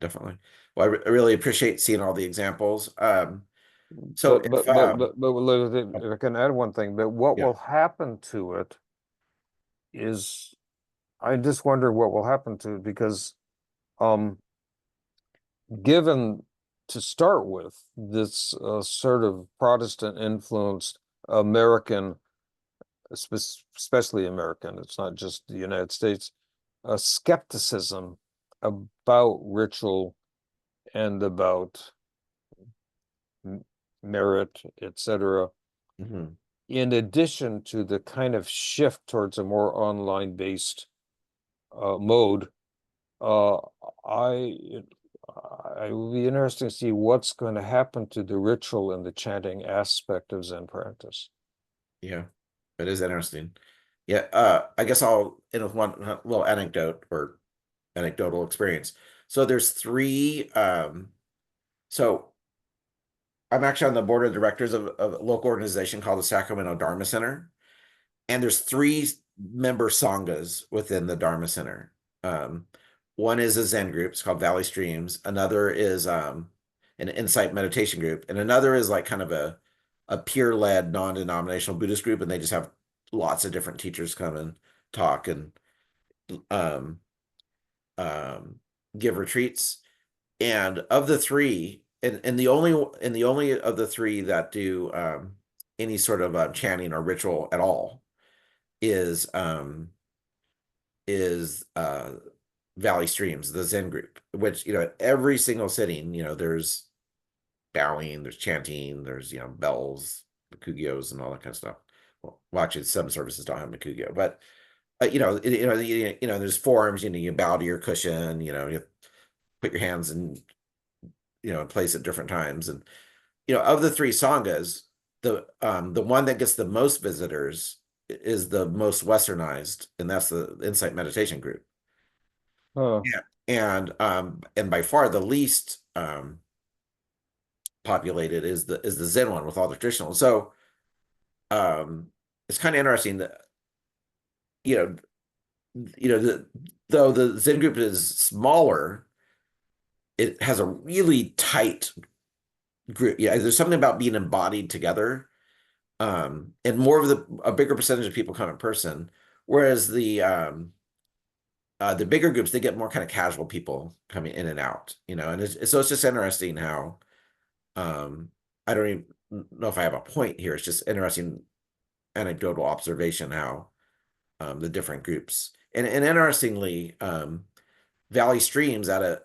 definitely. Well, I really appreciate seeing all the examples. So But if but but but but oh, if I can add one thing, but what yeah, will happen to it is I just wonder what will happen to it because um given to start with this sort of Protestant influenced American, especially American, it's not just the United States, skepticism about ritual and about merit, etc., mhm, in addition to the kind of shift towards a more online based mode, uh, I I will be interesting to see what's going to happen to the ritual and the chanting aspect of Zen practice. yeah, it is interesting. Yeah, I guess I'll end with one little anecdote or anecdotal experience. So there's three. So I'm actually on the board of directors of a local organization called the Sacramento Dharma Center, and there's three member sanghas within the Dharma Center. Um, One is a Zen group, it's called Valley Streams. Another is an insight meditation group, and another is like kind of a peer-led, non-denominational Buddhist group, and they just have lots of different teachers come and talk and um, um, give retreats. And of the three, and the only of the three that do any sort of chanting or ritual at all is Valley Streams, the Zen group, which, every single sitting, there's bowing, there's chanting, there's, bells, makugios, and all that kind of stuff. Well, actually, some services don't have makugio, but there's forms. You bow to your cushion. You put your hands in place at different times, and of the three sanghas, the one that gets the most visitors is the most westernized, and that's the Insight Meditation group. Huh. Yeah, and by far the least populated is the Zen one with all the traditional. So it's kind of interesting that you know though the Zen group is smaller, it has a really tight group. Yeah, there's something about being embodied together, and more of a bigger percentage of people come in person, whereas the bigger groups, they get more kind of casual people coming in and out, and so it's just interesting how I don't even know if I have a point here. It's just interesting anecdotal observation how the different groups, and interestingly, Valley Streams at a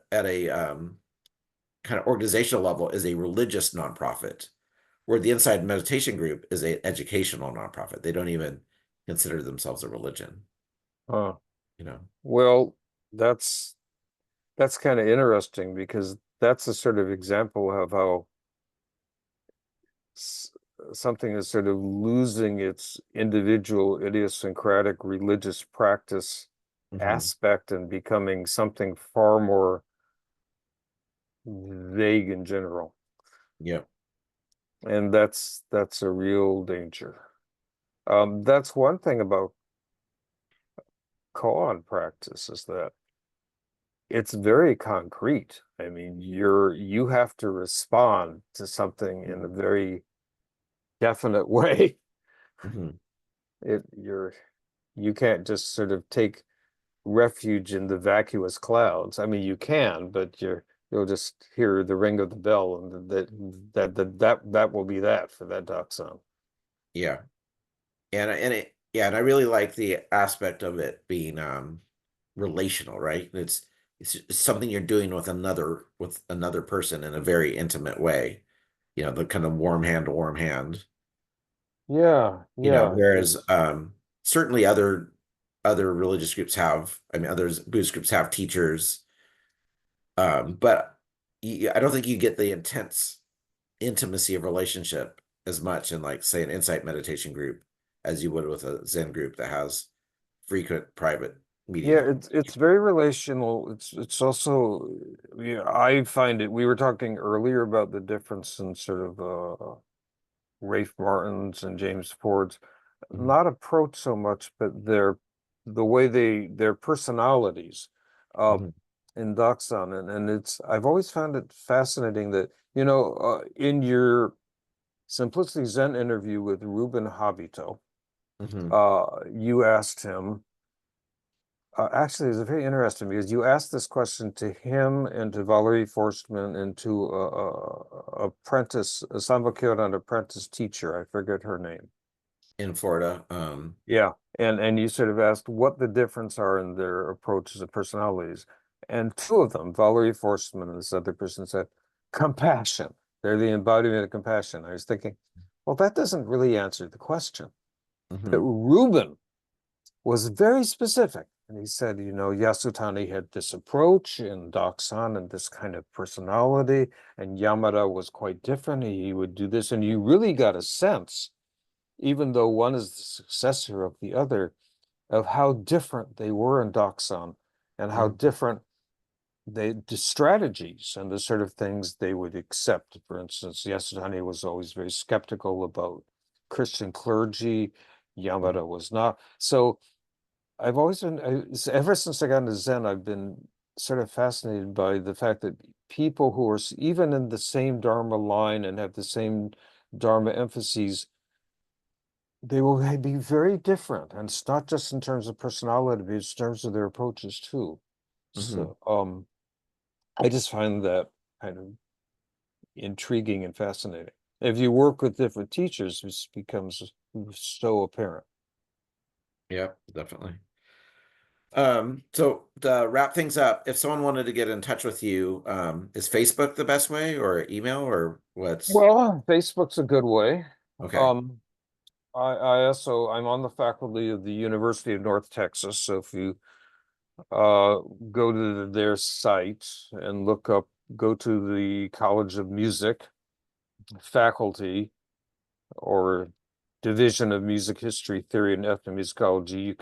kind of organizational level is a religious nonprofit, where the Inside Meditation Group is an educational nonprofit. They don't even consider themselves a religion, Huh. you know. Well, that's kind of interesting, because that's a sort of example of how something is sort of losing its individual idiosyncratic religious practice aspect and becoming something far more vague in general. Yeah. And that's a real danger. That's one thing about koan practice, is that it's very concrete. I mean, you have to respond to something in a very definite way. Mhm. You can't just sort of take refuge in the vacuous clouds. I mean, you can, but you'll just hear the ring of the bell, and that will be that for that dachshund. Yeah. And I really like the aspect of it being relational, right? It's something you're doing with another person in a very intimate way. The kind of warm hand to warm hand. Yeah, yeah. Whereas certainly other religious groups have, I mean, others Buddhist groups have teachers, but I don't think you get the intense intimacy of relationship as much in, like, say, an insight meditation group as you would with a Zen group that has frequent private meetings. Yeah, it's very relational. It's also, yeah, I find it, we were talking earlier about the difference in sort of Rafe Martin's and James Ford's, Mhm. not approach so much, but the way their personalities uh Mhm. in Daksan. And I've always found it fascinating that, in your Simplicity Zen interview with Ruben Habito, Mhm. you asked him, actually, it's very interesting, because you asked this question to him and to Valerie Forstman and to apprentice, a Samvakyodan apprentice teacher. I forget her name. In Florida. Yeah, and you sort of asked what the difference are in their approaches and personalities. And two of them, Valerie Forstman and this other person, said compassion. They're the embodiment of compassion. I was thinking, well, that doesn't really answer the question. But Mhm. Ruben was very specific. And he said, Yasutani had this approach in Daksan and this kind of personality, and Yamada was quite different. He would do this, and you really got a sense, even though one is the successor of the other, of how different they were in Daksan, and how Mhm. different the strategies and the sort of things they would accept. For instance, Yasutani was always very skeptical about Christian clergy. Yamada was not. So I've always been, ever since I got into Zen, I've been sort of fascinated by the fact that people who are even in the same Dharma line and have the same Dharma emphases, they will be very different. And it's not just in terms of personality, but it's in terms of their approaches too. Mhm. So I just find that kind of intriguing and fascinating. If you work with different teachers, this becomes so apparent. Yep, definitely. So to wrap things up, if someone wanted to get in touch with you, is Facebook the best way, or email, or what's Well, Facebook's a good way. okay? Um, I'm on the faculty of the University of North Texas. So if you go to their site and go to the College of Music faculty or Division of Music History, Theory, and Ethnomusicology, you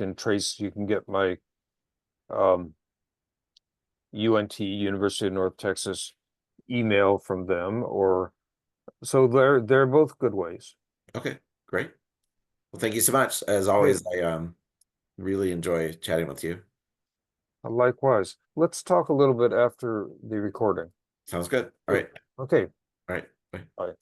can get my UNT, University of North Texas email from them, or so they're both good ways. Okay, great. Well, thank you so much. As Hey, always, I really enjoy chatting with you. likewise. Let's talk a little bit after the recording. Sounds good. All Good. right. Okay. All right. Bye. Bye.